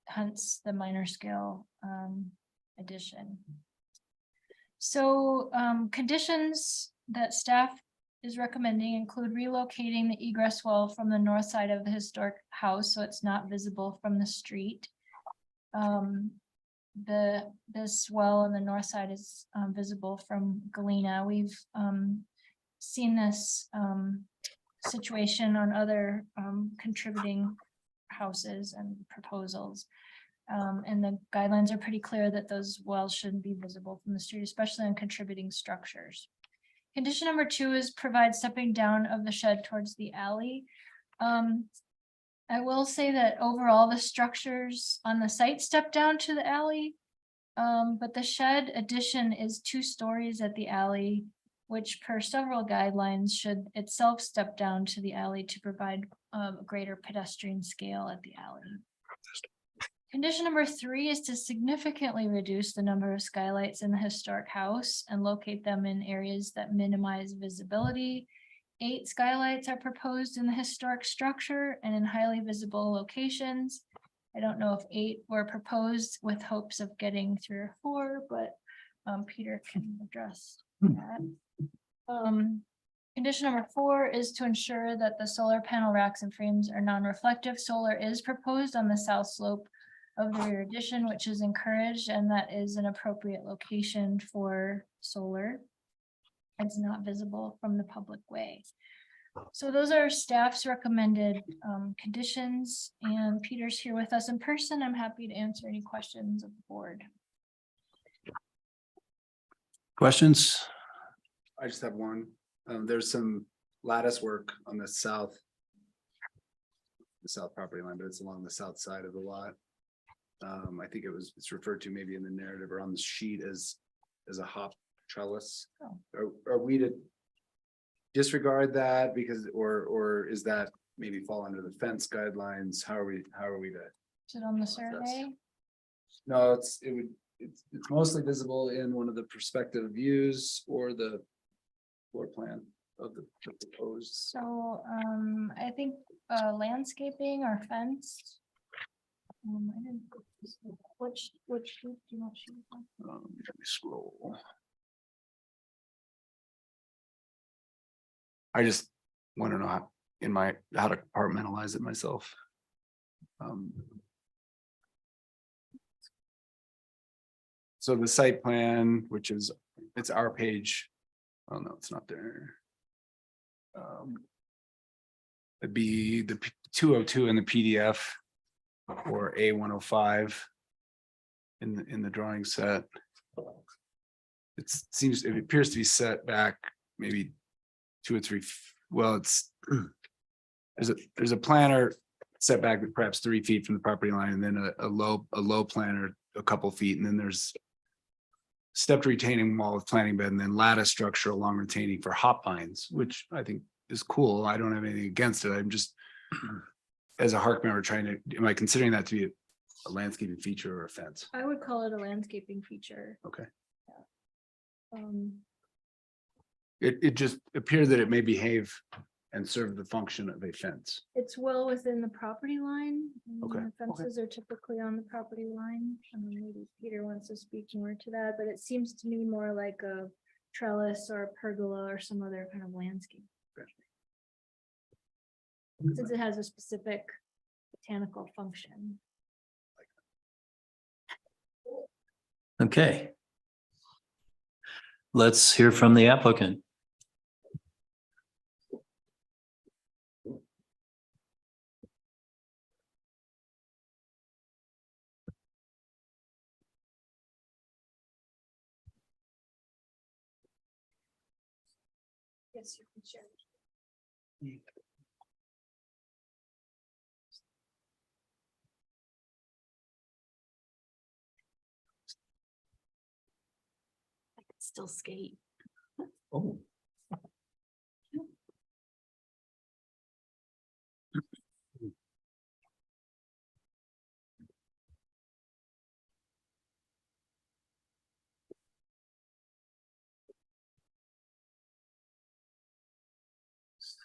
Hence the minor scale addition. So conditions that staff is recommending include relocating the egress well from the north side of the historic house so it's not visible from the street. This well on the north side is visible from Galena. We've seen this situation on other contributing houses and proposals. And the guidelines are pretty clear that those wells shouldn't be visible from the street, especially on contributing structures. Condition number 2 is provide stepping down of the shed towards the alley. I will say that overall the structures on the site step down to the alley, but the shed addition is 2 stories at the alley, which per several guidelines should itself step down to the alley to provide greater pedestrian scale at the alley. Condition number 3 is to significantly reduce the number of skylights in the historic house and locate them in areas that minimize visibility. 8 skylights are proposed in the historic structure and in highly visible locations. I don't know if 8 were proposed with hopes of getting 3 or 4, but Peter can address that. Condition number 4 is to ensure that the solar panel racks and frames are non-reflective. Solar is proposed on the south slope of the rear addition, which is encouraged, and that is an appropriate location for solar. It's not visible from the public way. So those are staff's recommended conditions, and Peter's here with us in person. I'm happy to answer any questions of the board. Questions? I just have one. There's some lattice work on the south property line, but it's along the south side of the lot. I think it's referred to maybe in the narrative or on the sheet as a hop trellis. Oh. Are we to disregard that because, or is that maybe fall under the fence guidelines? How are we to? Is it on the survey? No, it's mostly visible in one of the perspective views or the floor plan of the proposed. So I think landscaping or fence. I didn't. Which sheet do you want? Let me scroll. I just want to know how to compartmentalize it myself. So the site plan, which is, it's our page. Oh no, it's not there. It'd be the 202 in the PDF or A105 in the drawing set. It appears to be set back maybe 2 or 3. Well, it's there's a planter set back perhaps 3 feet from the property line, and then a low planter a couple feet, and then there's stepped retaining wall with planting bed, and then lattice structure along retaining for hop vines, which I think is cool. I don't have anything against it. I'm just, as a HARC member, am I considering that to be a landscaping feature or a fence? I would call it a landscaping feature. Okay. Yeah. It just appeared that it may behave and serve the function of a fence. It's well within the property line. Okay, The fences are typically on the property line. Maybe Peter wants to speak more to that, but it seems to me more like a trellis or a pergola or some other kind of landscape. since it has a specific botanical function. Okay. Let's hear from the applicant. Yes, you can share. I could still skate. Oh.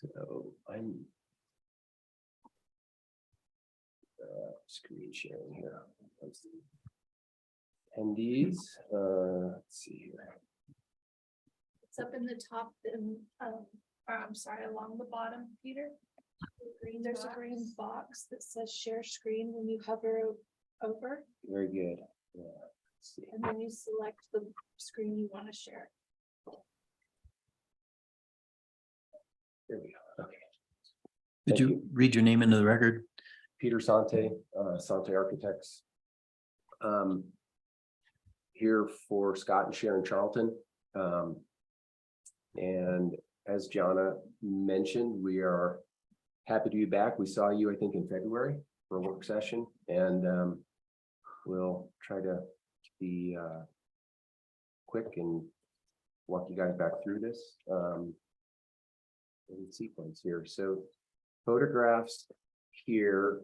So I'm screen sharing here. Attendees, let's see here. It's up in the top and, or I'm sorry, along the bottom, Peter. There's a green box that says share screen when you hover over, Very good. Yeah, let's see. and then you select the screen you want to share. There we go. Okay. Did Thank you read your name into the record? Peter Sante, Sante Architects. Here for Scott and Sharon Charlton. And as Jonna mentioned, we are happy to be back. We saw you, I think, in February for a work session, and we'll try to be quick and walk you guys back through this in sequence here. So photographs here,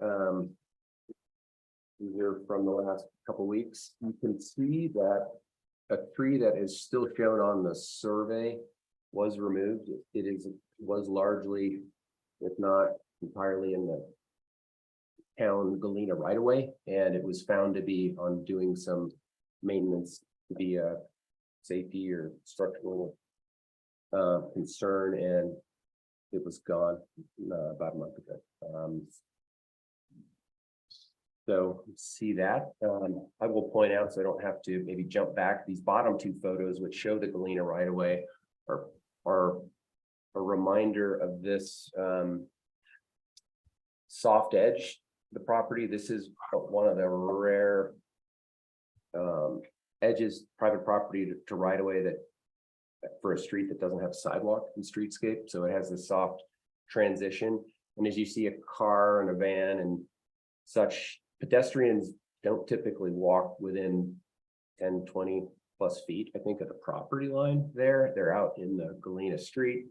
these are from the last couple weeks. You can see that a tree that is still shown on the survey was removed. Was largely, if not entirely, in the town Galena right away, and it was found to be on doing some maintenance via safety or structural concern, and it was gone about a month ago. So see that. I will point out, so I don't have to maybe jump back, these bottom two photos which show the Galena right away are a reminder of this soft edge, the property. This is one of the rare edges, private property to right away that for a street that doesn't have sidewalk and streetscape. So it has this soft transition. And as you see a car and a van and such, pedestrians don't typically walk within 10, 20 plus feet, I think, of the property line there. They're out in the Galena street,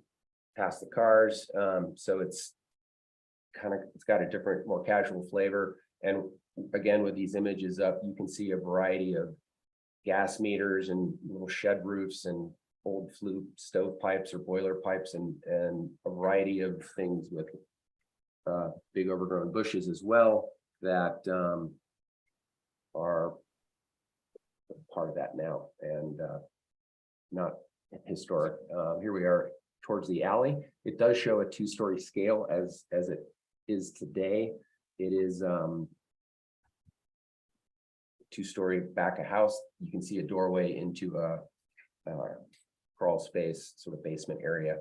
past the cars. So it's got a different, more casual flavor. And again, with these images up, you can see a variety of gas meters and little shed roofs and old flue stove pipes or boiler pipes and a variety of things with big overgrown bushes as well that are part of that now and not historic. Here we are towards the alley. It does show a 2-story scale as it is today. It is 2-story back of house. You can see a doorway into a crawl space, sort of basement area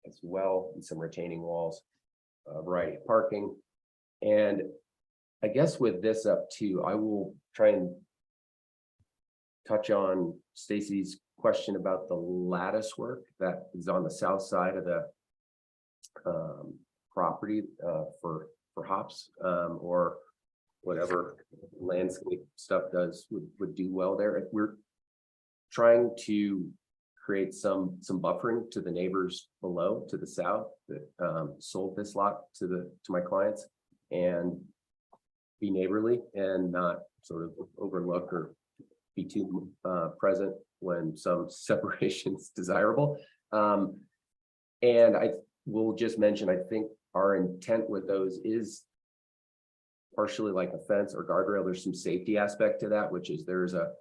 as well, and some retaining walls, a variety of parking. And I guess with this up too, I will try and touch on Stacy's question about the lattice work that is on the south side of the property for hops or whatever landscape stuff would do well there. We're trying to create some buffering to the neighbors below to the south that sold this lot to my clients, and be neighborly and not sort of overlook or be too present when some separation is desirable. And I will just mention, I think our intent with those is partially like a fence or guardrail. There's some safety aspect to that, which is there's a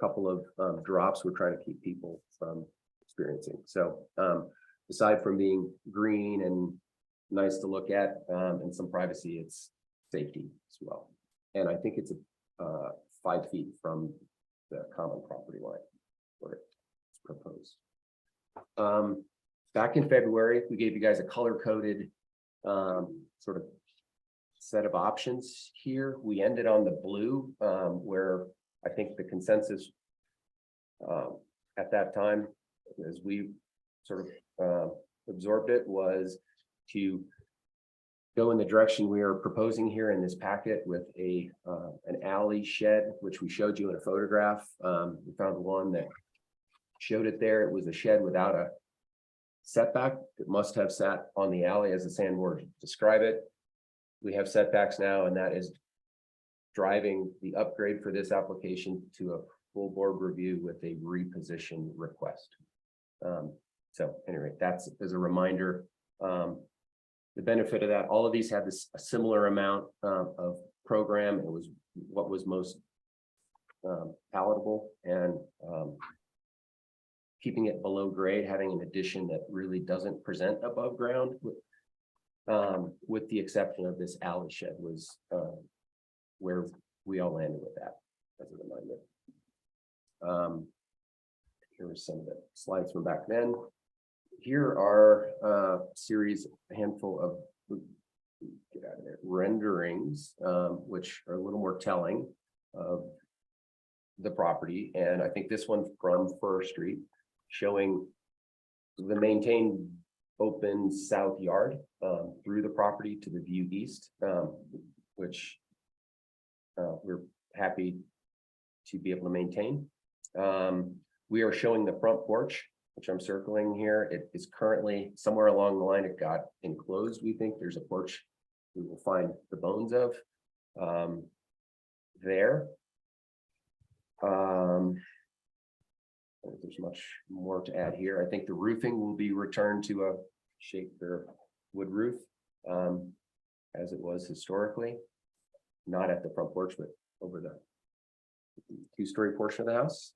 couple of drops we're trying to keep people from experiencing. So aside from being green and nice to look at, and some privacy, it's safety as well. And I think it's 5 feet from the common property line where it's proposed. Back in February, we gave you guys a color-coded sort of set of options here. We ended on the blue, where I think the consensus at that time, as we sort of absorbed it, was to go in the direction we are proposing here in this packet with an alley shed, which we showed you in a photograph. We found one that showed it there. It was a shed without a setback. It must have sat on the alley as the sandboard describe it. We have setbacks now, and that is driving the upgrade for this application to a full board review with a reposition request. So anyway, that's as a reminder. The benefit of that, all of these had a similar amount of program. It was what was most palatable, and keeping it below grade, having an addition that really doesn't present above ground, with the exception of this alley shed, was where we all landed with that, as a reminder. Here are some of the slides from back then. Here are a handful of get out of there, renderings, which are a little more telling of the property. And I think this one from Fir Street, showing the maintained open south yard through the property to the view east, which we're happy to be able to maintain. We are showing the front porch, which I'm circling here. It is currently somewhere along the line. It got enclosed. We think there's a porch we will find the bones of there. There's much more to add here. I think the roofing will be returned to a Shaker wood roof, as it was historically, not at the front porch, but over the 2-story portion of the house.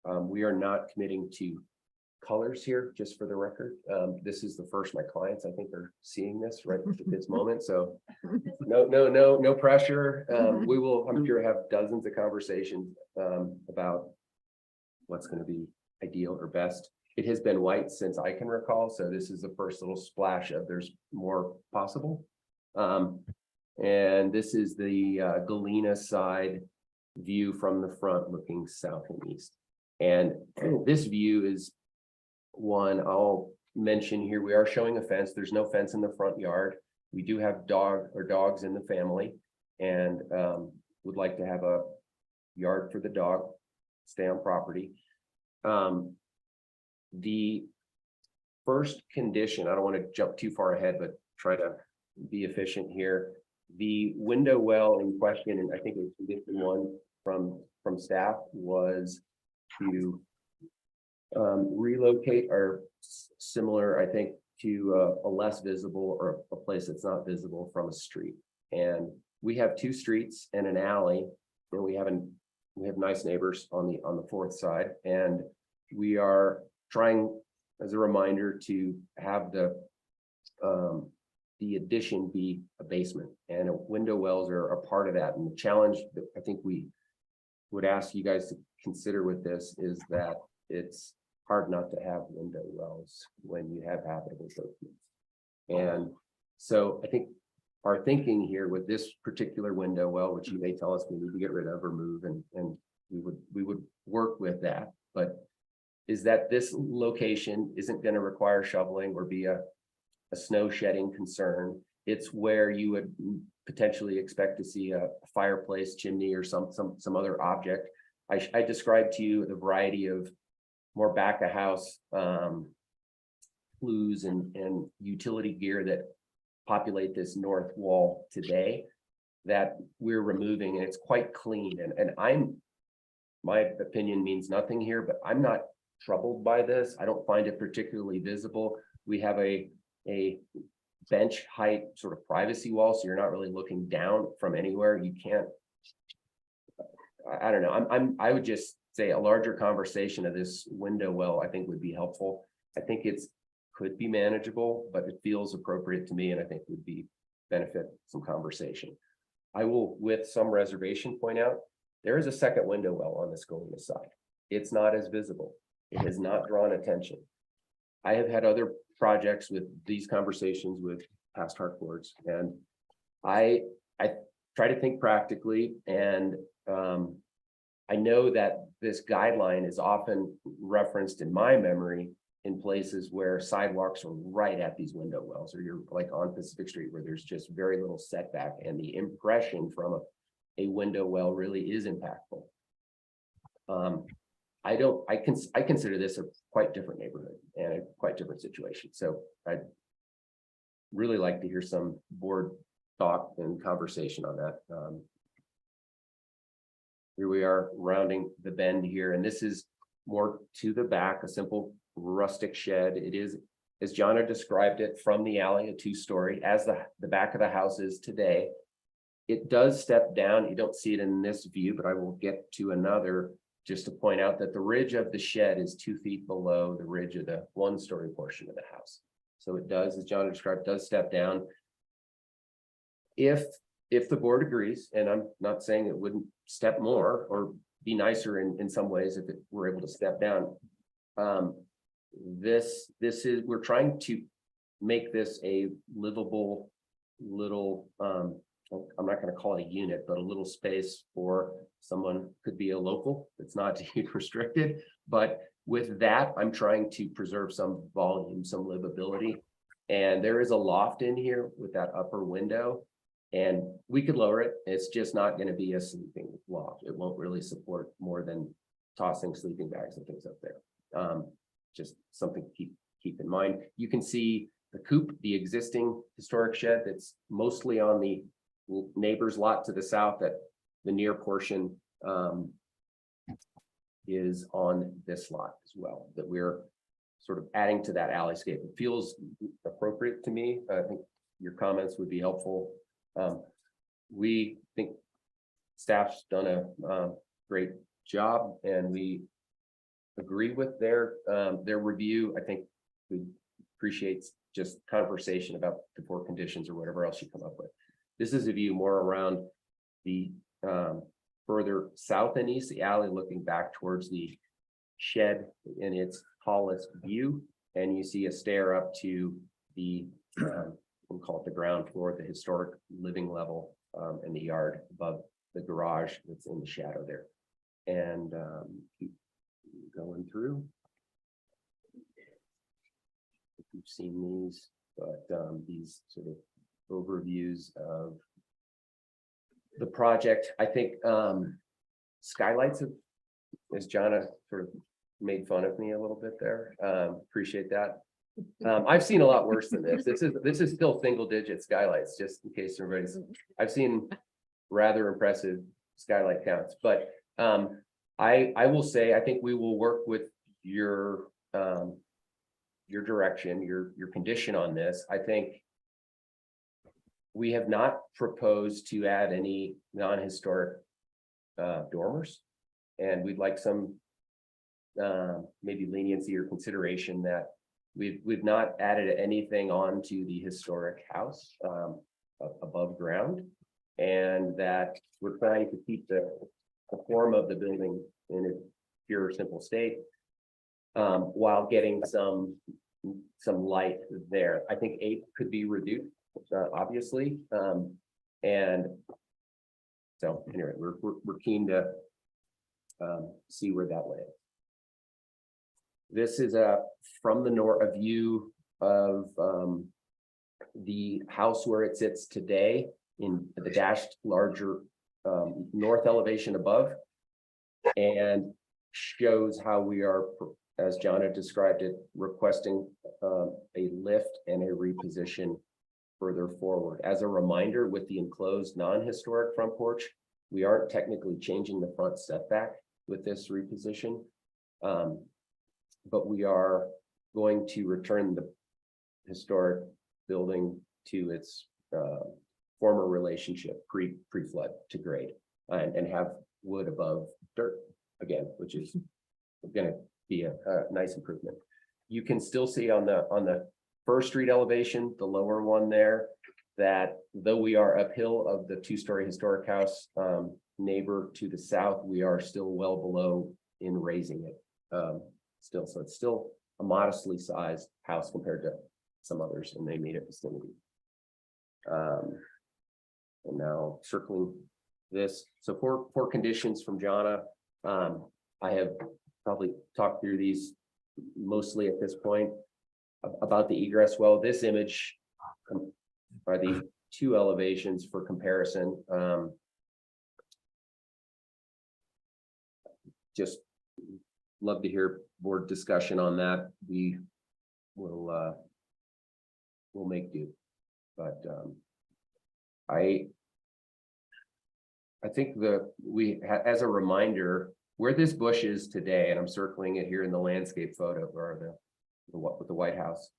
We are not committing to colors here, just for the record. This is the first my clients, I think, are seeing this right at this moment. So no pressure. We will, I'm sure, have dozens of conversations about what's going to be ideal or best. It has been white since I can recall, so this is the first little splash of there's more possible. And this is the Galena side view from the front, looking south and east. And this view is one I'll mention here. We are showing a fence. There's no fence in the front yard. We do have dogs in the family, and would like to have a yard for the dog, stay on property. The first condition, I don't want to jump too far ahead, but try to be efficient here. The window well in question, and I think it was condition 1 from staff, was to relocate, or similar, I think, to a less visible, or a place that's not visible from a street. And we have 2 streets and an alley, and we have nice neighbors on the 4th side, and we are trying, as a reminder, to have the addition be a basement, and window wells are a part of that. And the challenge that I think we would ask you guys to consider with this is that it's hard not to have window wells when you have habitable basements. And so I think our thinking here with this particular window well, which you may tell us we need to get rid of or move, and we would work with that, but is that this location isn't going to require shoveling or be a snow shedding concern. It's where you would potentially expect to see a fireplace, chimney, or some other object. I described to you the variety of more back of house flues and utility gear that populate this north wall today that we're removing, and it's quite clean. And my opinion means nothing here, but I'm not troubled by this. I don't find it particularly visible. We have a bench height sort of privacy wall, so you're not really looking down from anywhere. You can't, I don't know. I would just say a larger conversation of this window well, I think, would be helpful. I think it's could be manageable, but it feels appropriate to me and I think would be benefit some conversation. I will, with some reservation, point out, there is a second window well on this Galena side. It's not as visible. It has not drawn attention. I have had other projects with these conversations with past HARC boards, and I try to think practically, and I know that this guideline is often referenced in my memory in places where sidewalks are right at these window wells, or you're like on Pacific Street where there's just very little setback, and the impression from a window well really is impactful. I consider this a quite different neighborhood and a quite different situation. So I'd really like to hear some board thought and conversation on that. Here we are rounding the bend here, and this is more to the back, a simple rustic shed. It is, as John had described it, from the alley, a two-story, as the back of the house is today. It does step down. You don't see it in this view, but I will get to another just to point out that the ridge of the shed is 2 feet below the ridge of the one-story portion of the house. So it does, as John described, does step down. If the board agrees, and I'm not saying it wouldn't step more or be nicer in some ways if it were able to step down. This is, we're trying to make this a livable little, I'm not going to call it a unit, but a little space for someone, could be a local. It's not too restricted, but with that, I'm trying to preserve some volume, some livability. And there is a loft in here with that upper window, and we could lower it. It's just not going to be a sleeping loft. It won't really support more than tossing sleeping bags and things up there. Just something to keep in mind. You can see the coop, the existing historic shed that's mostly on the neighbor's lot to the south, that the near portion is on this lot as well, that we're sort of adding to that alleyscape. It feels appropriate to me. I think your comments would be helpful. We think staff's done a great job, and we agree with their review. I think we appreciate just conversation about the 4 conditions or whatever else you come up with. This is a view more around the further south and east, the alley looking back towards the shed in its tallest view. And you see a stair up to the, we'll call it the ground floor, the historic living level, in the yard above the garage that's in the shadow there. And keep going through. If you've seen these, but these sort of overviews of the project. I think skylights have, as Jonna sort of made fun of me a little bit there. Appreciate that. I've seen a lot worse than this. This is still single digit skylights, just in case everybody's, I've seen rather impressive skylight counts, but I will say, I think we will work with your direction, your condition on this. I think we have not proposed to add any non-historic dormers, and we'd like some maybe leniency or consideration that we've not added anything onto the historic house above ground, and that we're trying to keep the form of the building in its pure, simple state, while getting some light there. I think 8 could be reduced, obviously, and so anyway, we're keen to see where that lands. This is from the north, a view of the house where it sits today in the dashed larger north elevation above, and shows how we are, as John had described it, requesting a lift and a reposition further forward. As a reminder, with the enclosed non-historic front porch, we aren't technically changing the front setback with this reposition, but we are going to return the historic building to its former relationship pre-flood to grade, and have wood above dirt again, which is going to be a nice improvement. you can still see on the First Street elevation, the lower one there, that though we are uphill of the two-story historic house neighbor to the south, we are still well below in raising it. Still, so it's still a modestly sized house compared to some others in the immediate vicinity. And now circling this, so for conditions from Jonna, I have probably talked through these mostly at this point about the egress well. This image are the two elevations for comparison. Just love to hear board discussion on that. We will we'll make do, but I think as a reminder, where this bush is today, and I'm circling it here in the landscape photo or with the White House.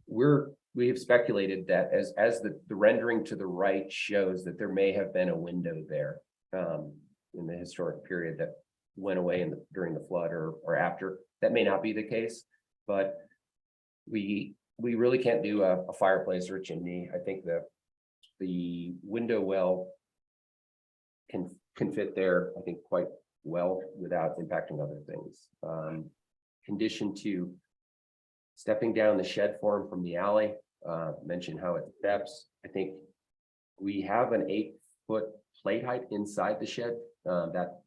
We have speculated that as the rendering to the right shows that there may have been a window there in the historic period that went away during the flood or after. That may not be the case, but we really can't do a fireplace or a chimney. I think that the window well can fit there, I think, quite well without impacting other things. Condition 2, stepping down the shed form from the alley, mention how it steps. I think we have an 8-foot plate height inside the shed, that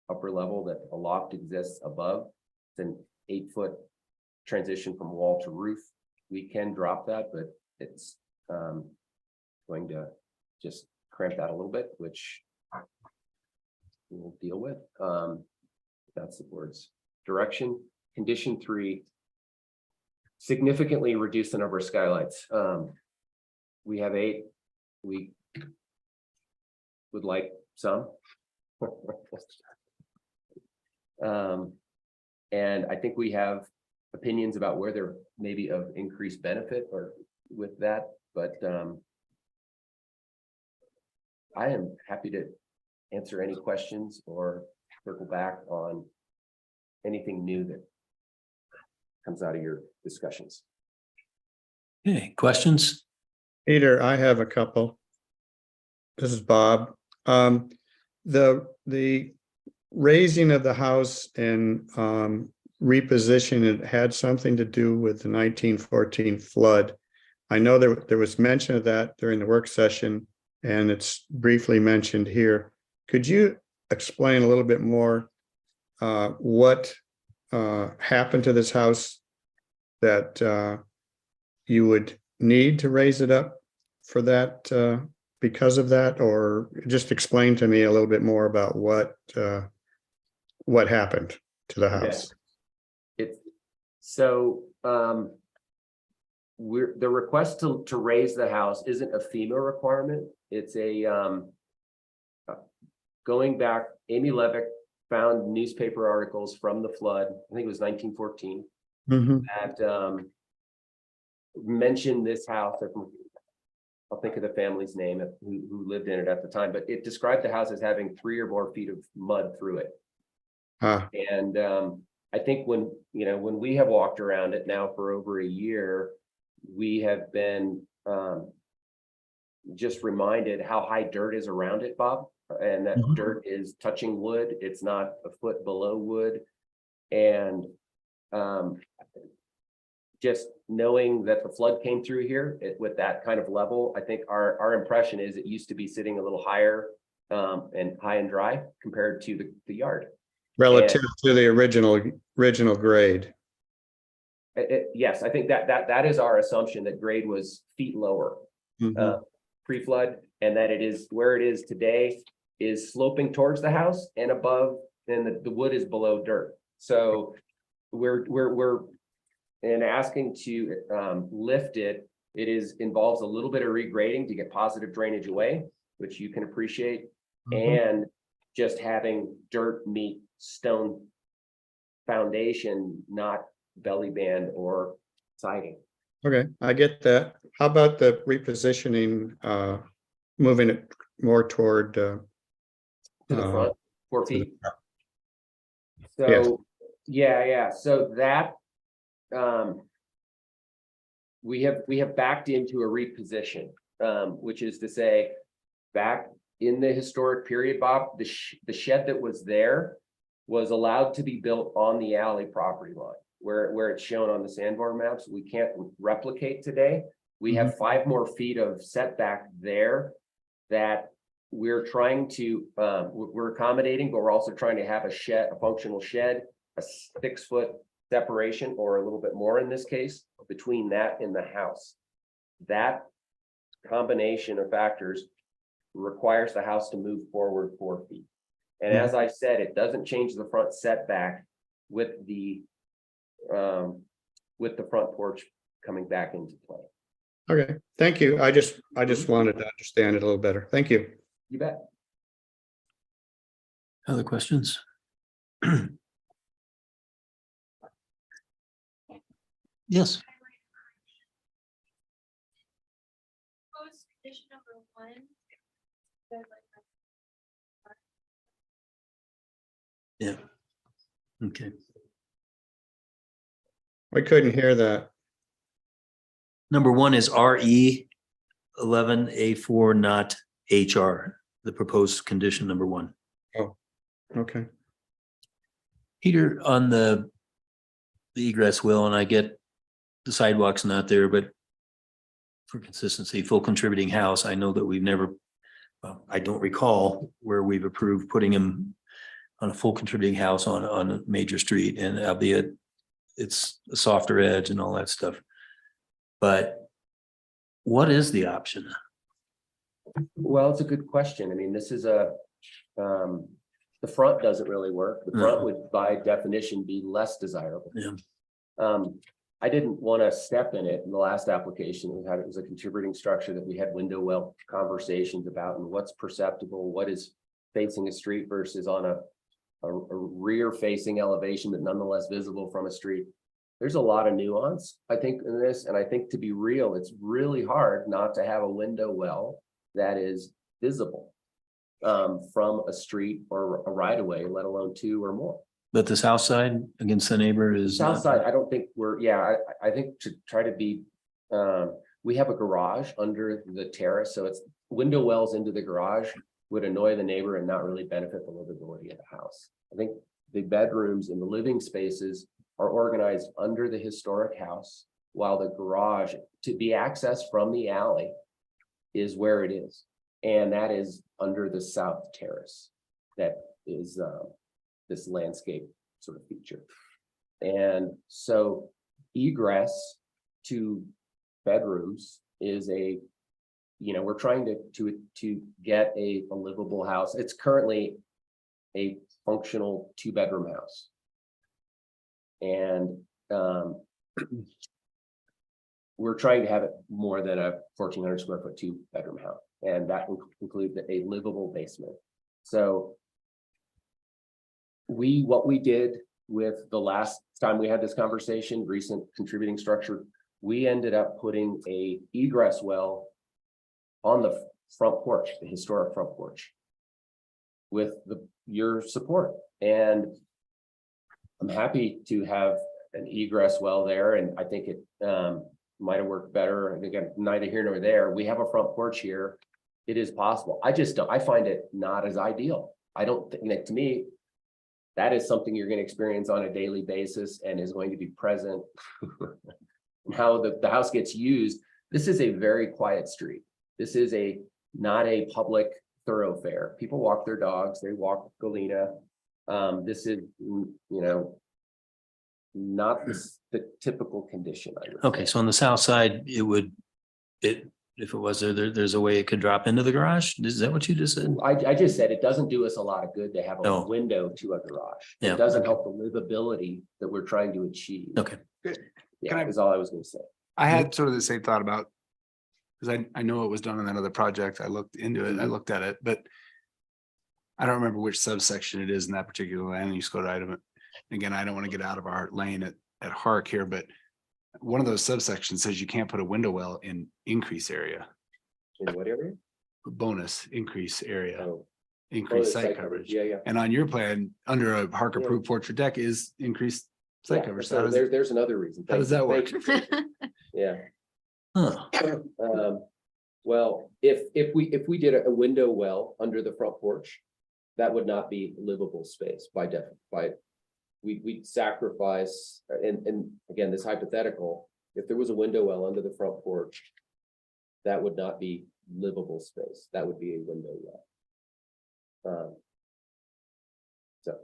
upper level that a loft exists above. It's an 8-foot transition from wall to roof. We can drop that, but it's going to just cramp that a little bit, which we'll deal with. That's the board's direction. Condition 3, significantly reduce the number of skylights. We have 8. We would like some. And I think we have opinions about where there may be of increased benefit or with that, but I am happy to answer any questions or circle back on anything new that comes out of your discussions. Okay, questions? Peter, I have a couple. This is Bob. The raising of the house and reposition, it had something to do with the 1914 flood. I know there was mention of that during the work session, and it's briefly mentioned here. Could you explain a little bit more what happened to this house that you would need to raise it up for that because of that, or just explain to me a little bit more about what happened to the house? The request to raise the house isn't a FEMA requirement. It's a going back, Amy Levick found newspaper articles from the flood, I think it was 1914, that mentioned this house. I'll think of the family's name who lived in it at the time, but it described the house as having 3 or more feet of mud through it. And I think when we have walked around it now for over a year, we have been just reminded how high dirt is around it, Bob, and that dirt is touching wood. It's not a foot below wood. And just knowing that the flood came through here with that kind of level, I think our impression is it used to be sitting a little higher and high and dry compared to the yard. Relative to the original grade. Yes, I think that is our assumption, that grade was feet lower pre-flood, and that it is where it is today is sloping towards the house and above, and the wood is below dirt. So we're in asking to lift it. It involves a little bit of regrading to get positive drainage away, which you can appreciate, and just having dirt meet stone foundation, not belly band or siding. Okay, I get that. How about the repositioning, moving it more toward To the front, 4 feet. Yes. So yeah. So that we have backed into a reposition, which is to say, back in the historic period, Bob, the shed that was there was allowed to be built on the alley property line, where it's shown on the Sandbar maps. We can't replicate today. We have 5 more feet of setback there that we're trying to, we're accommodating, but we're also trying to have a shed, a functional shed, a 6-foot separation, or a little bit more in this case, between that and the house. That combination of factors requires the house to move forward 4 feet. And as I said, it doesn't change the front setback with the front porch coming back into play. Okay, thank you. I just wanted to understand it a little better. Thank you. You bet. Other questions? Yes. Condition number 1. Yeah. Okay. I couldn't hear that. Number 1 is RE 11A4, not HR, the proposed condition number 1. Oh, okay. Peter, on the egress will, and I get the sidewalk's not there, but for consistency, full contributing house, I know that we've never, well, I don't recall where we've approved putting him on a full contributing house on a major street, and albeit it's a softer edge and all that stuff. But what is the option? Well, it's a good question. I mean, this is the front doesn't really work. The front would by definition be less desirable. Yeah. I didn't want to step in it in the last application. We had, it was a contributing structure that we had window well conversations about, and what's perceptible, what is facing a street versus on a rear facing elevation, but nonetheless visible from a street. There's a lot of nuance, I think, in this. And I think, to be real, it's really hard not to have a window well that is visible from a street or a right of way, let alone 2 or more. But the south side against the neighbor is South side, I don't think we're, I think to try to be, we have a garage under the terrace, so it's window wells into the garage would annoy the neighbor and not really benefit the livability of the house. I think the bedrooms and the living spaces are organized under the historic house, while the garage, to be accessed from the alley, is where it is. And that is under the south terrace. That is this landscape sort of feature. And so egress to bedrooms is a, we're trying to get a livable house. It's currently a functional 2-bedroom house. And we're trying to have it more than a 1,400 square foot 2-bedroom house. And that includes a livable basement. So what we did with the last time we had this conversation, recent contributing structure, we ended up putting a egress well on the front porch, the historic front porch, with your support. And I'm happy to have an egress well there, and I think it might have worked better. And again, neither here nor there. We have a front porch here. It is possible. I find it not as ideal. I don't think, to me, that is something you're going to experience on a daily basis and is going to be present. How the house gets used. This is a very quiet street. This is not a public thoroughfare. People walk their dogs. They walk Galena. This is, not the typical condition. okay. So on the south side, if it was there's a way it could drop into the garage. Is that what you just said? I just said it doesn't do us a lot of good to have a No. window to a garage. Yeah. It doesn't help the livability that we're trying to achieve. Okay. Yeah, is all I was going to say. I had sort of the same thought about, because I know it was done on that other project. I looked into it, I looked at it, but I don't remember which subsection it is in that particular land use code item. Again, I don't want to get out of our lane at HARC here, but one of those subsections says you can't put a window well in increase area. In what area? Bonus increase area, Oh, increased bonus site coverage. Yeah. And on your plan, under a HARC approved porch or deck is increased Site Yeah, coverage. so there's another reason. How does that work? Thank you. Yeah. Huh. Well, if we did a window well under the front porch, that would not be livable space we'd sacrifice, and again, this hypothetical, if there was a window well under the front porch, that would not be livable space. That would be a window well. So.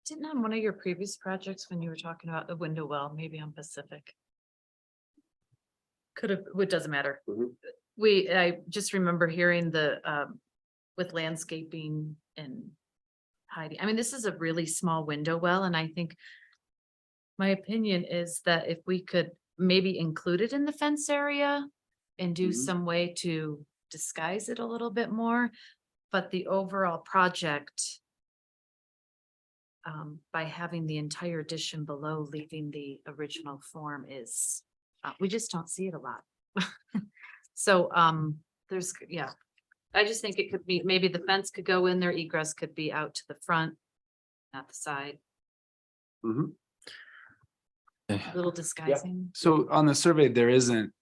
Didn't on one of your previous projects, when you were talking about the window well, maybe on Pacific? Could have, it doesn't matter. I just remember hearing with landscaping and hiding. I mean, this is a really small window well, and I think my opinion is that if we could maybe include it in the fence area and do some way to disguise it a little bit more, but the overall project, by having the entire addition below, leaving the original form is, we just don't see it a lot. So, yeah, I just think it could be, maybe the fence could go in there, egress could be out to the front, not the side, a little disguising. So on the survey, there isn't,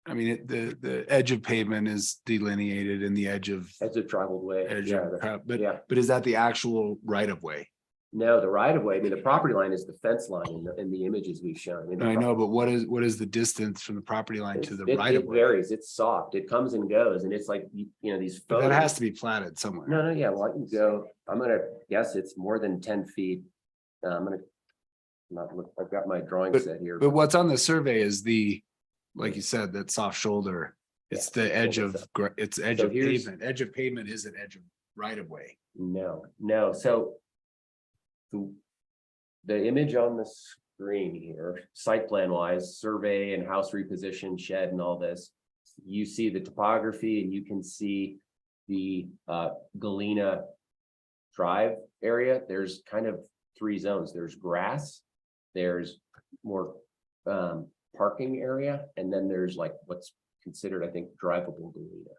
I mean, the edge of pavement is delineated in the edge of. As a traveled way. But is that the actual right of way? No, the right of way, I mean, the property line is the fence line in the images we've shown. I know, but what is the distance from the property line to the right of It way? varies, it's soft, it comes and goes, and it's like, these. But that photos- has to be platted somewhere. No, yeah, well, I can go, I'm gonna guess it's more than 10 feet. I'm gonna not look, I've got my drawing set here. But what's on the survey is like you said, that soft shoulder. It's the edge of, it's edge So of here's- pavement. Edge of pavement is an edge of right of way. No, so the image on the screen here, site plan wise, survey and house reposition, shed and all this, you see the topography and you can see the Galena Drive area. There's kind of 3 zones. There's grass, there's more parking area, and then there's like what's considered, I think, drivable Galena.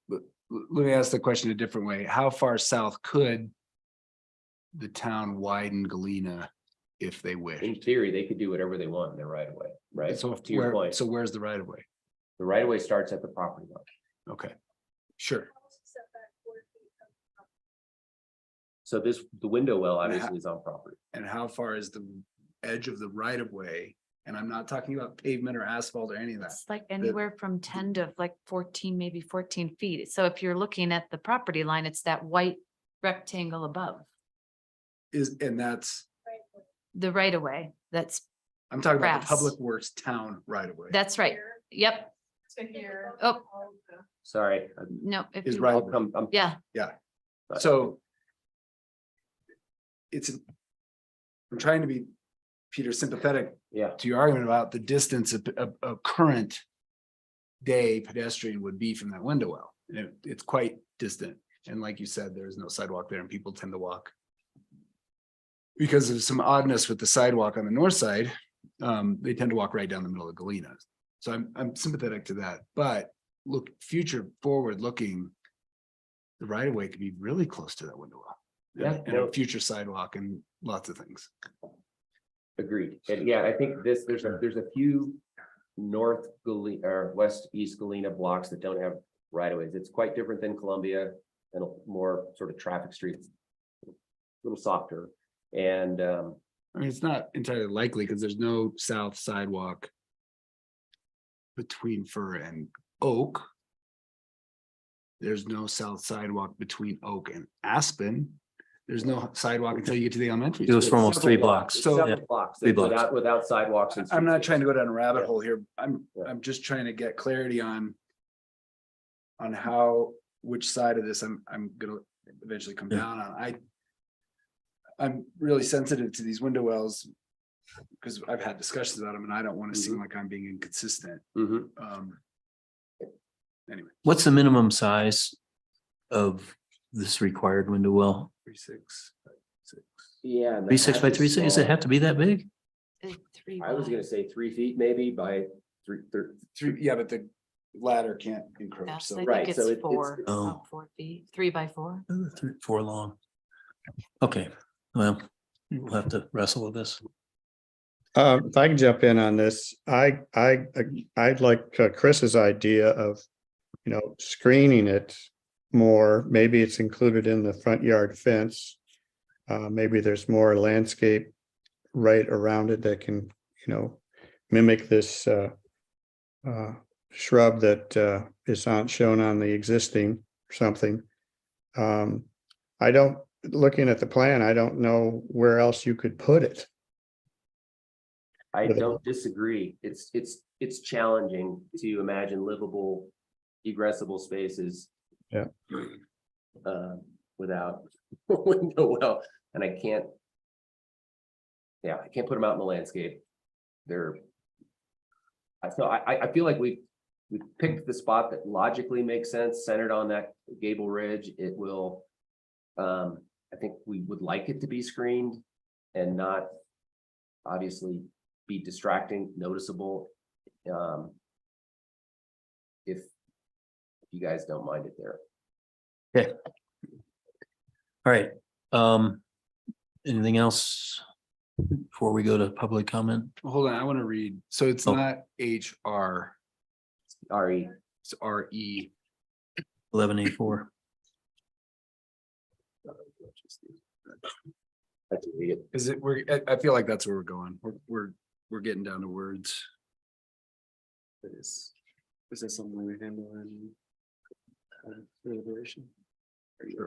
But let me ask the question a different way. How far south could the town widen Galena if they wish? In theory, they could do whatever they want in their right of way, right? So To your point, so where's the right of way? the right of way starts at the property line. Okay, sure. So the window well obviously is on property. And how far is the edge of the right of way? And I'm not talking about pavement or asphalt or any of that. It's like anywhere from 10 to like 14, maybe 14 feet. So if you're looking at the property line, it's that white rectangle above And that's, the right of way. That's, I'm talking about the Grass. Public Works town right of way. that's right. Yep. To here. Oh, Sorry. no. If Is you- right. Yeah. So I'm trying to be, Peter, sympathetic Yeah, to your argument about the distance a current day pedestrian would be from that window well. It's quite distant. And like you said, there's no sidewalk there and people tend to walk. Because of some oddness with the sidewalk on the north side, they tend to walk right down the middle of Galena. So I'm sympathetic to that, but look, future forward looking, the right of way could be really close to that window well. Yeah, And a future sidewalk and lots of things. agreed. And yeah, I think there's a few north Galena or west east Galena blocks that don't have right of ways. It's quite different than Columbia and more sort of traffic streets, a little softer. And I mean, it's not entirely likely because there's no south sidewalk between Fir and Oak. There's no south sidewalk between Oak and Aspen. There's no sidewalk until you get to the elementary. It goes school. for almost 3 blocks. So- several blocks, 3 blocks. without sidewalks. And I'm not streets. trying to go down a rabbit hole here. I'm Yeah. just trying to get clarity on how, which side of this I'm gonna eventually come Yeah. down on. I'm really sensitive to these window wells because I've had discussions about them and I don't want to seem like I'm being inconsistent. Mhm. Anyway, What's the minimum size of this required window well? 3.6. Yeah. and 3.6 by that's 3.6? Does it have to be that big? I was gonna say 3 feet maybe by 3. Yeah, but the ladder can't encroach. Yes, So I right, think so it's it- 4, Oh. about 4 feet, 3 by 4. 4 long. Okay, well, we'll have to wrestle with this. If I can jump in on this, I'd like Chris's idea of, screening it more. Maybe it's included in the front yard fence. Maybe there's more landscape right around it that can, mimic this shrub that is not shown on the existing something. Looking at the plan, I don't know where else you could put it. I don't disagree. It's challenging to imagine livable, egressable spaces. Yeah. Without window well, and I can't. Yeah, I can't put them out in the landscape. I feel like we picked the spot that logically makes sense, centered on that gable ridge. It will. I think we would like it to be screened and not obviously be distracting, noticeable. If you guys don't mind it there. Okay. All right. Anything else before we go to public comment? Hold on, I want to read. So it's not HR, RE. it's RE. 11A4. Is it, I feel like that's where we're going. We're getting down to words. Is that something we handle in deliberation?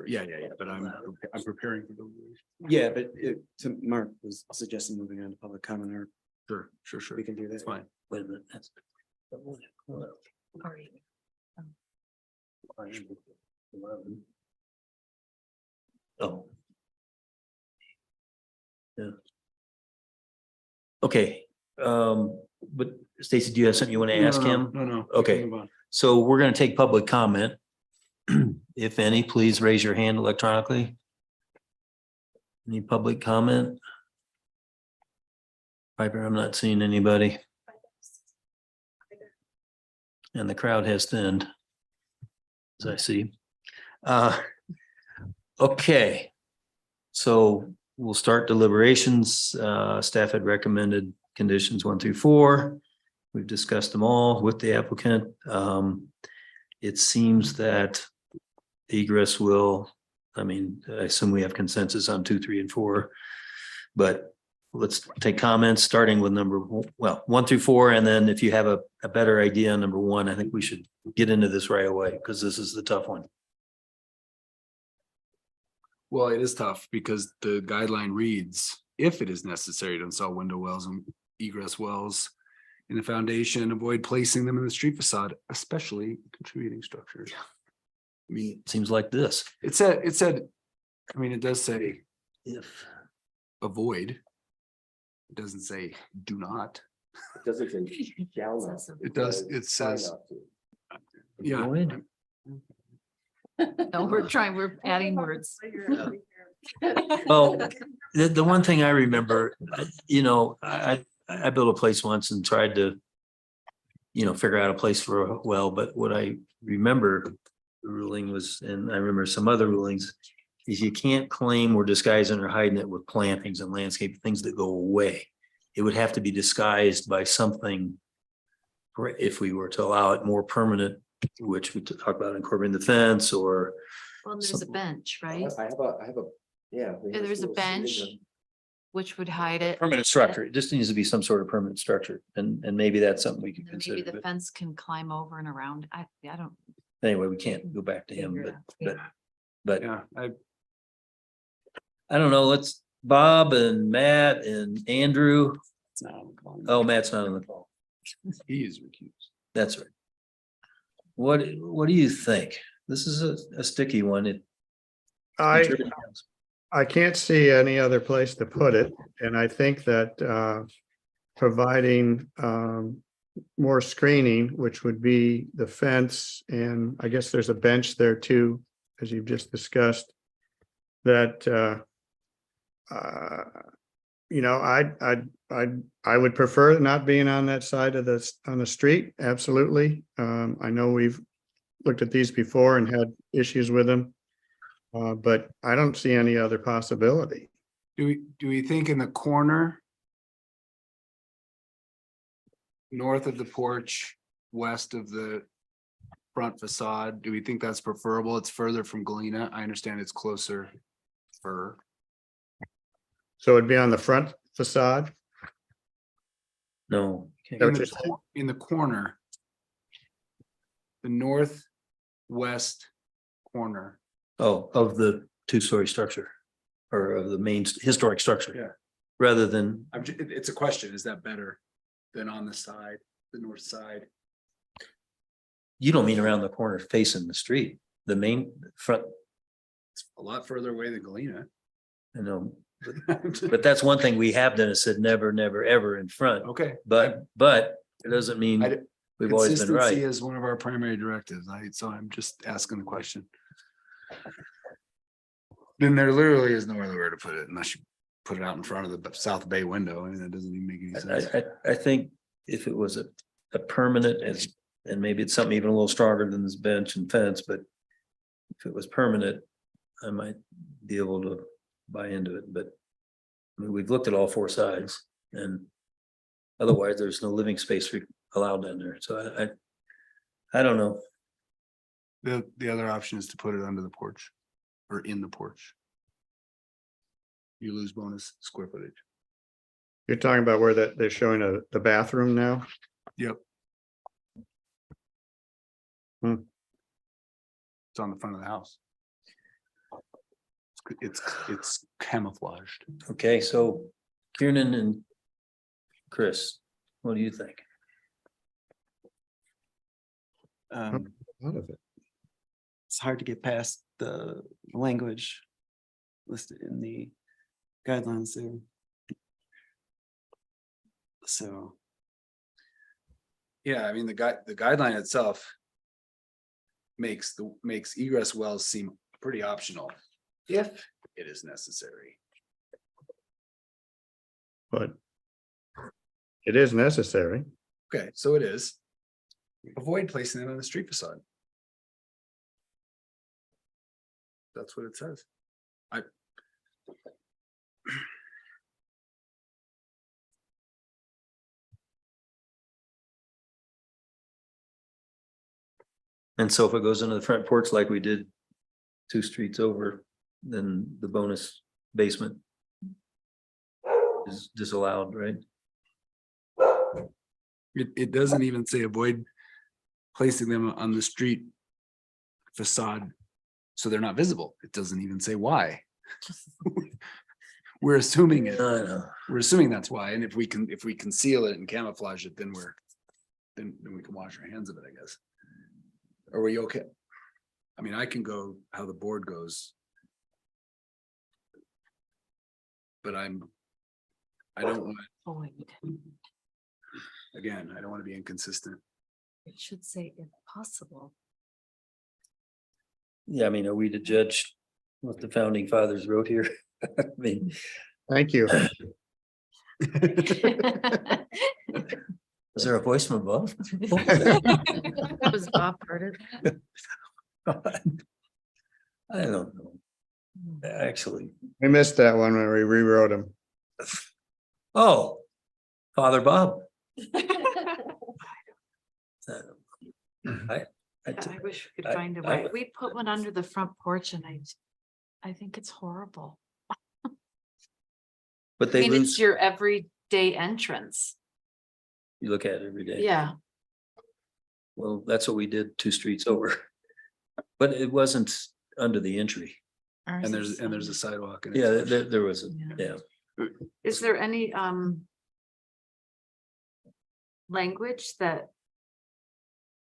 Yeah, but I'm preparing for deliberation. Yeah, but Mark was suggesting moving on to public comment, or Sure. we can do that. It's fine. Wait a minute. That's oh. Yeah. Okay. But Stacy, do you have something you want to ask him? No. Okay. Move on. So we're going to take public comment. If any, please raise your hand electronically. Any public comment? Piper, I'm not seeing anybody. And the crowd has thinned, as I see. Okay. So we'll start deliberations. Staff had recommended conditions 1 through 4. We've discussed them all with the applicant. It seems that egress will, I assume we have consensus on 2, 3, and 4, but let's take comments starting with 1 through 4. And then if you have a better idea on number 1, I think we should get into this right away because this is the tough one. Well, it is tough because the guideline reads, if it is necessary to install window wells and egress wells in the foundation, avoid placing them in the street facade, especially contributing structures. I mean, it seems like this. It said, it does say if avoid. It doesn't say do not. It doesn't say shall not. It does, it Try says. not to. Yeah. Avoid. No, we're adding words. Well, the one thing I remember, I built a place once and tried to, figure out a place for a well, but what I remember the ruling was, and I remember some other rulings, is you can't claim we're disguising or hiding it with plantings and landscape things that go away. It would have to be disguised by something if we were to allow it more permanent, which we talk about incorporating the fence or. Well, there's a bench, right? I have a, yeah. we have There's a little bench, cedar. which would hide it. Permanent structure. It just needs to be some sort of permanent structure. And maybe that's something we can And then consider. maybe the But fence can climb over and around. I don't. anyway, we can't go back to him, figure it out. but Yeah, I don't know. Let's Bob and Matt and Andrew. It's not on the call. Oh, Matt's not on the call. he is recused. That's right. What do you think? This is a sticky one. I can't see any other place to put it, and I think that providing more screening, which would be the fence, and I guess there's a bench there too, as you've just discussed, that I would prefer not being on that side of on the street. Absolutely. I know we've looked at these before and had issues with them. But I don't see any other possibility. Do we think in the corner? north of the porch, west of the front facade. Do we think that's preferable? It's further from Galena. I understand it's closer for, So it'd be on the front facade? No. Is that what you're in saying? in the corner. The northwest corner. Oh, of the two-story structure or of the main historic structure. Yeah. Rather than, It's a question. Is that better than on the side, the north side? you don't mean around the corner facing the street, the main front, It's a lot further away than Galena. I know. But that's one thing we have done is said never, never, ever in front. Okay. But it doesn't mean I- we've always been Consistency right. is one of our primary directives. So I'm just asking the question. Then there literally is no other way to put it unless you put it out in front of the south bay window. I mean, that doesn't even make any sense. I think if it was a permanent and maybe it's something even a little stronger than this bench and fence, but if it was permanent, I might be able to buy into it, but I mean, we've looked at all four sides and otherwise there's no living space allowed down there. So I don't know. The other option is to put it under the porch or in the porch. You lose bonus square footage. You're talking about where they're showing the bathroom now? Yep. Hmm. It's on the front of the house. It's camouflaged. Okay, so Kiernan and Chris, what do you think? A lot of it. It's hard to get past the language listed in the guidelines there. So, Yeah, I mean, the guideline itself makes egress wells seem pretty optional if it is necessary. But it is necessary. Okay, so it is. Avoid placing them on the street facade. That's what it says. And so if it goes into the front porch like we did 2 streets over, then the bonus basement is disallowed, right? It doesn't even say avoid placing them on the street facade so they're not visible. It doesn't even say why. We're assuming it. I know. We're assuming that's why. And if we conceal it and camouflage it, then we can wash our hands of it, I guess. Are we okay? I mean, I can go how the board goes. But I don't want, Avoid. again, I don't want to be inconsistent. It should say if possible. Yeah, I mean, are we to judge what the founding fathers wrote here? I mean, Thank you. is there a voice from above? Was Bob part of that? I don't know. Actually, We missed that one when we rewrote them. oh, Father Bob. I I wish we could I- find a I- way. We put one under the front porch and I think it's horrible. But I they mean, it's lose, your everyday entrance. you look at it every day. Yeah. Well, that's what we did 2 streets over. But it wasn't under the entry. Ours And is, there's a sidewalk. and Yeah, it's- there was, Yeah. yeah. Is there any language that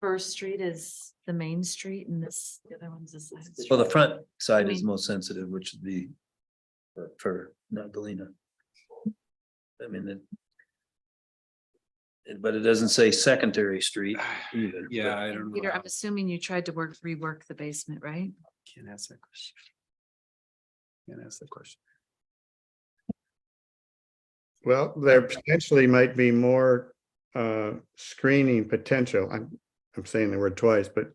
First Street is the main street and the other one's the side? Well, the street? front side is mean- most sensitive, which would be for not Galena. I mean, but it doesn't say secondary street either. Yeah, I don't know. Peter, I'm assuming you tried to rework the basement, right? can't ask that question. Can't ask that question. Well, there potentially might be more screening potential. I'm saying the word twice, but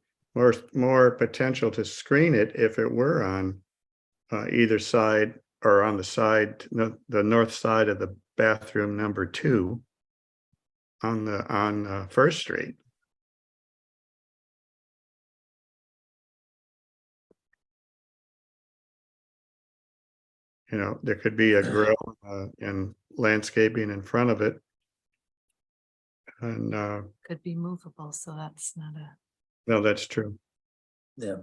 more potential to screen it if it were on either side or on the side, the north side of the bathroom number 2. on First Street. You know, there could be a grill and landscaping in front of it. And Could be movable, so that's not a. no, that's true. Yeah.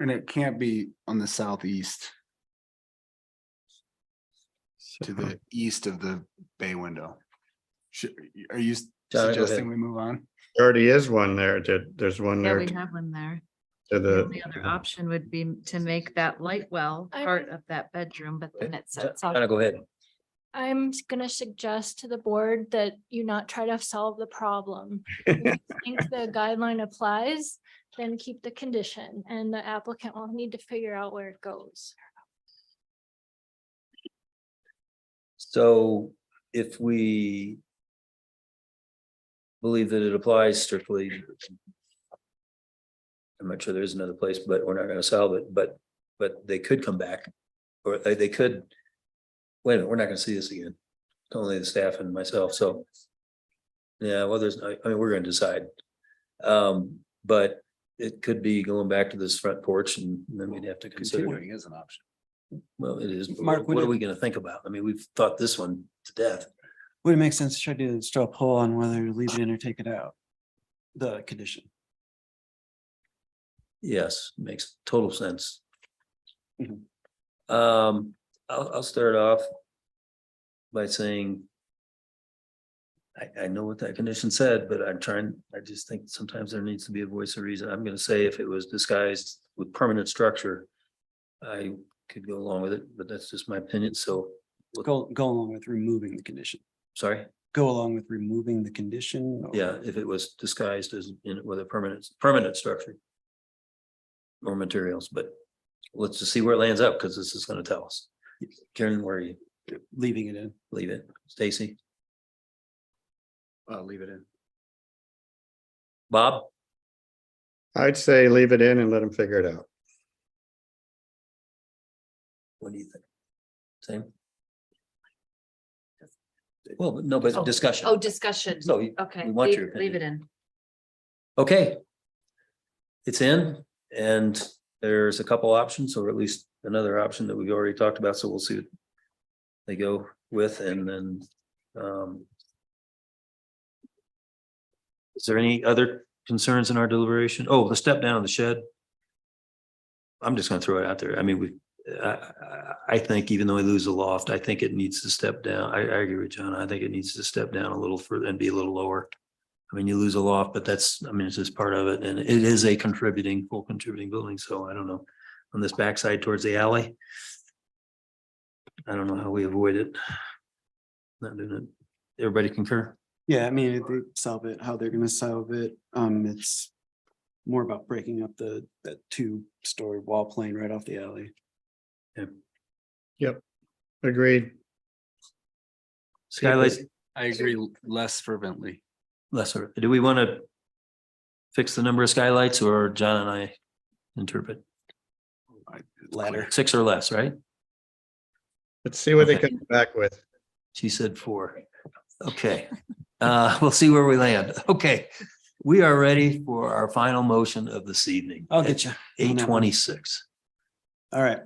And it can't be on the southeast to the east of the bay window. Are you John, go suggesting ahead. we move on? There already is one there. There's one Yeah, there we to have one there. the. The other option would be to make that light well part of that bedroom, but then it sets off. Go ahead. I'm gonna suggest to the board that you not try to solve the problem. If you think the guideline applies, then keep the condition and the applicant will need to figure out where it goes. So if we believe that it applies strictly, I'm not sure there's another place, but we're not going to solve it, but they could come back, or they could, wait a minute, we're not going to see this again. It's only the staff and myself, so. Yeah, well, I mean, we're going to decide. But it could be going back to this front porch and then we'd have to consider. Continuing is an option. Well, it is, but Mark, what would are it- we gonna think about? I mean, we've thought this one to death. Would it make sense to try to straw poll on whether to leave it in or take it out? The condition. Yes, makes total sense. Mhm. I'll start off by saying I know what that condition said, but I just think sometimes there needs to be a voice of reason. I'm gonna say if it was disguised with permanent structure, I could go along with it, but that's just my opinion, so. Go along with removing the condition. Sorry, Go along with removing the condition. or- yeah, if it was disguised as with a permanent structure. Or materials, but let's just see where it lands up, because this is gonna tell us. Karen, where are you? Leaving it in. Leave it. Stacy, I'll leave it in. Bob, I'd say leave it in and let them figure it out. what do you think? Same? Well, no, but Oh, discussion. Oh, discussion. So Okay, we want your leave it opinion. in. Okay. It's in, and there's a couple options, or at least another option that we've already talked about, so we'll see what they go with, and then is there any other concerns in our deliberation? Oh, the step down of the shed. I'm just gonna throw it out there. I mean, I think even though we lose the loft, I think it needs to step down. I agree with John. I think it needs to step down a little further and be a little lower. I mean, you lose a loft, but that's, I mean, it's just part of it, and it is a full contributing building, so I don't know. On this backside towards the alley. I don't know how we avoid it. Not doing it. Everybody concur? Yeah, I mean, if they solve it, how they're gonna solve it, it's more about breaking up that 2-story wall plane right off the alley. Yep, agreed. Skylights, I agree less fervently. lesser. Do we want to fix the number of skylights, or John and I interpret Ladder. 6 or less, right? Let's see what they Okay. come back with. She said 4. Okay, we'll see where we land. Okay, we are ready for our final motion of this evening. I'll get you. 8:26. All right.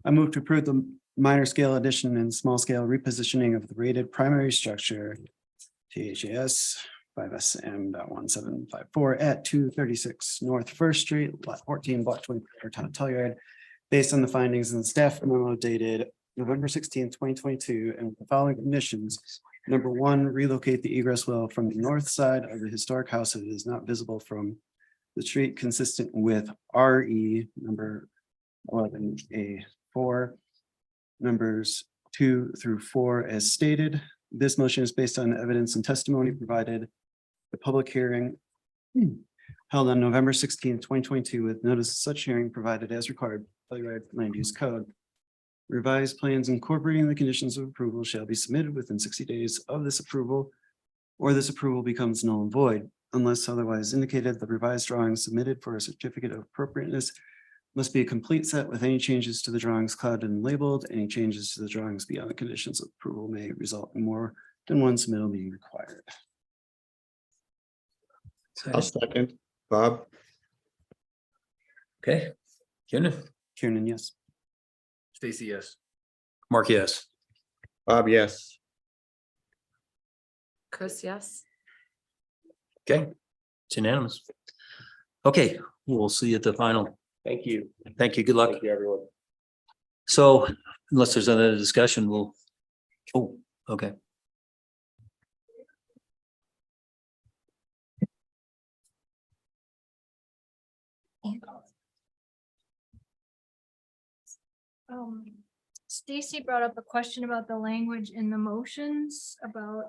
I move to approve the minor scale addition and small scale repositioning of the rated primary structure. THAS 5SM.1754 at 236 North First Street, lot 14, block 24, town of Telluride. Based on the findings in the staff memo dated November 16, 2022, and with the following conditions. Number 1, relocate the egress well from the north side of the historic house so it is not visible from the street, consistent with RE number 11A4. Numbers 2 through 4 as stated. This motion is based on evidence and testimony provided. The public hearing held on November 16, 2022, with notice of such hearing provided as required by the Land Use Code. Revised plans incorporating the conditions of approval shall be submitted within 60 days of this approval, or this approval becomes null and void unless otherwise indicated. The revised drawings submitted for a certificate of appropriateness Must be a complete set with any changes to the drawings clouded and labeled. Any changes to the drawings beyond the conditions of approval may result in more than one submittal being required. I'll second. Bob? Okay. Kiernan, Kieran, yes. Stacy, yes. Mark, yes. Bob, yes. Chris, yes. Okay, it's unanimous. Okay, we'll see you at the final. Thank you. Thank you. Good luck. Thank you, everyone. So unless there's another discussion, we'll, oh, okay. Stacy brought up a question about the language in the motions about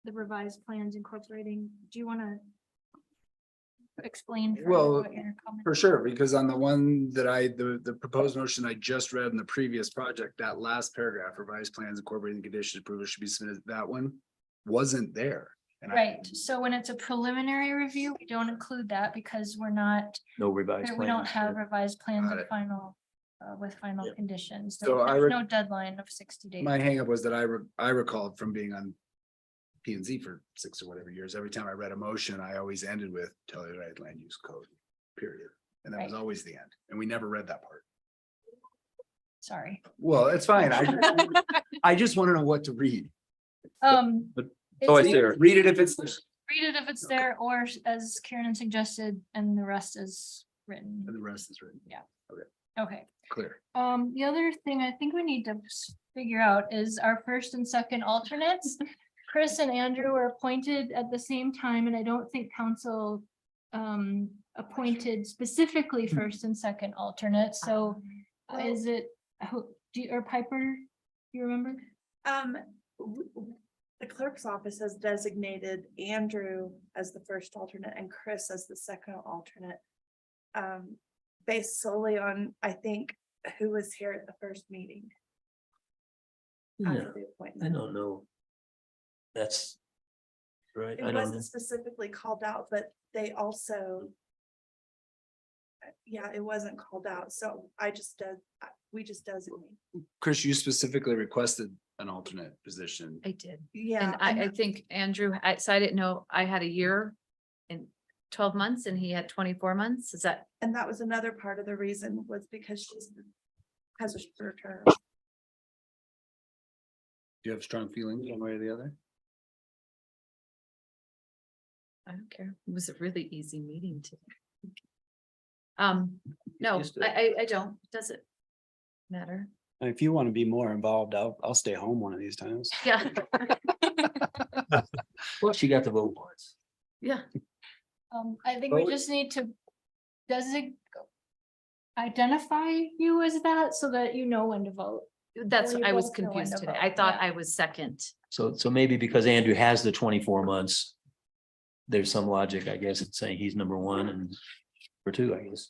the revised plans incorporating. Do you want to explain? further Well, what your comment- For sure, because on the one that the proposed motion I just read in the previous project, that last paragraph, revised plans incorporating conditions approval should be submitted, that one wasn't there. And Right, so when it's a preliminary review, we don't include that because we're not, No revised. we don't plans. have revised plans Got and it. final, with final conditions. So I There's no deadline of 60 days. My hangup was that I recalled from being on P and Z for 6 or whatever years, every time I read a motion, I always ended with Telluride land use code, period. And that was Right. always the end, and we never read that part. Sorry. Well, it's fine. I just want to know what to read. But It's- always there. Read it if it's there. Read it if it's there, or as Kieran suggested, and the rest is written. And the rest is written. Okay. Clear. The other thing I think we need to figure out is our first and second alternates. Chris and Andrew were appointed at the same time, and I don't think council appointed specifically first and second alternates. So is it, or Piper, you remember? The clerk's office has designated Andrew as the first alternate and Chris as the second alternate. Based solely on, I think, who was here at the first meeting. Yeah, After the I appointment. don't know. That's right. It I don't know. wasn't specifically called out, but they also. Yeah, it wasn't called out, so we just designate. Chris, you specifically requested an alternate position. I did. Yeah. And I think Andrew, so I didn't know, I had a year and 12 months and he had 24 months. Is that? And that was another part of the reason was because she's has a shorter term. Do you have strong feelings one way or the other? I don't care. It was a really easy meeting today. No, Used to I don't. Does it matter? If you want to be more involved, I'll stay home one of these times. Yeah, Well, she got the vote once. yeah. I think we just need to identify you as that so that you know when to vote. That's, Or you I was both know when confused to today. vote, I thought yeah. I was second. So maybe because Andrew has the 24 months, there's some logic, I guess, in saying he's number one and for two, I guess.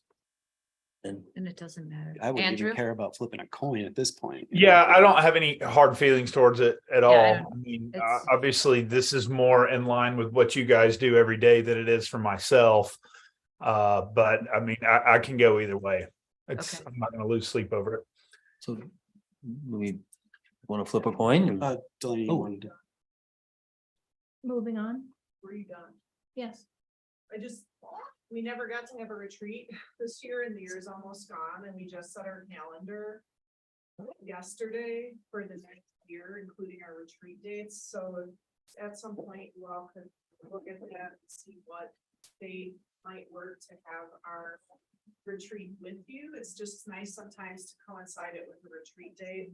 And And it doesn't matter. I wouldn't Andrew? even care about flipping a coin at this point. Yeah, I don't have any hard feelings towards it at I all. don't- I mean, it's- obviously, this is more in line with what you guys do every day than it is for myself. But I mean, I can go either way. It's, Okay. I'm not gonna lose sleep over it. so we want to flip a coin? Delaney, you Oh. wanted to- Moving on. Were you done? Yes. We never got to have a retreat this year and the year is almost gone and we just set our calendar yesterday for the next year, including our retreat dates. So at some point you all could look at that and see what they might work to have our retreat with you. It's just nice sometimes to coincide it with the retreat date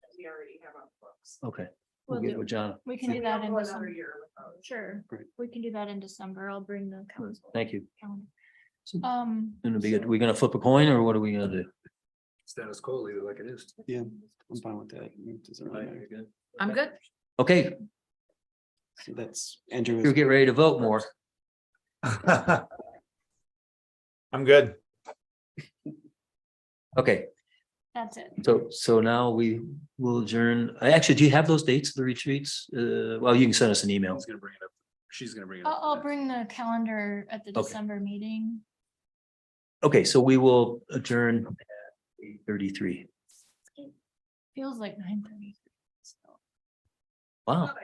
that we already have on books. Okay. We'll We'll get do. with John. We can So do we that don't in go another December. year without. Sure, Great. we can do that in December. I'll bring the council. Thank you. calendar. So- Um, It'll be good. We're gonna flip a coin or what are we gonna do? Status quo, leave it like it is. Yeah, I'm fine with that. It doesn't really matter. I'm good. Okay, So that's Andrew. you get ready to vote more. I'm good. Okay, that's it. so now we will adjourn. Actually, do you have those dates of the retreats? Well, you can send us an email. He's gonna bring it up. She's gonna bring it up. I'll bring the calendar at the Okay. December meeting. Okay, so we will adjourn at 8:33. Feels like 9:30. Wow.